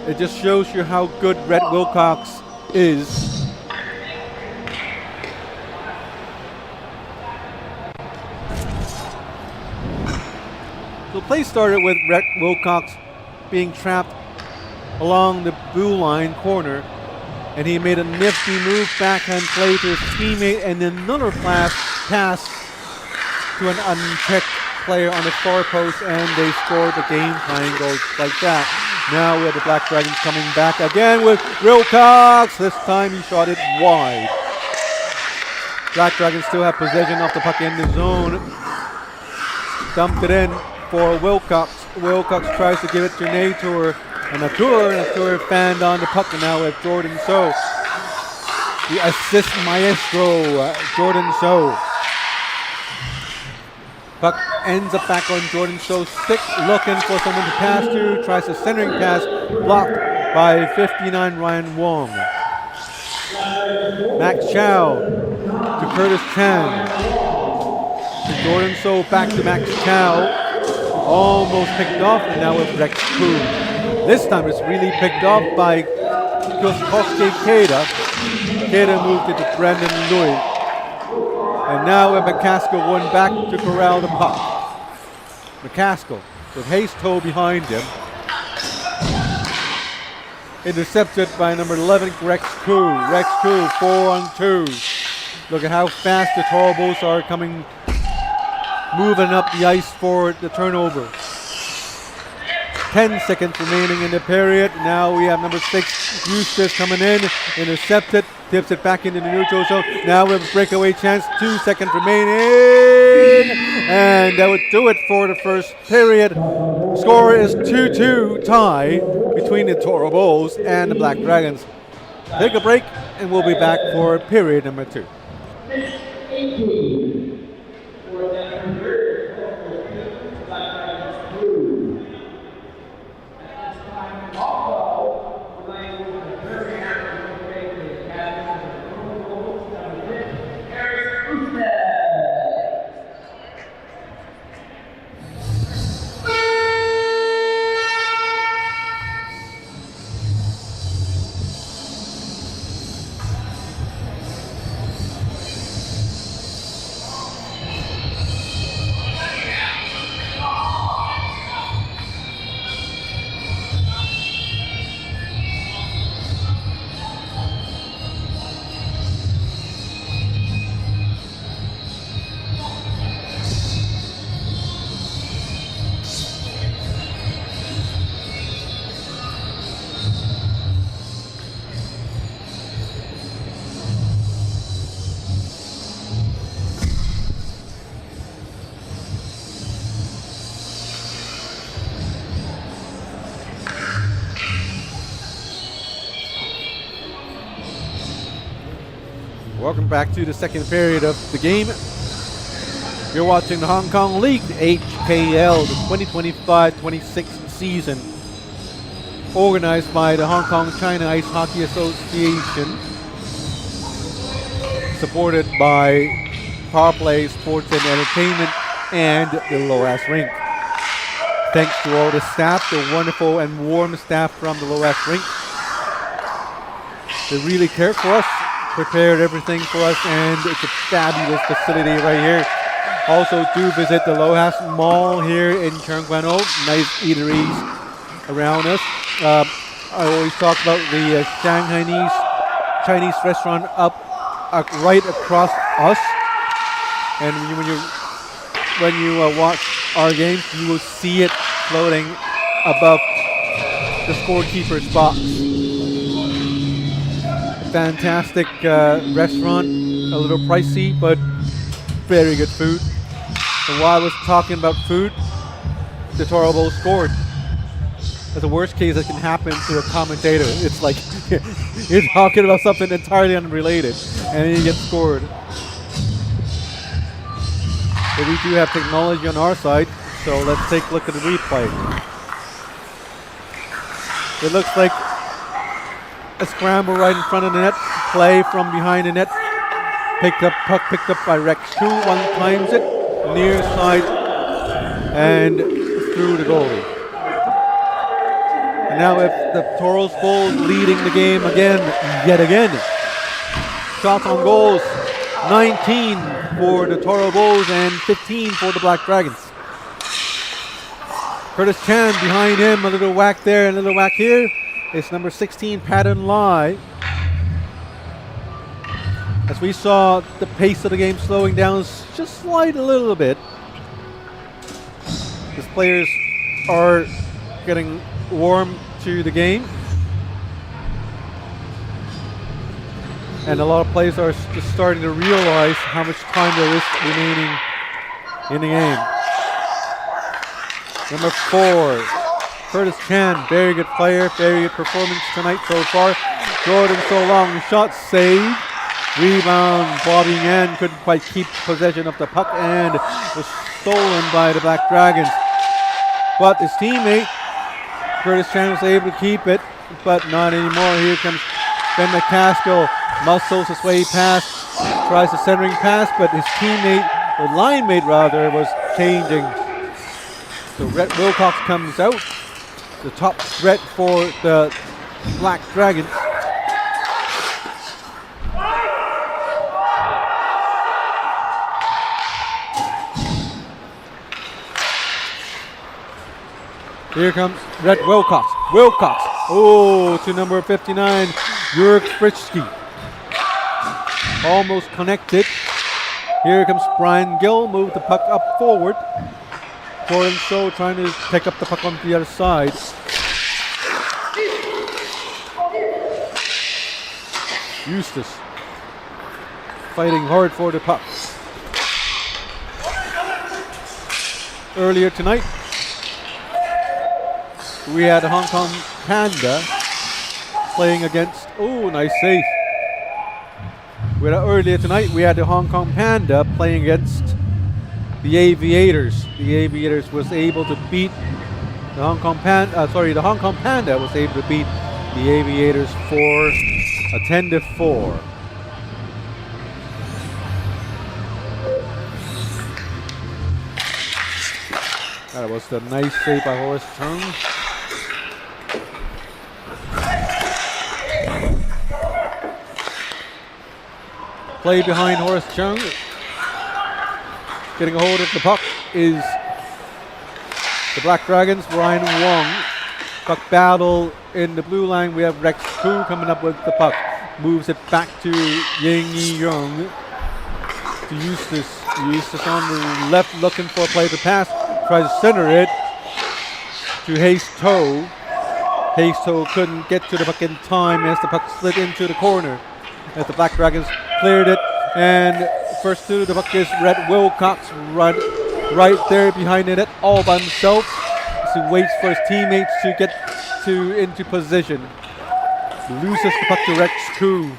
It just shows you how good Rhett Wilcox is. So play started with Rhett Wilcox being trapped along the blue line corner, and he made a nifty move, backhand play to his teammate, and then another pass to an unchecked player on the far post, and they scored the game-tying goal like that. Now we have the Black Dragons coming back again with Wilcox. This time he shot it wide. Black Dragons still have possession of the puck in the zone. Dumped it in for Wilcox. Wilcox tries to give it to Natur, and Natur fanned on the puck, and now with Jordan So. The assist maestro, Jordan So. Puck ends up back on Jordan So's stick, looking for someone to pass to, tries a centering pass, blocked by 59 Ryan Wong. Max Chow to Curtis Chan. To Jordan So, back to Max Chow. Almost picked off, and now with Rex Poon. This time it's really picked off by Kosuke Keita. Keita moved it to Brandon Louis. And now with McCaskill going back to corral the puck. McCaskill with Hasto behind him. Intercepted by number 11, Rex Koo. Rex Koo, 4-on-2. Look at how fast the Toro Bulls are coming, moving up the ice for the turnover. 10 seconds remaining in the period. Now we have number 6, Eustace coming in, intercepted, tips it back into the neutral zone. Now we have a breakaway chance, 2 seconds remaining. And that would do it for the first period. Score is 2-2 tie between the Toro Bulls and the Black Dragons. Take a break, and we'll be back for period number 2. Welcome back to the second period of the game. You're watching the Hong Kong League, the HKL, the 2025-26 season, organized by the Hong Kong China Ice Hockey Association, supported by Power Play Sports and Entertainment and the Loas Rink. Thanks to all the staff, the wonderful and warm staff from the Loas Rink. They really care for us, prepared everything for us, and it's a fabulous facility right here. Also do visit the Loas Mall here in Cheung Kwan O. Nice eateries around us. I always talk about the Chinese restaurant up right across us. And when you watch our games, you will see it floating above the scorekeeper's box. Fantastic restaurant, a little pricey, but very good food. And while I was talking about food, the Toro Bulls scored. That's the worst case that can happen to a commentator. It's like you're talking about something entirely unrelated, and then you get scored. But we do have technology on our side, so let's take a look at the replay. It looks like a scramble right in front of the net, play from behind the net, puck picked up by Rex 2, one times it, near side, and through the goalie. And now if the Toros Bulls leading the game yet again. Shots on goals, 19 for the Toro Bulls and 15 for the Black Dragons. Curtis Chan behind him, a little whack there and a little whack here. It's number 16, Patton Lai. As we saw the pace of the game slowing down just a little bit. These players are getting warm to the game. And a lot of players are just starting to realize how much time there is remaining in the game. Number 4, Curtis Chan, very good player, very good performance tonight so far. Jordan Solong, shot saved. Rebound, Bobby Yan couldn't quite keep possession of the puck and was stolen by the Black Dragons. But his teammate, Curtis Chan, was able to keep it, but not anymore. Here comes Ben McCaskill, muscles his way past, tries a centering pass, but his teammate, or line mate rather, was changing. So Rhett Wilcox comes out, the top threat for the Black Dragons. Here comes Rhett Wilcox. Oh, to number 59, Jurg Fritzky. Almost connected. Here comes Brian Gill, move the puck up forward. Jordan Shaw trying to pick up the puck on the other side. Eustace fighting hard for the puck. Earlier tonight, we had Hong Kong Panda playing against, oh, nice save. Earlier tonight, we had the Hong Kong Panda playing against the Aviators. The Aviators was able to beat the Hong Kong Panda, the Hong Kong Panda was able to beat the Aviators for a 10-4. That was the nice save by Horace Chung. Play behind Horace Chung. Getting a hold of the puck is the Black Dragons, Ryan Wong. Puck battle in the blue line. We have Rex Koo coming up with the puck. Moves it back to Ying Yi Young. To Eustace. Eustace on the left looking for a play to pass. Tries to center it to Haste-To. Haste-To couldn't get to the puck in time as the puck slid into the corner. As the Black Dragons cleared it, and first to the puck is Rhett Wilcox, run right there behind the net all by himself as he waits for his teammates to get into position. Loses the puck to Rex Koo.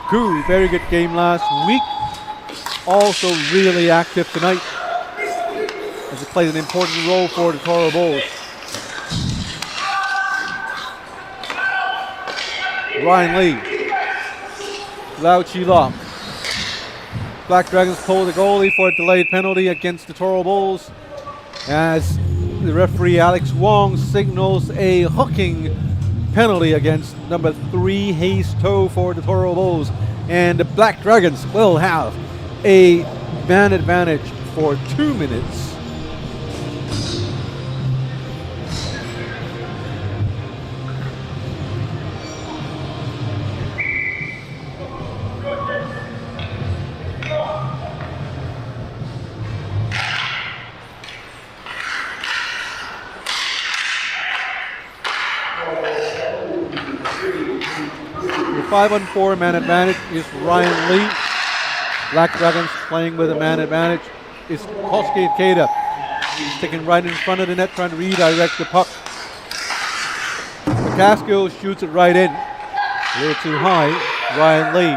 Koo, very good game last week. Also really active tonight as he plays an important role for the Toro Bulls. Ryan Lee. Lau Chi Lok. Black Dragons pull the goalie for a delayed penalty against the Toro Bulls as the referee Alex Wong signals a hooking penalty against number 3 Haste-To for the Toro Bulls, and the Black Dragons will have a man advantage for 2 minutes. The 5-on-4 man advantage is Ryan Lee. Black Dragons playing with a man advantage is Kosuke Ikeda. Sticking right in front of the net, trying to redirect the puck. McCaskill shoots it right in. A little too high. Ryan Lee.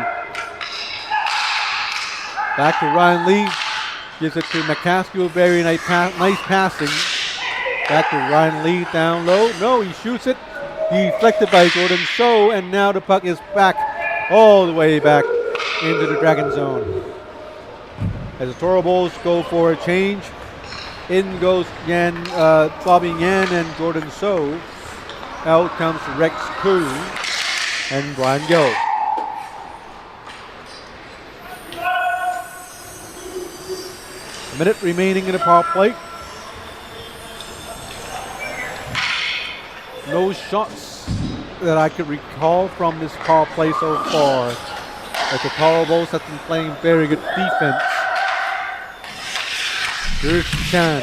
Back to Ryan Lee. Gives it to McCaskill. Very nice passing. Back to Ryan Lee down low. No, he shoots it. Deflected by Jordan So, and now the puck is back, all the way back into the Dragon zone. As the Toro Bulls go for a change, in goes Bobby Yan and Jordan So. Out comes Rex Kuhn and Brian Gill. A minute remaining in the power play. No shots that I could recall from this power play so far. As the Toro Bulls have been playing very good defense. Here's Chan.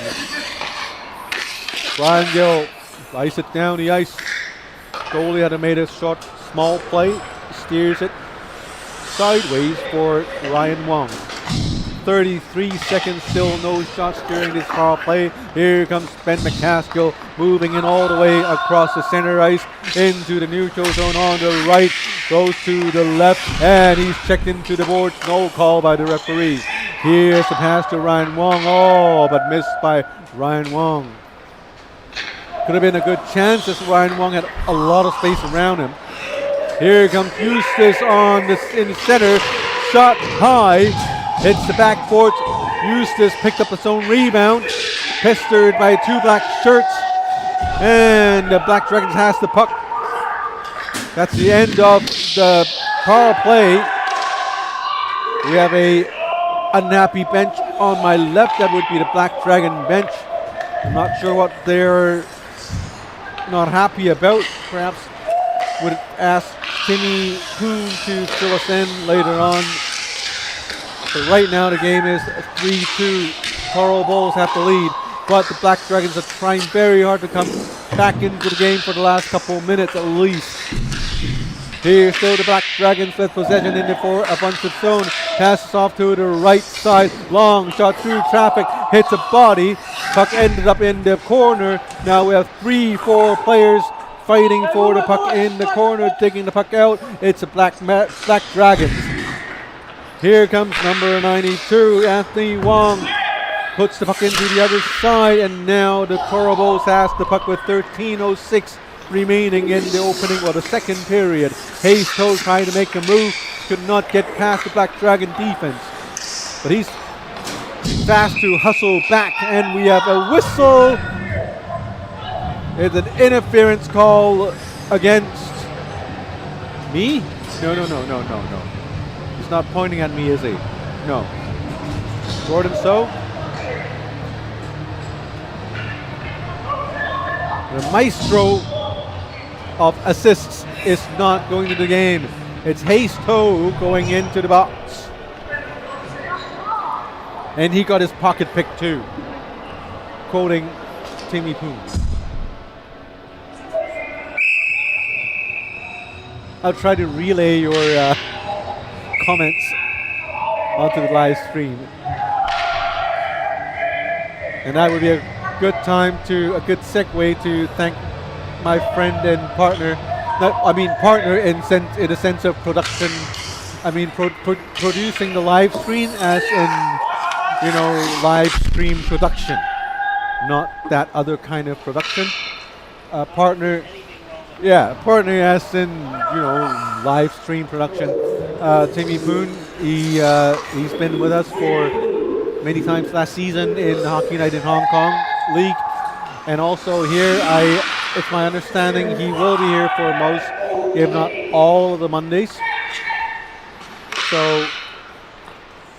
Brian Gill ice it down the ice. Goalie had made a short, small play. Steers it sideways for Ryan Wong. 33 seconds, still no shots during this power play. Here comes Ben McCaskill moving in all the way across the center ice into the neutral zone on the right. Goes to the left and he's checked into the boards. No call by the referee. Here's the pass to Ryan Wong. Oh, but missed by Ryan Wong. Could have been a good chance as Ryan Wong had a lot of space around him. Here comes Eustace in the center. Shot high. Hits the backboard. Eustace picked up his own rebound. Pestered by two black shirts. And the Black Dragons has the puck. That's the end of the power play. We have a unhappy bench on my left. That would be the Black Dragon bench. I'm not sure what they're not happy about. Perhaps would ask Timmy Poon to fill us in later on. But right now the game is 3-2. Toro Bulls have the lead, but the Black Dragons are trying very hard to come back into the game for the last couple of minutes at least. Here still the Black Dragons with possession in the offensive zone. Passes off to the right side. Long shot through traffic. Hits a body. Puck ended up in the corner. Now we have 3-4 players fighting for the puck in the corner, taking the puck out. It's a Black Dragons. Here comes number 92, Anthony Wong. Puts the puck into the other side, and now the Toro Bulls has the puck with 13:06 remaining in the opening, the second period. Hayes-Toe trying to make a move, could not get past the Black Dragon defense. But he's fast to hustle back, and we have a whistle. It's an interference call against me? No. He's not pointing at me, is he? No. Jordan So. The maestro of assists is not going to the game. It's Hayes-Toe going into the box. And he got his pocket pick too. Quoting Timmy Poon. I'll try to relay your comments onto the live stream. And that would be a good good segue to thank my friend and partner. Partner in the sense of production. Producing the live stream as in, live stream production, not that other kind of production. Partner as in, live stream production. Timmy Poon, he's been with us for many times last season in Hockey Night in Hong Kong League, and also here, it's my understanding he will be here for most, if not all, of the Mondays. So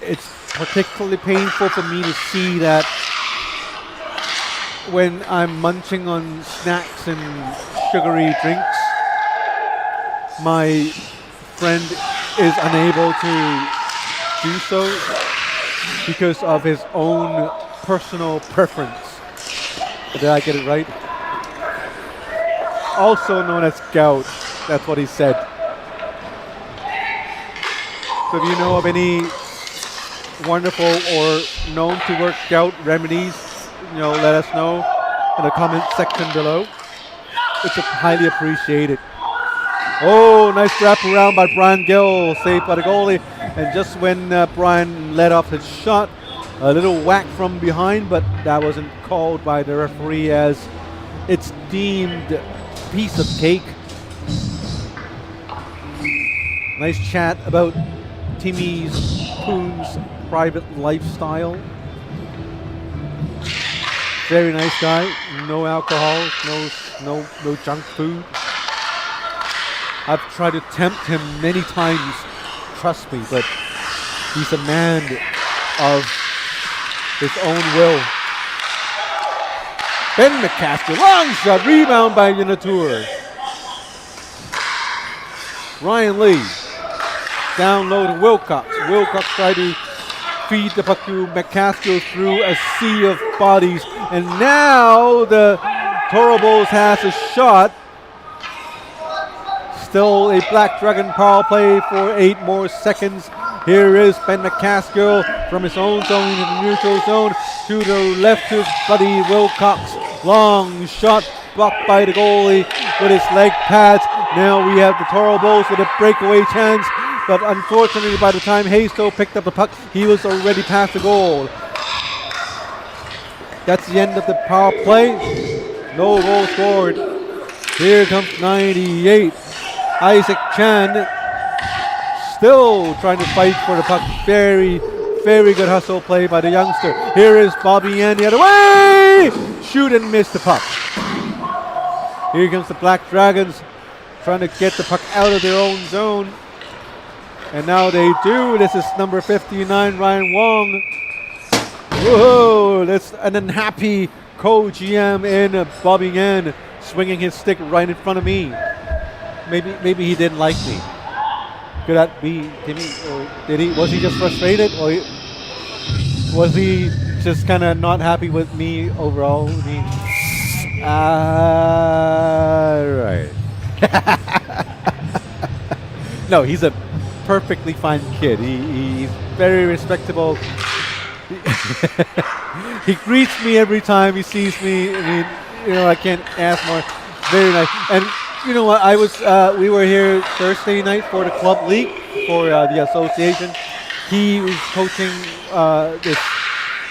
it's particularly painful for me to see that when I'm munching on snacks and sugary drinks, my friend is unable to do so because of his own personal preference. Did I get it right? Also known as gout. That's what he said. So if you know of any wonderful or known to work gout remedies, let us know in the comment section below. It's highly appreciated. Oh, nice wrap around by Brian Gill, saved by the goalie. And just when Brian let off his shot, a little whack from behind, but that wasn't called by the referee as it's deemed piece of cake. Nice chat about Timmy Poon's private lifestyle. Very nice guy. No alcohol, no junk food. I've tried to tempt him many times, trust me, but he's a man of his own will. Ben McCaskill, long shot, rebound by Unitour. Ryan Lee, down low to Wilcox. Wilcox tried to feed the puck to McCaskill through a sea of bodies. And now the Toro Bulls has a shot. Still a Black Dragon power play for 8 more seconds. Here is Ben McCaskill from his own zone into the neutral zone to the left to Buddy Wilcox. Long shot blocked by the goalie with his leg pads. Now we have the Toro Bulls with a breakaway chance, but unfortunately by the time Haystow picked up the puck, he was already past the goal. That's the end of the power play. No goal scored. Here comes 98. Isaac Chan still trying to fight for the puck. Very, very good hustle play by the youngster. Here is Bobby Yan the other way. Shoot and miss the puck. Here comes the Black Dragons trying to get the puck out of their own zone. And now they do. This is number 59, Ryan Wong. Whoa, that's an unhappy co-GM in Bobby Yan swinging his stick right in front of me. Maybe he didn't like me. Could that be Timmy? Or was he just frustrated? Or was he just kind of not happy with me overall? I mean, right. No, he's a perfectly fine kid. He's very respectable. He greets me every time he sees me. I mean, I can't ask more. Very nice. And you know what? We were here Thursday night for the club league for the association. He was coaching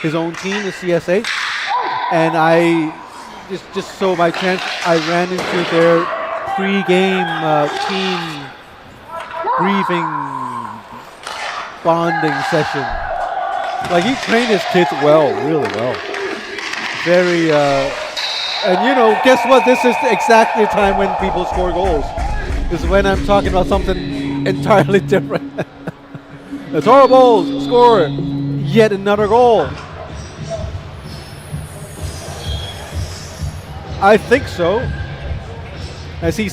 his own team, the CSA, and I just so by chance I ran into their pre-game team briefing bonding session. Like he trained his kids well, really well. Very. And guess what? This is exactly the time when people score goals. This is when I'm talking about something entirely different. The Toro Bulls score yet another goal. I think so. As he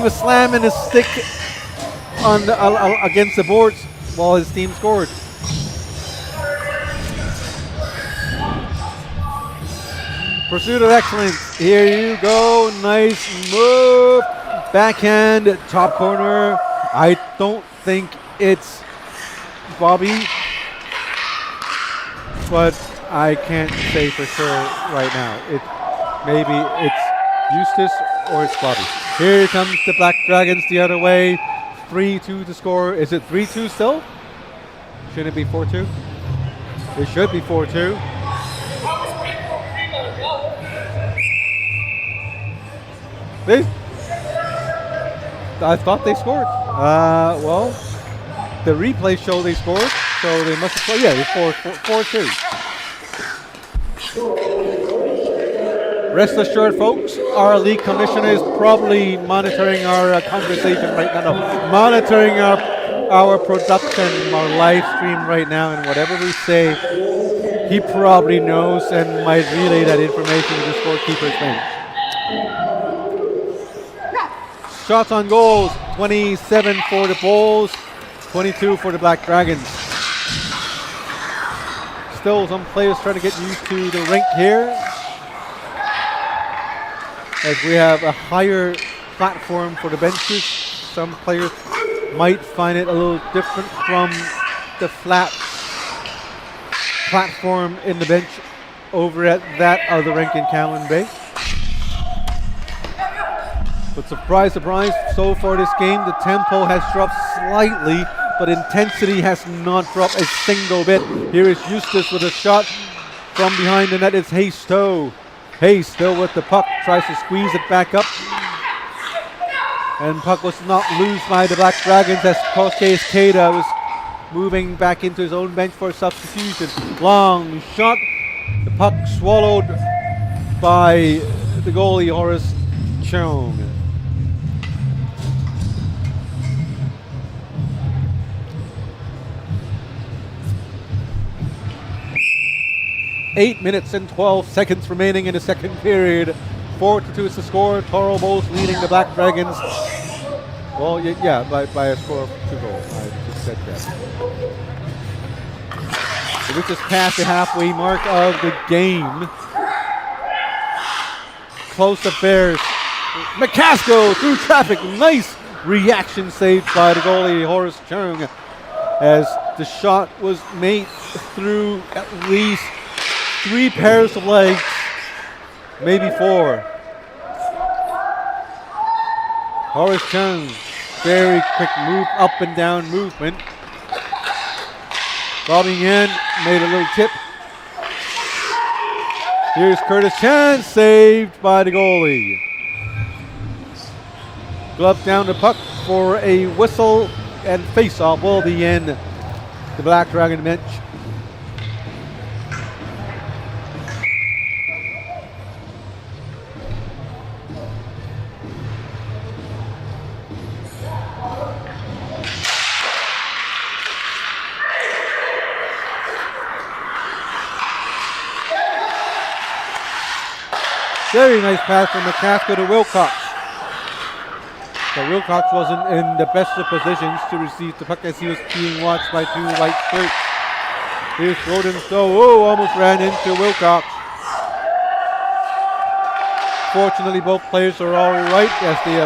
was slamming his stick on against the boards while his team scored. Pursuit of excellence. Here you go. Nice move. Backhand, top corner. I don't think it's Bobby, but I can't say for sure right now. Maybe it's Eustace or it's Bobby. Here comes the Black Dragons the other way. 3-2 to score. Is it 3-2 still? Shouldn't it be 4-2? It should be 4-2. I thought they scored. Well, the replay showed they scored, so they must have scored. Yeah, it's 4-2. Rest assured, folks, our league commissioner is probably monitoring our conversation right now. No, monitoring our production, our live stream right now, and whatever we say, he probably knows and might relay that information to the scorekeeper's bench. Shots on goals, 27 for the Bulls, 22 for the Black Dragons. Still some players trying to get used to the rink here, as we have a higher platform for the benches. Some players might find it a little different from the flat platform in the bench over at that other rink in Callan Bay. But surprise, surprise, so far this game, the tempo has dropped slightly, but intensity has not dropped a single bit. Here is Eustace with a shot from behind the net. It's Hayes Stowe. Hayes still with the puck, tries to squeeze it back up. And puck was not loose by the Black Dragons as Kosuke Ikeda was moving back into his own bench for a substitution. Long shot. The puck swallowed by the goalie Horace Cheung. Eight minutes and 12 seconds remaining in the second period. 4-2 is the score. Toro Bowls leading the Black Dragons. Well, yeah, by a score of 2 goals. I just said that. So we just passed the halfway mark of the game. Close affairs. McCaskill through traffic. Nice reaction saved by the goalie Horace Cheung as the shot was made through at least 3 pairs of legs, maybe 4. Horace Cheung, very quick move, up and down movement. Bobbing in, made a little tip. Here's Curtis Chan, saved by the goalie. Glove down the puck for a whistle, and face-off will be in the Black Dragon bench. Very nice pass from McCaskill to Wilcox. But Wilcox wasn't in the best of positions to receive the puck as he was being watched by 2 white shirts. Here's Jordan Stowe. Oh, almost ran into Wilcox. Fortunately, both players are all right as they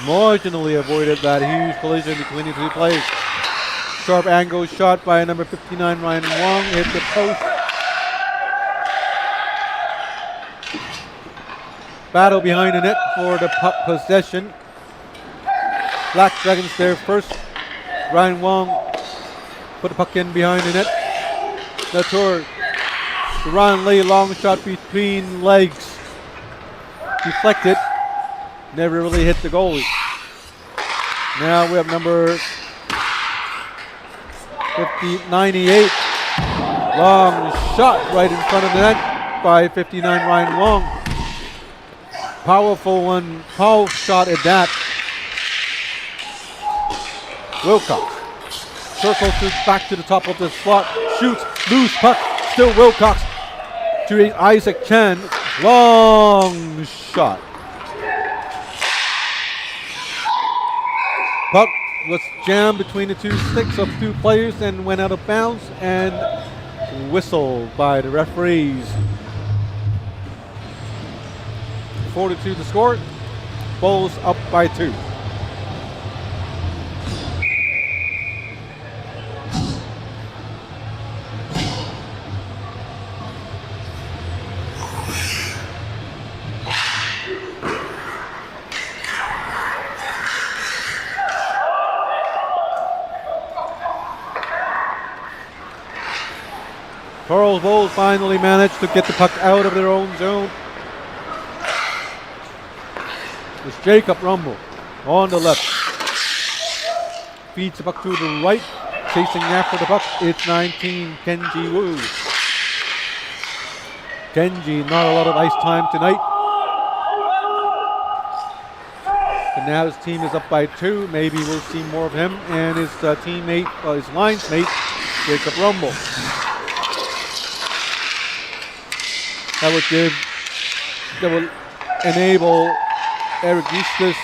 marginally avoided that huge collision between the 2 players. Sharp angle shot by number 59, Ryan Wong, hit the post. Battle behind the net for the puck possession. Black Dragons there first. Ryan Wong put the puck in behind the net. Latour, the Ron Lee long shot between legs. Deflected. Never really hit the goalie. Now we have number 98. Long shot right in front of the net by 59 Ryan Wong. Powerful one, power shot at that. Wilcox circles back to the top of the slot, shoots, loose puck, still Wilcox to Isaac Chen. Long shot. Puck was jammed between the 2 sticks of 2 players and went out of bounds and whistled by the referees. 4-2 the score. Bulls up by 2. Charles Bulls finally managed to get the puck out of their own zone. It's Jacob Rumble on the left. Feeds the puck to the right. Chasing after the puck, it's 19, Kenji Wu. Kenji, not a lot of ice time tonight. And now his team is up by 2. Maybe we'll see more of him and his teammate, his lines mate, Jacob Rumble. That would enable Eric Eustace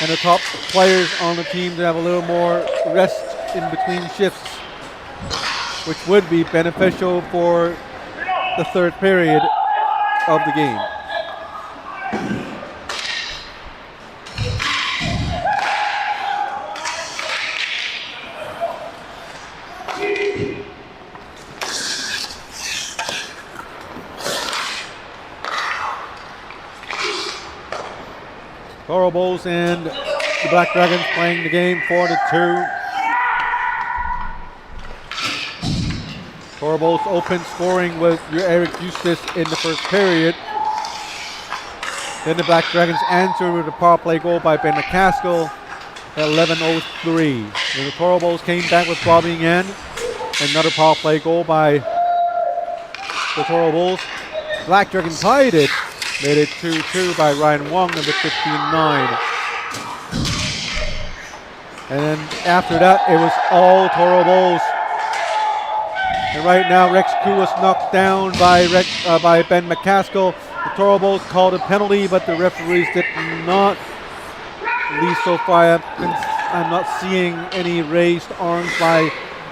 and the top players on the team to have a little more rest in between shifts, which would be beneficial for the 3rd period of the game. Toro Bulls and the Black Dragons playing the game 4-2. Toro Bulls open scoring with Eric Eustace in the first period. Then the Black Dragons answered with a power play goal by Ben McCaskill at 11:03. And the Toro Bulls came back with Bobby Yan. Another power play goal by the Toro Bulls. Black Dragons tied it. Made it 2-2 by Ryan Wong, number 15-9. And then after that, it was all Toro Bulls. And right now, Rex Koo was knocked down by Ben McCaskill. The Toro Bulls called a penalty, but the referees did not. At least so far, I'm not seeing any raised arms by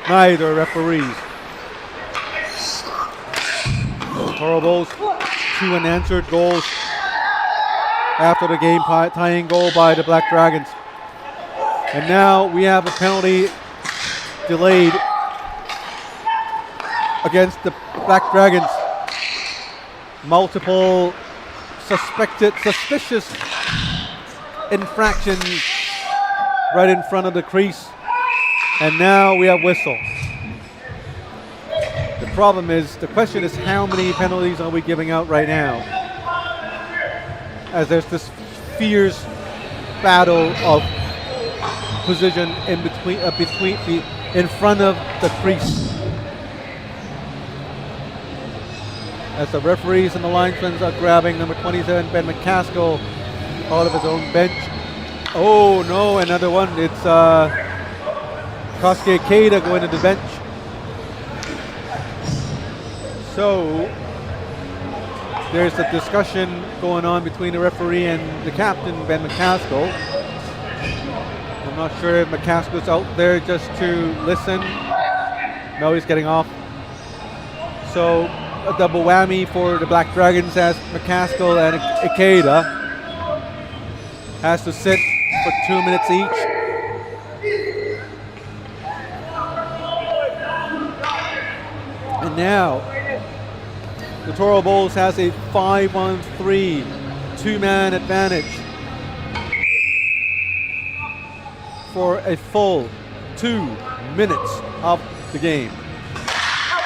neither referees. The Toro Bulls, 2 unanswered goals after the game tying goal by the Black Dragons. And now we have a penalty delayed against the Black Dragons. Multiple suspicious infractions right in front of the crease. And now we have whistle. The problem is, the question is, how many penalties are we giving out right now? As there's this fierce battle of position in between, in front of the crease. As the referees and the linesmen are grabbing number 27, Ben McCaskill, out of his own bench. Oh no, another one. It's Kosuke Keita going to the bench. So there's a discussion going on between the referee and the captain, Ben McCaskill. I'm not sure if McCaskill's out there just to listen. No, he's getting off. So a double whammy for the Black Dragons as McCaskill and Ikeda has to sit for 2 minutes each. And now the Toro Bulls has a 5-on-3 two-man advantage for a full 2 minutes of the game.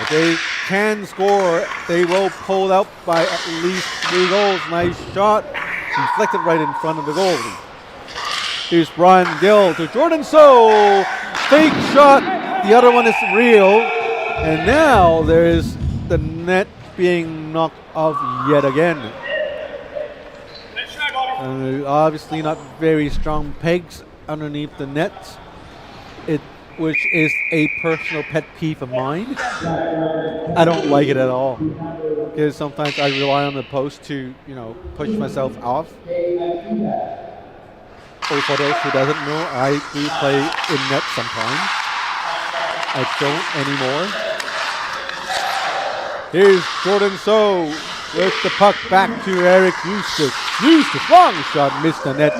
If they can score, they will pull out by at least 3 goals. Nice shot, deflected right in front of the goalie. Here's Brian Gill to Jordan So. Fake shot, the other one is real. And now there's the net being knocked off yet again. Obviously not very strong pegs underneath the net, which is a personal pet peeve of mine. I don't like it at all, because sometimes I rely on the post to, push myself off. Oh, for those who doesn't know, I do play in net sometimes. I don't anymore. Here's Jordan So with the puck back to Eric Eustace. Eustace, long shot, missed the net.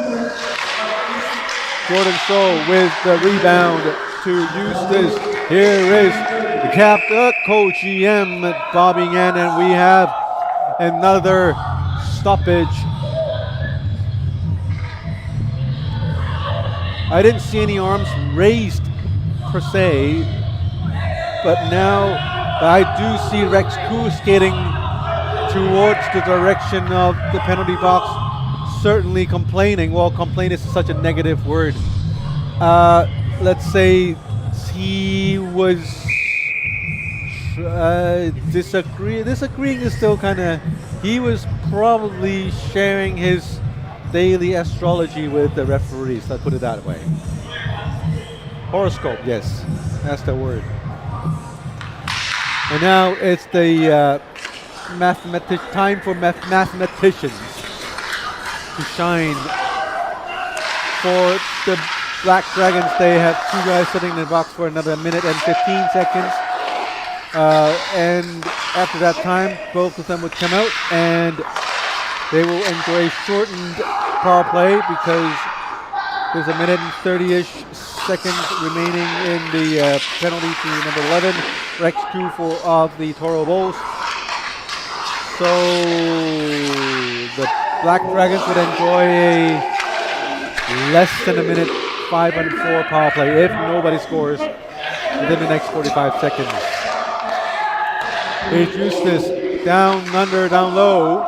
Jordan So with the rebound to Eustace. Here is the captain, co-GM Bobby Yan, and we have another stoppage. I didn't see any arms raised per se, but now I do see Rex Koo skating towards the direction of the penalty box, certainly complaining. Well, complain is such a negative word. Let's say he was disagreeing is still kind of, he was probably sharing his daily astrology with the referees, let's put it that way. Horoscope, yes, that's the word. And now it's the time for mathematicians to shine. For the Black Dragons, they have 2 guys sitting in the box for another minute and 15 seconds. And after that time, both of them would come out and they will enjoy a shortened power play because there's a minute and 30-ish seconds remaining in the penalty to number 11, Rex Koo of the Toro Bulls. So the Black Dragons would enjoy a less than a minute, 5-4 power play if nobody scores within the next 45 seconds. Here's Eustace, down under, down low.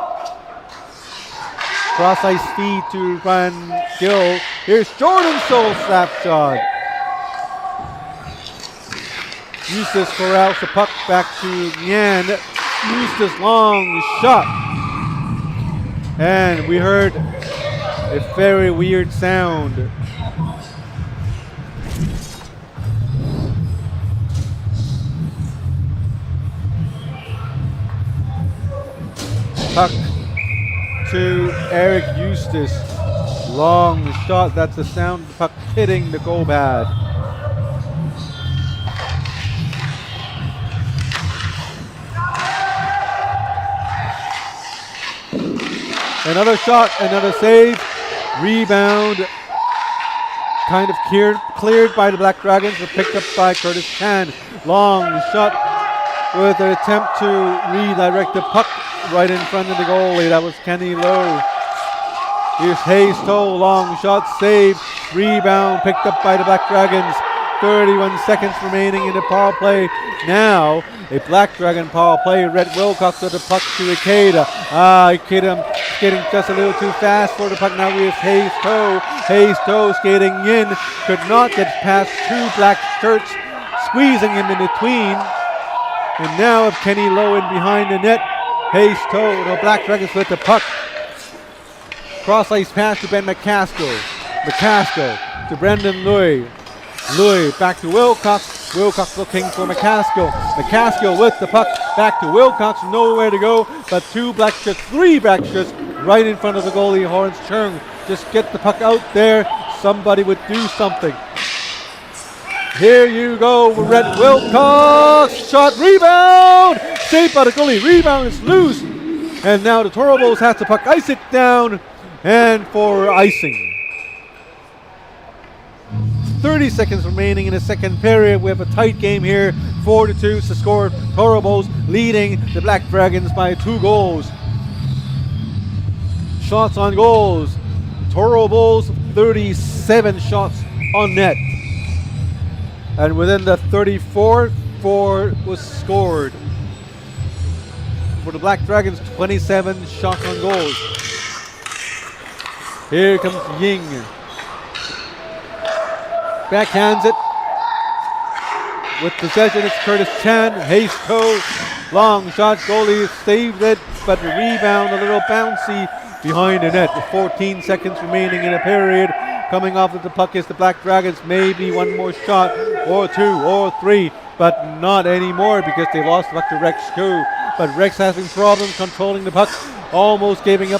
Cross ice feed to Brian Gill. Here's Jordan Soul slap shot. Eustace corrals the puck back to Nyan. Eustace long shot. And we heard a very weird sound. Puck to Eric Eustace. Long shot. That's the sound of the puck hitting the goal pad. Another shot, another save, rebound, kind of cleared by the Black Dragons, but picked up by Curtis Chan. Long shot with an attempt to redirect the puck right in front of the goalie. That was Kenny Lowe. Here's Hayes Toll, long shot, save, rebound, picked up by the Black Dragons. 31 seconds remaining in the power play. Now, a Black Dragon power play. Rhett Wilcox with the puck to Ikeda. Ikeda skating just a little too fast for the puck. Now we have Hayes Toe. Hayes Toe skating in. Could not get past two black shirts, squeezing him in between. And now of Kenny Lowe in behind the net. Hayes Toe, the Black Dragons with the puck. Cross ice pass to Ben McCaskill. McCaskill to Brendan Louis. Louis back to Wilcox. Wilcox looking for McCaskill. McCaskill with the puck back to Wilcox. Nowhere to go but three black shirts right in front of the goalie, Horns Chung. Just get the puck out there. Somebody would do something. Here you go, Rhett Wilcox. Shot, rebound. Saved by the goalie. Rebound is loose. And now the Toro Bulls has the puck. Ice it down. And for icing. 30 seconds remaining in the second period. We have a tight game here. 4-2 to score. Toro Bulls leading the Black Dragons by 2 goals. Shots on goals. Toro Bulls 37 shots on net. And within the 34th, 4 was scored. For the Black Dragons, 27 shots on goals. Here comes Ying. Backhands it. With possession, it's Curtis Chan. Hayes Toe. Long shot. Goalie saved it, but the rebound a little bouncy behind the net. With 14 seconds remaining in a period. Coming off of the puck is the Black Dragons. Maybe one more shot, or 2, or 3, but not anymore because they lost the puck to Rex Koo. But Rex having problems controlling the puck. Almost giving the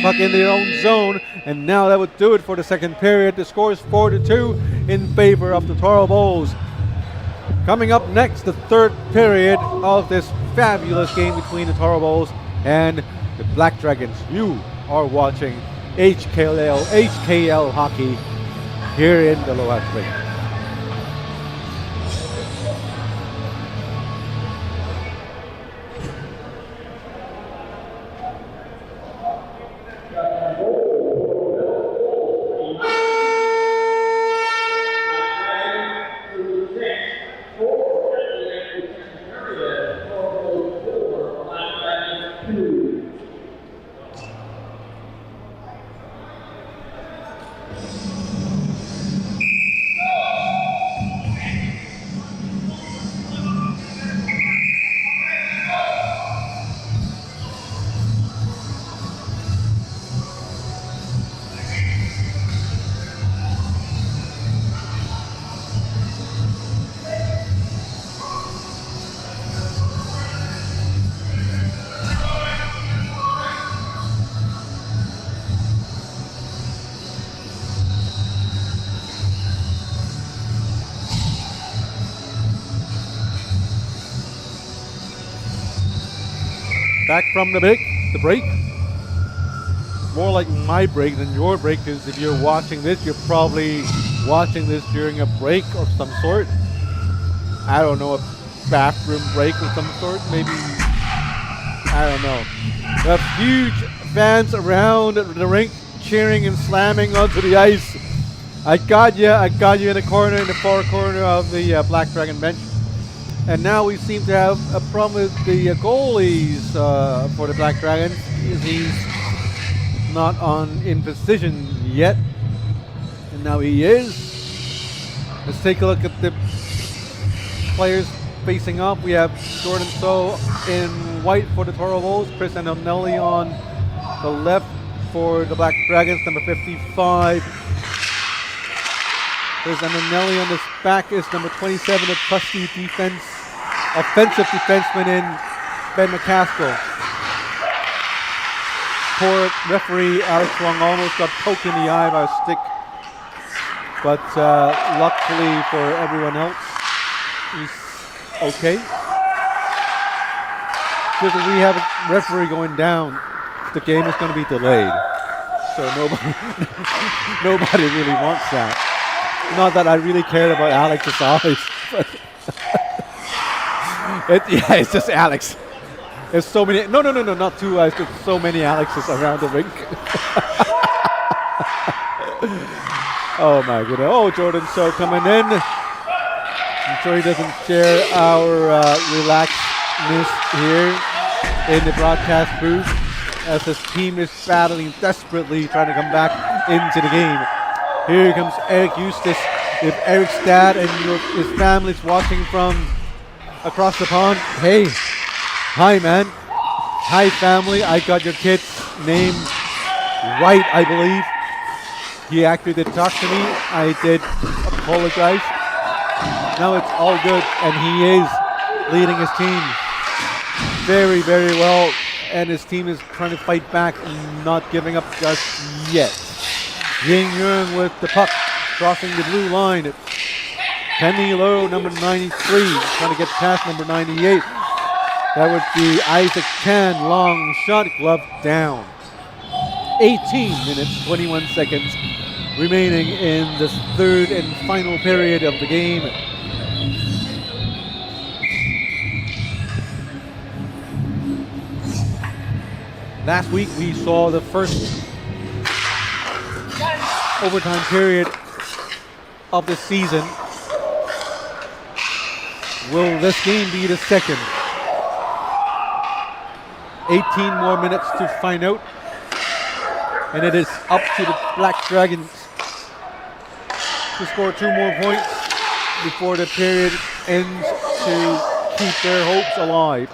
puck in their own zone, and now that would do it for the second period. The score is 4-2 in favor of the Toro Bulls. Coming up next, the third period of this fabulous game between the Toro Bulls and the Black Dragons. You are watching HKL hockey here in the Lower Spring. Back from the break. More like my break than your break, because if you're watching this, you're probably watching this during a break of some sort. I don't know, a bathroom break of some sort, maybe. I don't know. We have huge fans around the rink. cheering and slamming onto the ice. I got you in the corner, in the far corner of the Black Dragon bench. And now we seem to have a problem with the goalies for the Black Dragons. He's not in position yet. And now he is. Let's take a look at the players facing up. We have Jordan So in white for the Toro Wolves, Chris Antonelli on the left for the Black Dragons, number 55. Chris Antonelli on this back is number 27, a trusty offensive defenseman in Ben McCaskill. Poor referee Alex Wong almost got poked in the eye by a stick, but luckily for everyone else, he's okay. Just as we have a referee going down, the game is going to be delayed. So nobody really wants that. Not that I really cared about Alex's eyes, but it's just Alex. There's so many. No, not two eyes. There's so many Alexes around the rink. Oh my goodness. Oh, Jordan So coming in. I'm sure he doesn't share our relaxedness here in the broadcast booth as his team is battling desperately, trying to come back into the game. Here comes Eric Eustace with Eric's dad and his family's watching from across the pond. Hey, hi man. Hi family, I got your kid's name right, I believe. He actually did talk to me. I did apologize. Now it's all good, and he is leading his team very, very well, and his team is trying to fight back and not giving up just yet. Ying Yung with the puck, crossing the blue line. Penny Lowe, number 93, trying to get past number 98. That would be Isaac Chan, long shot, glove down. 18 minutes, 21 seconds remaining in this third and final period of the game. Last week we saw the first overtime period of the season. Will this game be the second? 18 more minutes to find out. And it is up to the Black Dragons to score 2 more points before the period ends to keep their hopes alive.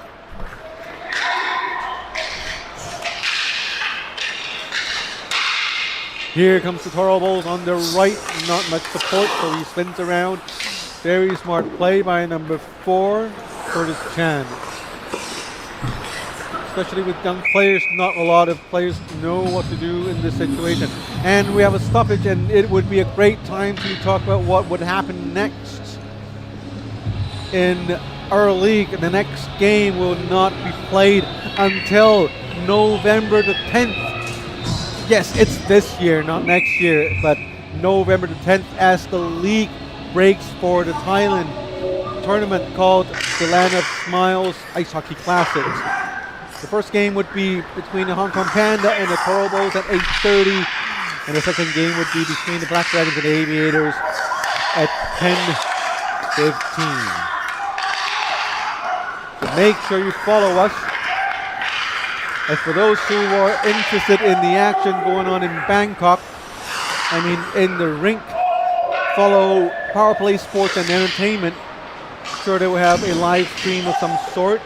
Here comes the Toro Bulls on the right, not much support, so he spins around. Very smart play by number 4, Curtis Chan. Especially with young players, not a lot of players know what to do in this situation. And we have a stoppage, and it would be a great time to talk about what would happen next in our league. The next game will not be played until November the 10th. Yes, it's this year, not next year, but November the 10th as the league breaks for the Thailand tournament called the Land of Smiles Ice Hockey Classics. The first game would be between the Hong Kong Panda and the Toro Bulls at 8:30, and the second game would be between the Black Dragons and the Aviators at 10:15. So make sure you follow us. As for those who are interested in the action going on in Bangkok, in the rink, follow Power Play Sports and Entertainment. I'm sure they will have a live stream of some sort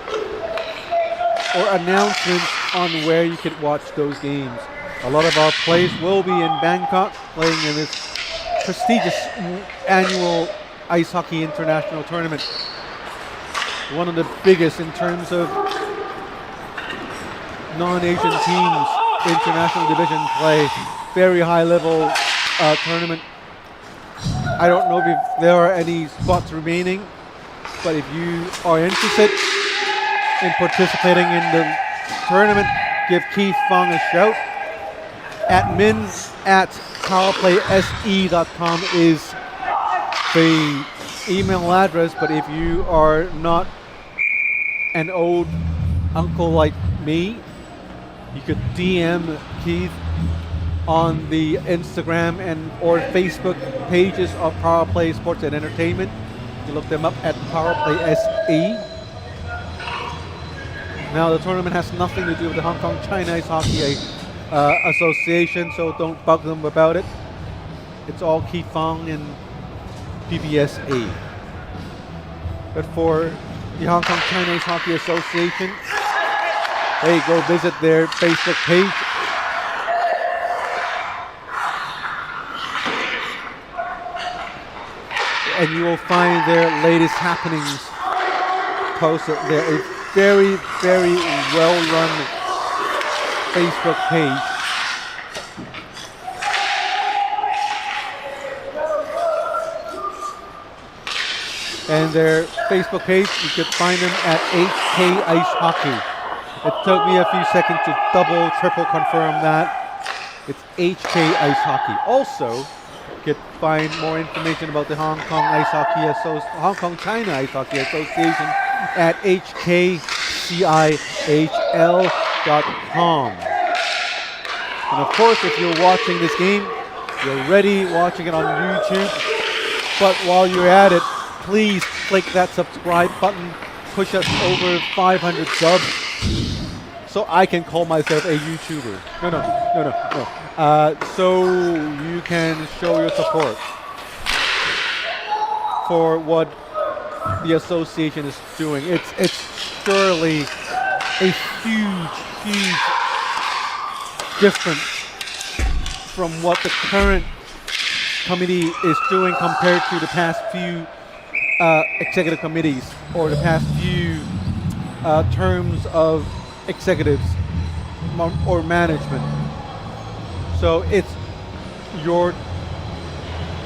or announcements on where you can watch those games. A lot of our players will be in Bangkok playing in this prestigious annual Ice Hockey International Tournament. One of the biggest in terms of non-Asian teams, international division play, very high level tournament. I don't know if there are any spots remaining, but if you are interested in participating in the tournament, give Keith Fong a shout. admin@powerplayse.com is the email address, but if you are not an old uncle like me, you could DM Keith on the Instagram and or Facebook pages of Power Play Sports and Entertainment. You look them up at Power Play SE. Now the tournament has nothing to do with the Hong Kong China Ice Hockey Association, so don't bug them about it. It's all Kifang and PBSA. But for the Hong Kong China Ice Hockey Association, hey, go visit their Facebook page. And you will find their latest happenings posted there. It's very, very well-run Facebook page. And their Facebook page, you could find them at HK Ice Hockey. It took me a few seconds to double, triple confirm that. It's HK Ice Hockey. Also, you could find more information about the Hong Kong China Ice Hockey Association at hkcihl.com. And of course, if you're watching this game, you're already watching it on YouTube. But while you're at it, please click that subscribe button. Push us over 500 subs so I can call myself a YouTuber. No. So you can show your support for what the association is doing. It's surely a huge difference from what the current committee is doing compared to the past few executive committees or the past few terms of executives or management. So it's your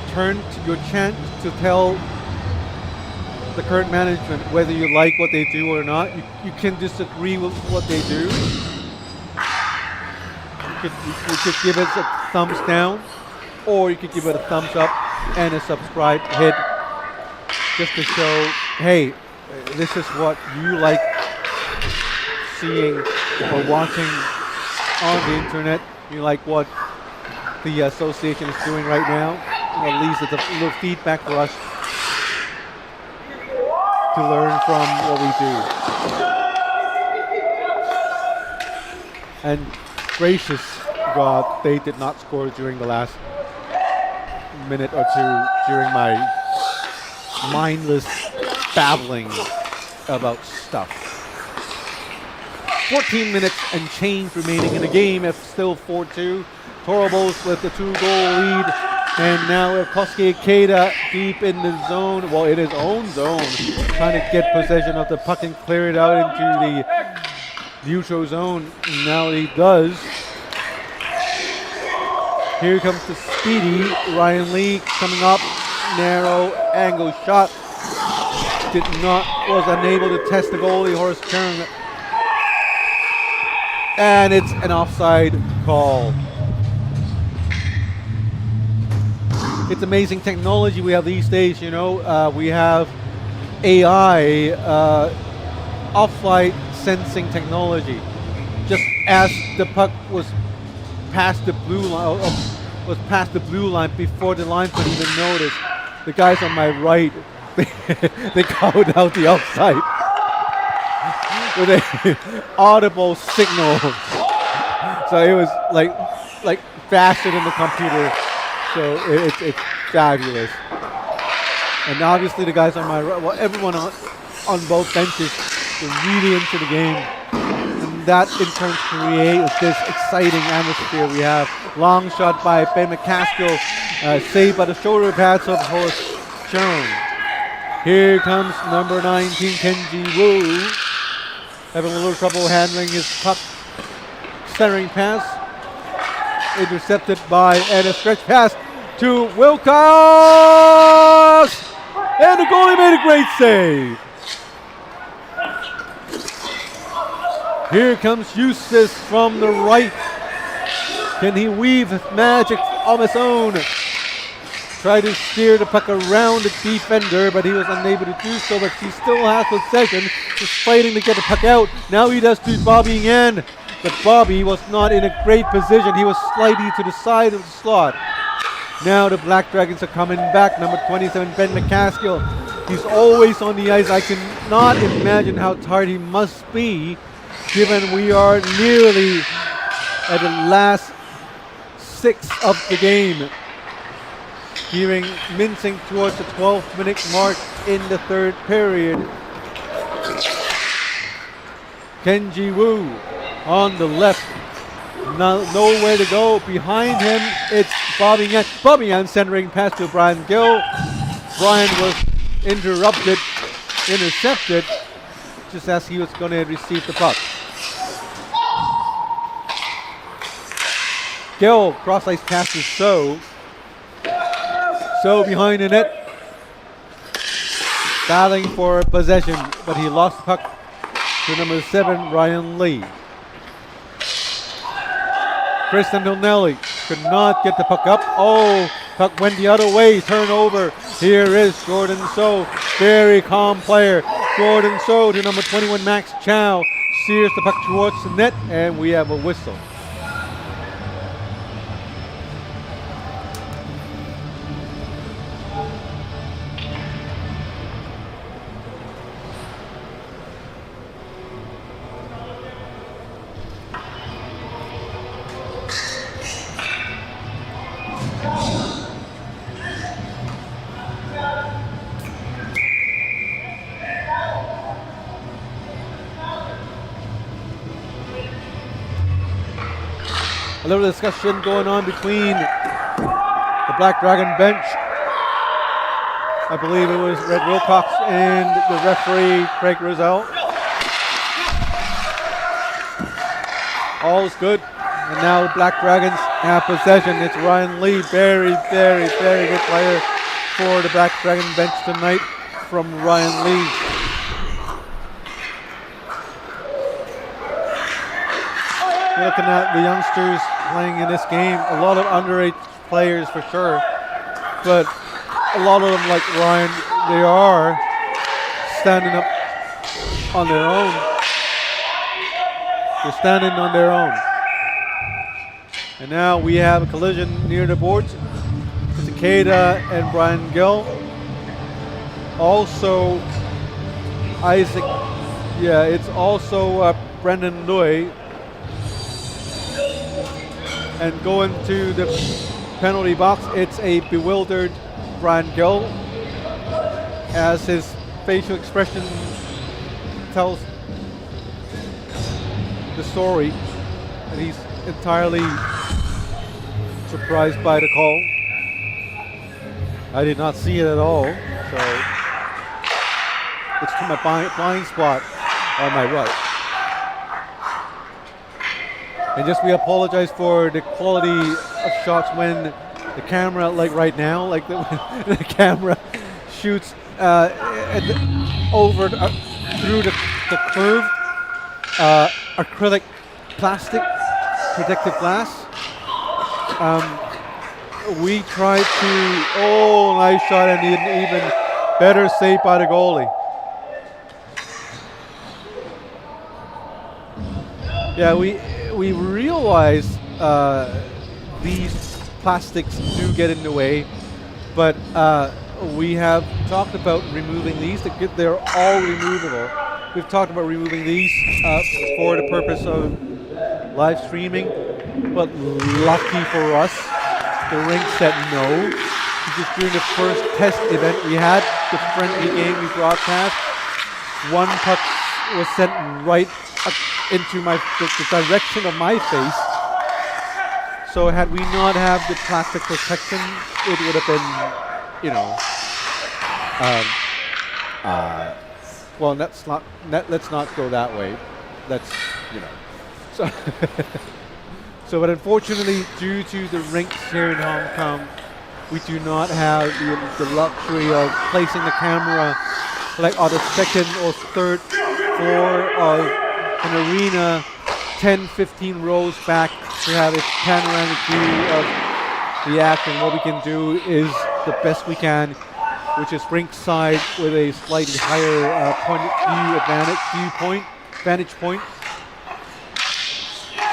turn, your chance to tell the current management whether you like what they do or not. You can disagree with what they do. You could give it a thumbs down, or you could give it a thumbs up and a subscribe hit, just to show, hey, this is what you like seeing or watching on the internet. You like what the association is doing right now. At least it's a little feedback for us to learn from what we do. And gracious God, they did not score during the last minute or two during my mindless babbling about stuff. 14 minutes and change remaining in the game. It's still 4-2. Torobos with the 2-goal lead. And now we have Kosuke Keita deep in the zone. Well, in his own zone. Trying to get possession of the puck and clear it out into the neutral zone. Now he does. Here comes the speedy Ryan Lee coming up. Narrow angle shot. Was unable to test the goalie, Horace Chung. And it's an offside call. It's amazing technology we have these days, you know. We have AI, offside sensing technology. Just as the puck was past the blue line, before the line could even notice, the guys on my right, they called out the offside with an audible signal. So it was like faster than the computer. So it's fabulous. And obviously the guys on my right, well, everyone on both benches were really into the game. And that in turn creates this exciting atmosphere we have. Long shot by Ben McCaskill, saved by the shoulder pads of Horace Chung. Here comes number 19, Kenji Wu, having a little trouble handling his puck. Centering pass, intercepted by, and a stretch pass to Wilcox! And the goalie made a great save. Here comes Eustace from the right. Can he weave magic on his own? Tried to steer the puck around the defender, but he was unable to do so, but he still has possession, just fighting to get the puck out. Now he does to Bobby Yan. But Bobby was not in a great position. He was slightly to the side of the slot. Now the Black Dragons are coming back. Number 27, Ben McCaskill. He's always on the ice. I cannot imagine how tired he must be, given we are nearly at the last 6 of the game. Hearing mincing towards the 12-minute mark in the third period. Kenji Wu on the left. Nowhere to go. Behind him, it's Bobby Yan. Bobby Yan centering pass to Brian Gill. Brian was intercepted, just as he was going to receive the puck. Gill cross-ice pass to So. So behind the net, battling for possession, but he lost the puck to number 7, Ryan Lee. Chris Antonelli could not get the puck up. Oh, puck went the other way, turnover. Here is Jordan So, very calm player. Jordan So to number 21, Max Chow, steers the puck towards the net, and we have a whistle. A little discussion going on between the Black Dragon bench. I believe it was Red Wilcox and the referee, Craig Rizal. All is good. And now the Black Dragons have possession. It's Ryan Lee, very, very, very good player for the Black Dragon bench tonight from Ryan Lee. Looking at the youngsters playing in this game, a lot of underage players for sure, but a lot of them, like Ryan, they are standing up on their own. They're standing on their own. And now we have a collision near the boards. It's Takeda and Brian Gill. Also Isaac, it's also Brendan Lui. And going to the penalty box, it's a bewildered Brian Gill, as his facial expression tells the story, and he's entirely surprised by the call. I did not see it at all, so it's to my blind spot on my right. And just we apologize for the quality of shots when the camera, like right now, like the camera shoots over through the curved acrylic plastic protective glass. We tried to, nice shot, and an even better save by the goalie. Yeah, we realize these plastics do get in the way, but we have talked about removing these. They're all removable. We've talked about removing these for the purpose of live streaming, but lucky for us, the rink said no. Because during the first test event we had, the friendly game we broadcast, one puck was sent right into the direction of my face. So had we not have the plastic protection, it would have been, well, let's not go that way. So, but unfortunately, due to the rinks here in Hong Kong, we do not have the luxury of placing the camera like on the second or third floor of an arena 10-15 rows back to have a panoramic view of the action. What we can do is the best we can, which is rink side with a slightly higher vantage point.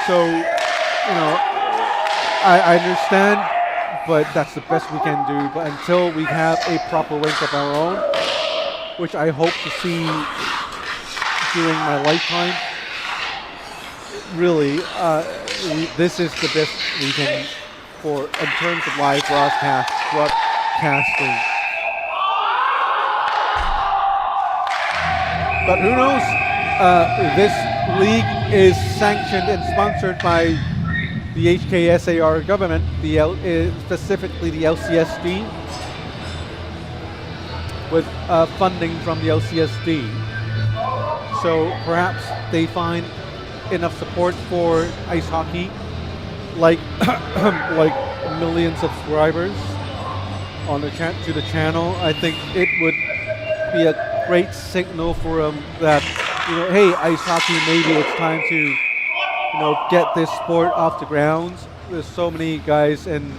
So, I understand, but that's the best we can do. But until we have a proper rink of our own, which I hope to see during my lifetime, really, this is the best we can for in terms of live broadcasting. But who knows? This league is sanctioned and sponsored by the HKSAR government, specifically the LCSD, with funding from the LCSD. So perhaps they find enough support for ice hockey, like like million subscribers on the to the channel. I think it would be a great signal for them that hey, ice hockey, maybe it's time to get this sport off the grounds. There's so many guys and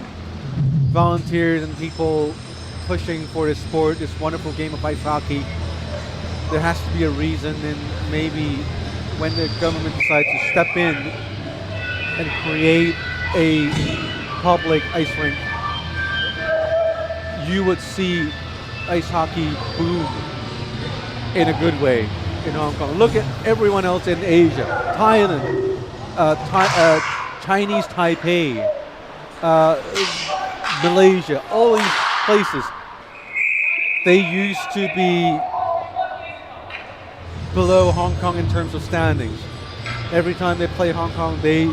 volunteers and people pushing for this sport, this wonderful game of ice hockey. There has to be a reason, and maybe when the government decides to step in and create a public ice rink, you would see ice hockey boom in a good way in Hong Kong. Look at everyone else in Asia, Thailand, Chinese Taipei, Malaysia, all these places. They used to be below Hong Kong in terms of standings. Every time they play Hong Kong, they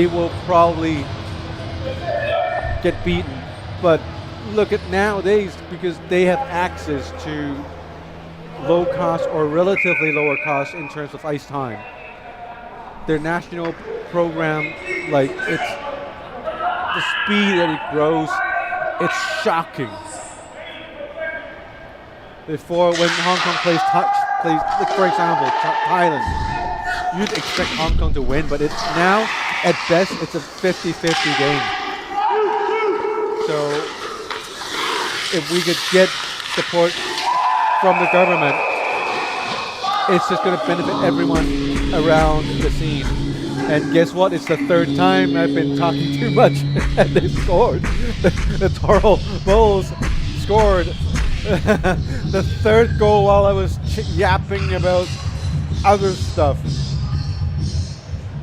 will probably get beaten. But look at nowadays, because they have access to low cost or relatively lower cost in terms of ice time. Their national program, like it's the speed that it grows, it's shocking. Before, when Hong Kong plays, like for example, Thailand, you'd expect Hong Kong to win, but it's now, at best, it's a 50-50 game. So, if we could get support from the government, it's just going to benefit everyone around the scene. And guess what? It's the third time I've been talking too much, and they scored. The Toro Bulls scored the third goal while I was yapping about other stuff.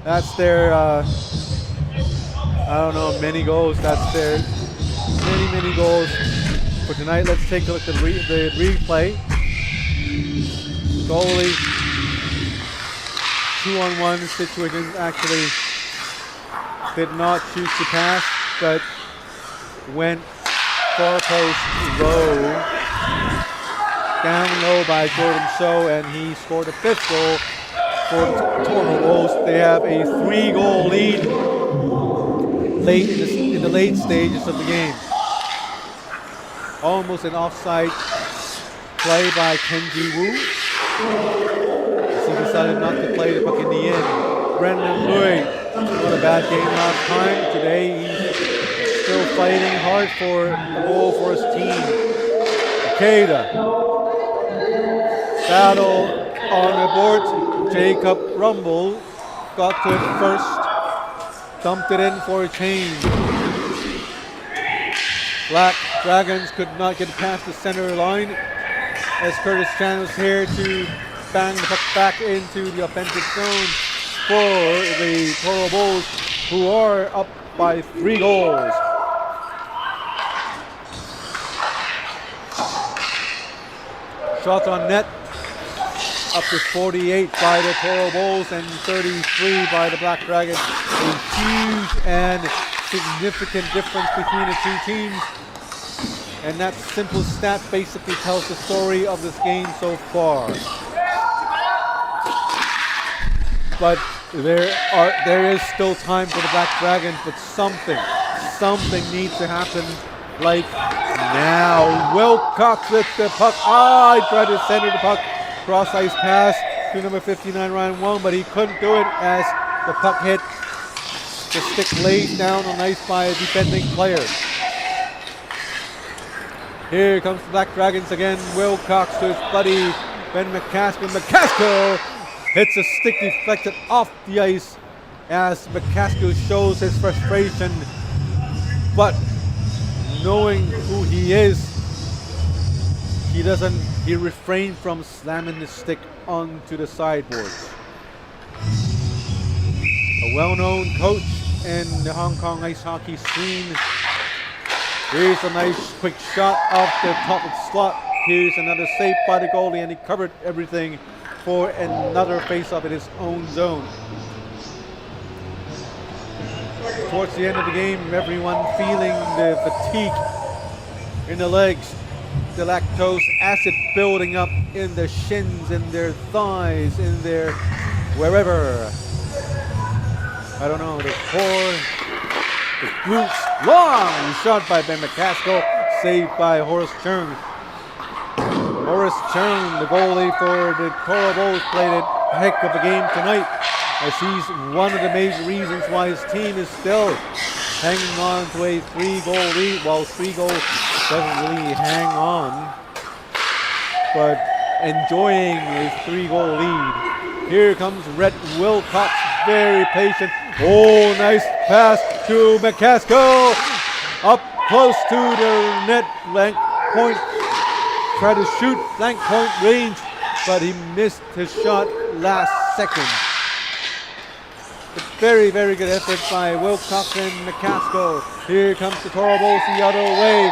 That's their, I don't know, many goals. That's their many goals for tonight. Let's take a look at the replay. Goalie, 2-on-1 situation, actually did not choose to pass, but went far post low, down low by Jordan So, and he scored a fifth goal for the Toro Bulls. They have a 3-goal lead late in the late stages of the game. Almost an offside play by Kenji Wu. He decided not to play the puck in the end. Brendan Lui, not a bad game last time. Today he's still fighting hard for the goal for his team. Ikeda. Battle on the boards. Jacob Rumble got to it first. Dumped it in for a change. Black Dragons could not get past the center line as Curtis Chan was here to bang the puck back into the offensive zone for the Toro Bulls, who are up by 3 goals. Shots on net, up to 48 by the Toro Bulls and 33 by the Black Dragons. A huge and significant difference between the two teams. And that simple stat basically tells the story of this game so far. But there is still time for the Black Dragons, but something needs to happen, like now. Wilcox with the puck. He tried to center the puck, cross ice pass to number 59 Ryan Wong, but he couldn't do it as the puck hit the stick laid down on ice by a defending player. Here comes the Black Dragons again. Wilcox to his buddy Ben McCaskill. McCaskill hits a stick deflected off the ice as McCaskill shows his frustration, but knowing who he is, he refrained from slamming the stick onto the sideboards. A well-known coach in the Hong Kong ice hockey scene. Here's a nice quick shot off the top of the slot. Here's another save by the goalie, and he covered everything for another face-off in his own zone. Towards the end of the game, everyone feeling the fatigue in the legs, the lactose acid building up in their shins, in their thighs, in their wherever. I don't know, the core, the glutes. Long shot by Ben McCaskill, saved by Horace Chung. Horace Chung, the goalie for the Toro Bulls, played a heck of a game tonight, as he's one of the major reasons why his team is still hanging on to a 3-goal lead. Well, 3 goals doesn't really hang on, but enjoying a 3-goal lead. Here comes Rhett Wilcox, very patient. Oh, nice pass to McCaskill. Up close to the net blank point. Tried to shoot blank point range, but he missed his shot last second. A very, very good effort by Wilcox and McCaskill. Here comes the Toro Bulls the other way.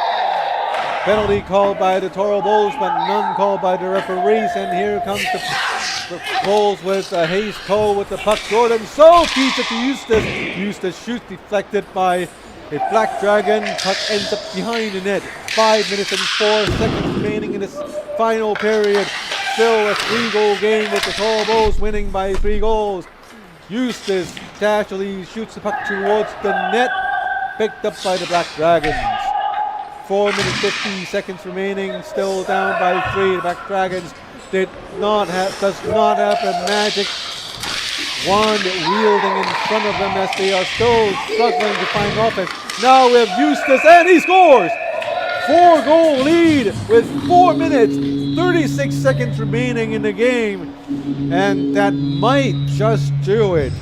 Penalty called by the Toro Bulls, but none called by the referees. And here comes the Bulls with Hayes Cole with the puck. Jordan So feeds it to Eustace. Eustace shoots deflected by a Black Dragon. Puck ends up behind the net. 5 minutes and 4 seconds remaining in this final period. Still a 3-goal game with the Toro Bulls winning by 3 goals. Eustace casually shoots the puck towards the net, picked up by the Black Dragons. 4 minutes 50 seconds remaining, still down by 3. The Black Dragons does not have a magic wand wielding in front of them, as they are still struggling to find offense. Now we have Eustace, and he scores! 4-goal lead with 4 minutes 36 seconds remaining in the game, and that might just do it.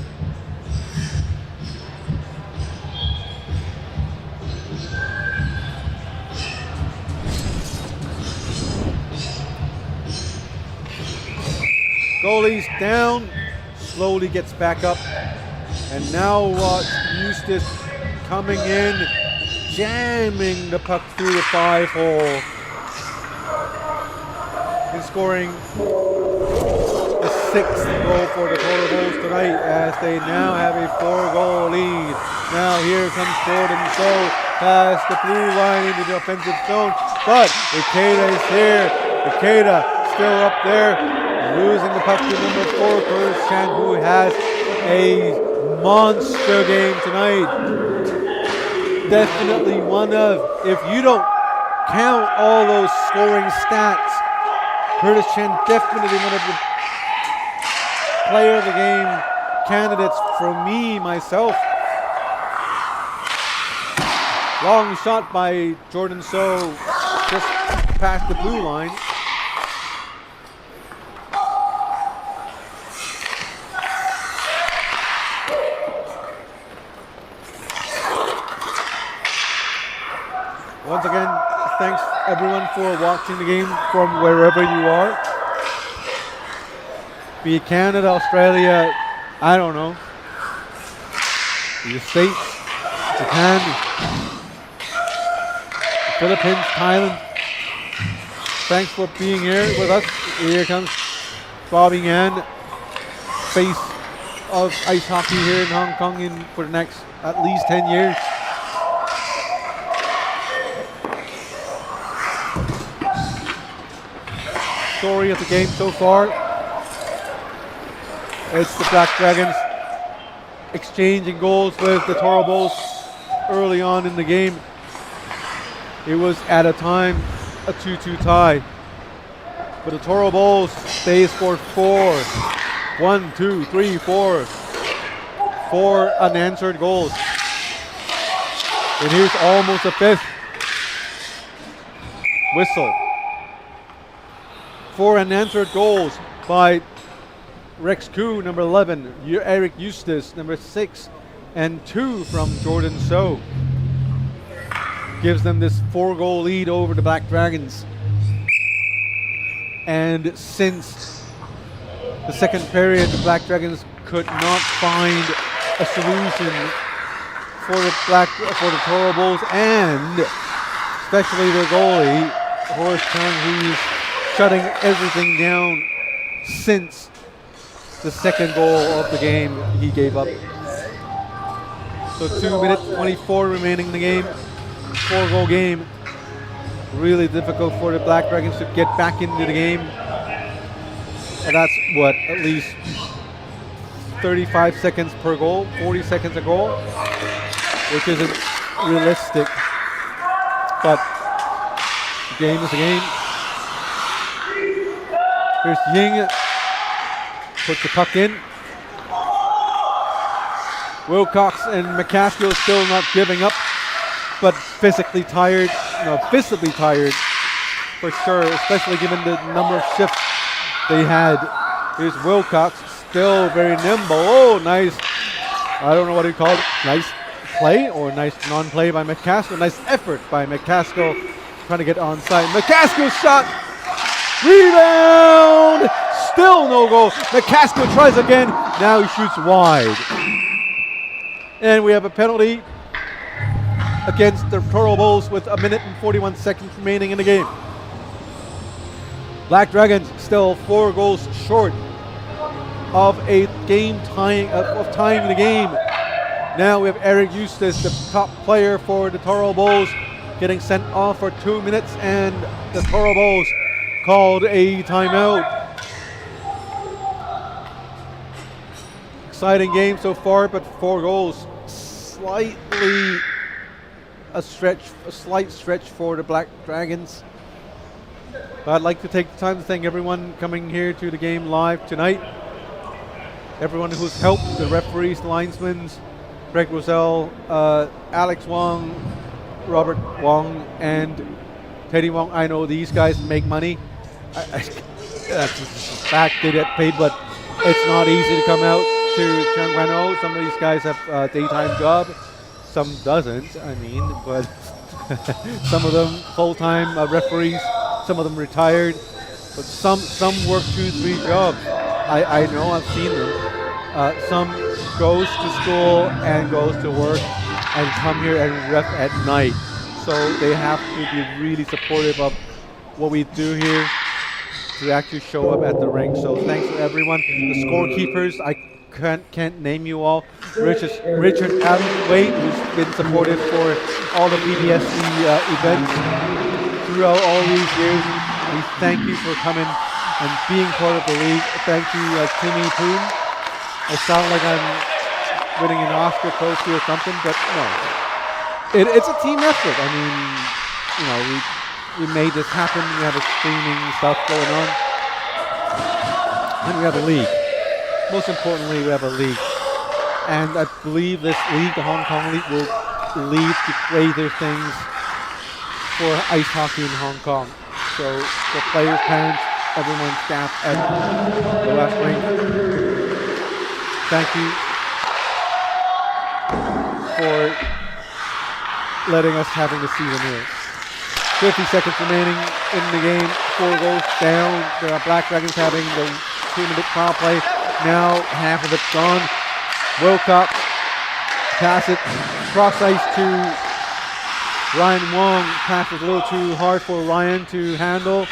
Goalie's down, slowly gets back up, and now Eustace coming in, jamming the puck through the 5-hole. And scoring the 6th goal for the Toro Bulls tonight, as they now have a 4-goal lead. Now here comes Jordan So past the blue line into the offensive zone, but Ikeda is here. Ikeda still up there, losing the puck to number 4, Curtis Chan, who has a monster game tonight. Definitely one of, if you don't count all those scoring stats, Curtis Chan definitely one of the player of the game candidates for me, myself. Long shot by Jordan So, just past the blue line. Once again, thanks everyone for watching the game from wherever you are. Be it Canada, Australia, I don't know. The States, Japan, the Philippines, Thailand. Thanks for being here with us. Here comes Bobby Yan, face of ice hockey here in Hong Kong for the next at least 10 years. Story of the game so far, it's the Black Dragons exchanging goals with the Toro Bulls early on in the game. It was at a time a 2-2 tie, but the Toro Bulls, they scored 4 unanswered goals, and here's almost a 5th whistle. 4 unanswered goals by Rex Koo, number 11. Eric Eustace, number 6. And 2 from Jordan So. Gives them this 4-goal lead over the Black Dragons. And since the second period, the Black Dragons could not find a solution for the Toro Bulls, and especially their goalie, Horace Chung, who's shutting everything down since the second goal of the game he gave up. So 2 minutes 24 remaining in the game, 4-goal game. Really difficult for the Black Dragons to get back into the game. And that's what, at least 35 seconds per goal, 40 seconds a goal, which isn't realistic. But the game is a game. Here's Ying, puts the puck in. Wilcox and McCaskill still not giving up, but visibly tired for sure, especially given the number of shifts they had. Here's Wilcox, still very nimble. Oh, nice. I don't know what he called it. Nice play or nice non-play by McCaskill. Nice effort by McCaskill trying to get onside. McCaskill shot. Rebound. Still no goal. McCaskill tries again. Now he shoots wide. And we have a penalty against the Toro Bulls with 1 minute and 41 seconds remaining in the game. Black Dragons still 4 goals short of a game tying the game. Now we have Eric Eustace, the top player for the Toro Bulls, getting sent off for 2 minutes, and the Toro Bulls called a timeout. Exciting game so far, but 4 goals. Slightly a slight stretch for the Black Dragons. But I'd like to take the time to thank everyone coming here to the game live tonight. Everyone who's helped, the referees, the linesmen, Greg Rosell, Alex Wong, Robert Wong, and Teddy Wong. I know these guys make money. That's just a fact, they get paid, but it's not easy to come out to Changuano. Some of these guys have a daytime job, some doesn't, but some of them full-time referees, some of them retired, but some work 2-3 jobs. I know, I've seen them. Some goes to school and goes to work and come here and ref at night. So they have to be really supportive of what we do here to actually show up at the rink. So thanks to everyone. The scorekeepers, I can't name you all. Richard Adamwaite, who's been supportive for all the BDSC events throughout all these years. We thank you for coming and being part of the league. Thank you, Timmy Poon. I sound like I'm winning an Oscar trophy or something, but no. It's a team effort. We made this happen. We have a streaming stuff going on. And we have a league. Most importantly, we have a league. And I believe this league, the Hong Kong League, will lead to greater things for ice hockey in Hong Kong. So the players, parents, everyone, staff at the West Wing, thank you for letting us having the season here. 50 seconds remaining in the game, 4 goals down. The Black Dragons having the 2-minute power play. Now half of it's gone. Wilcox pass it cross ice to Ryan Wong. Pass is a little too hard for Ryan to handle.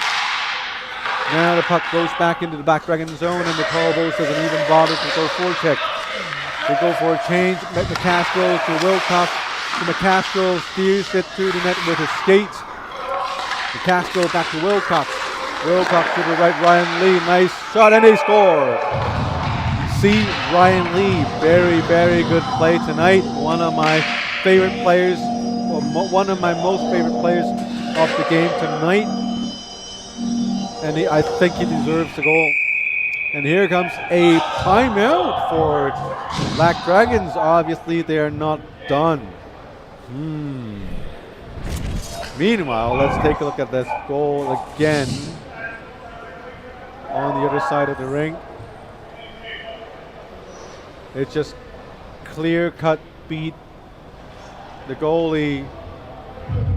Now the puck goes back into the Black Dragon zone, and the Toro Bulls doesn't even bother to go forecheck. They go for a change. McCaskill to Wilcox. McCaskill steers it to the net with his skates. McCaskill back to Wilcox. Wilcox to the right, Ryan Lee. Nice shot, and they score. See, Ryan Lee, very, very good play tonight. One of my favorite players, or one of my most favorite players of the game tonight. And I think he deserves the goal. And here comes a timeout for Black Dragons. Obviously, they are not done. Meanwhile, let's take a look at this goal again on the other side of the ring. It's just clear-cut beat the goalie,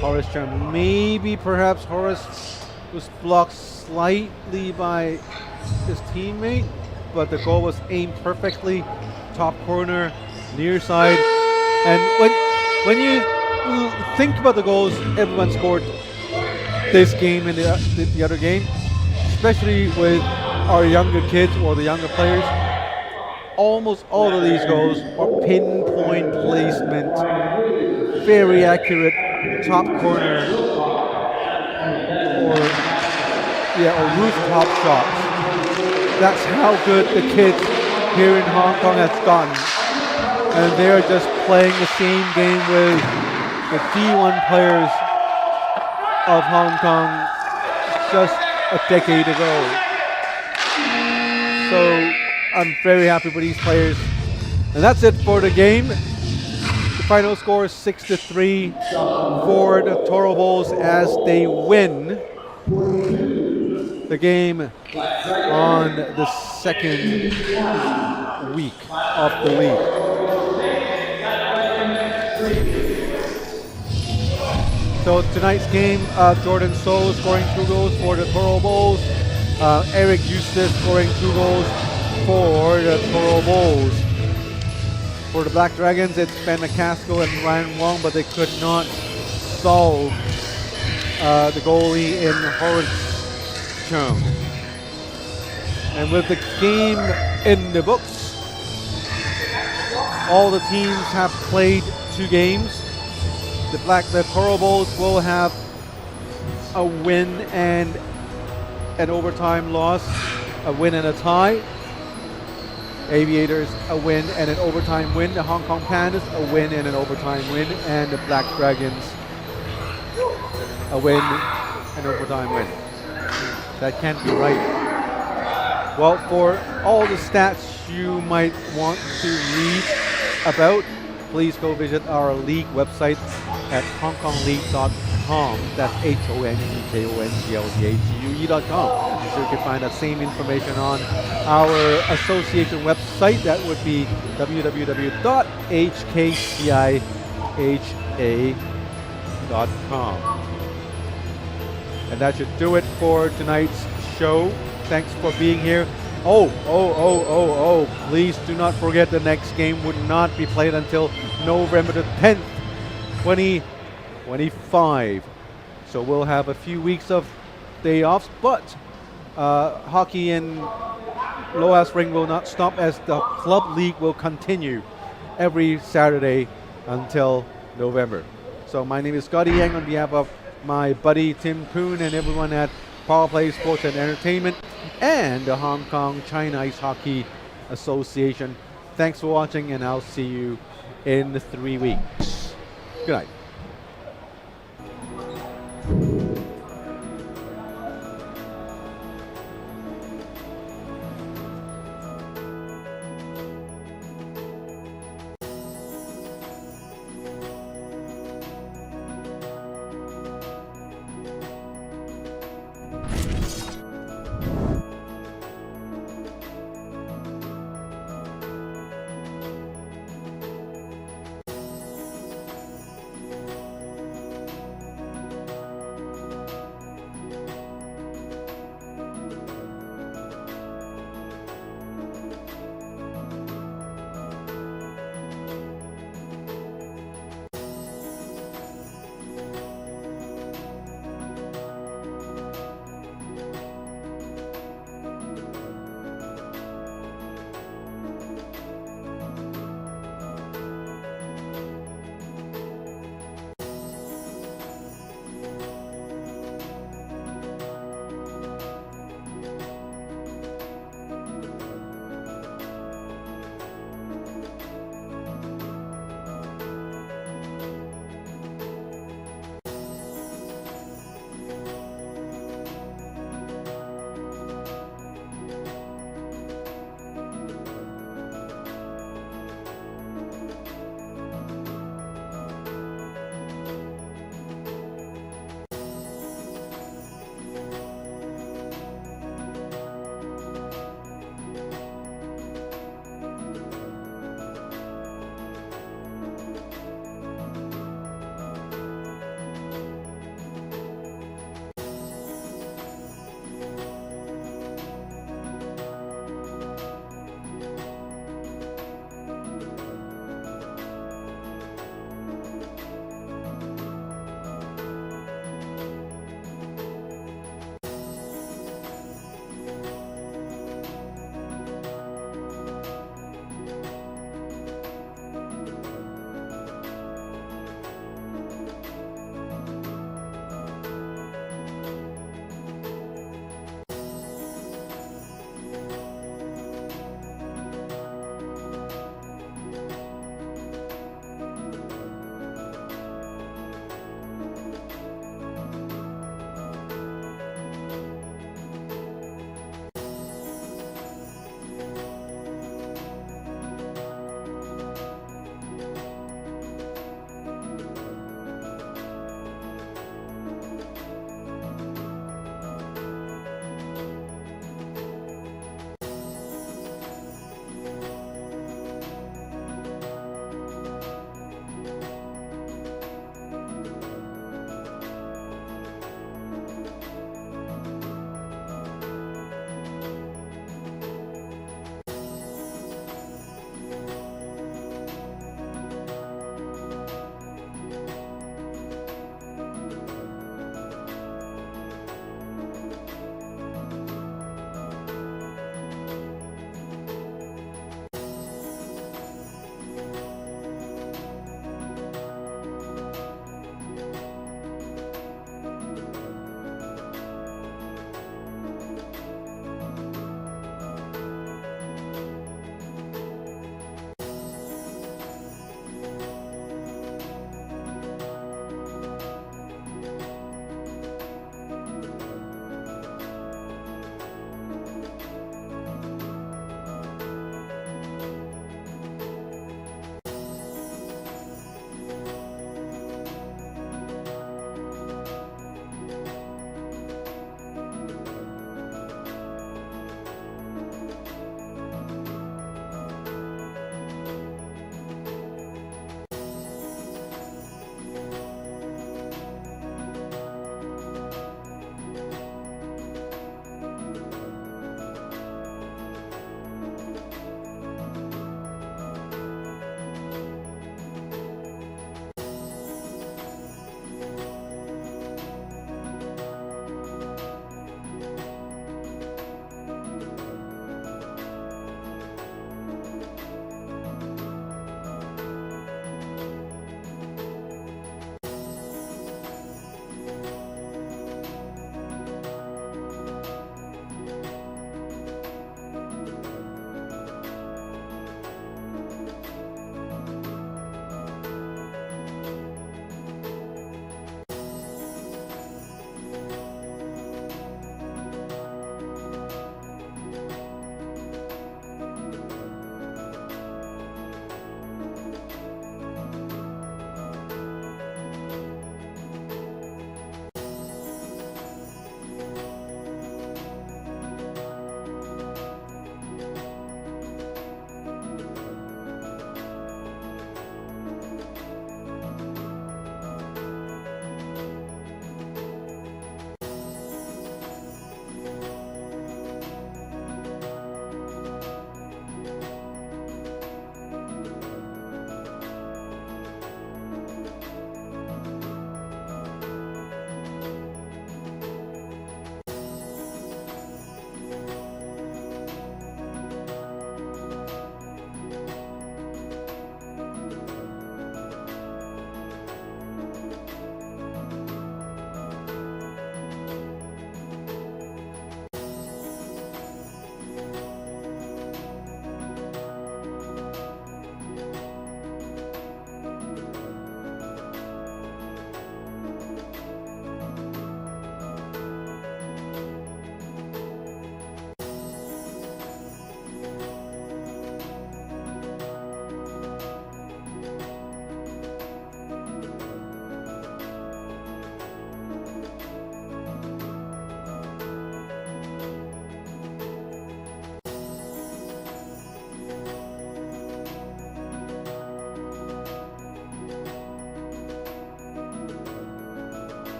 Horace Chung. Maybe perhaps Horace was blocked slightly by his teammate, but the goal was aimed perfectly, top corner, near side. And when you think about the goals everyone scored this game and the other game, especially with our younger kids or the younger players, almost all of these goals are pinpoint placement, very accurate top corner or rooftop shots. That's how good the kids here in Hong Kong has gotten. And they're just playing the same game with the D1 players of Hong Kong just a decade ago. So I'm very happy with these players. And that's it for the game. The final score is 6-3 for the Toro Bulls as they win the game on the second week of the league. So tonight's game, Jordan So scoring 2 goals for the Toro Bulls. Eric Eustace scoring 2 goals for the Toro Bulls. For the Black Dragons, it's Ben McCaskill and Ryan Wong, but they could not solve the goalie in Horace Chung. And with the game in the books, all the teams have played 2 games. The Toro Bulls will have a win and an overtime loss, a win and a tie. Aviators a win and an overtime win. The Hong Kong Pandas a win and an overtime win, and the Black Dragons a win and overtime win. That can't be right. Well, for all the stats you might want to read about, please go visit our league website at hongkongleague.com. That's HONGKONGLEAGUE.com. So you can find that same information on our association website. That would be www.hkciha.com. And that should do it for tonight's show. Thanks for being here. Please do not forget the next game would not be played until November the 10th, 2025. So we'll have a few weeks of day offs, but hockey in Lower Spring will not stop as the club league will continue every Saturday until November. So my name is Scotty Yang on behalf of my buddy Tim Poon and everyone at Power Play Sports and Entertainment and the Hong Kong China Ice Hockey Association. Thanks for watching, and I'll see you in 3 weeks. Good night.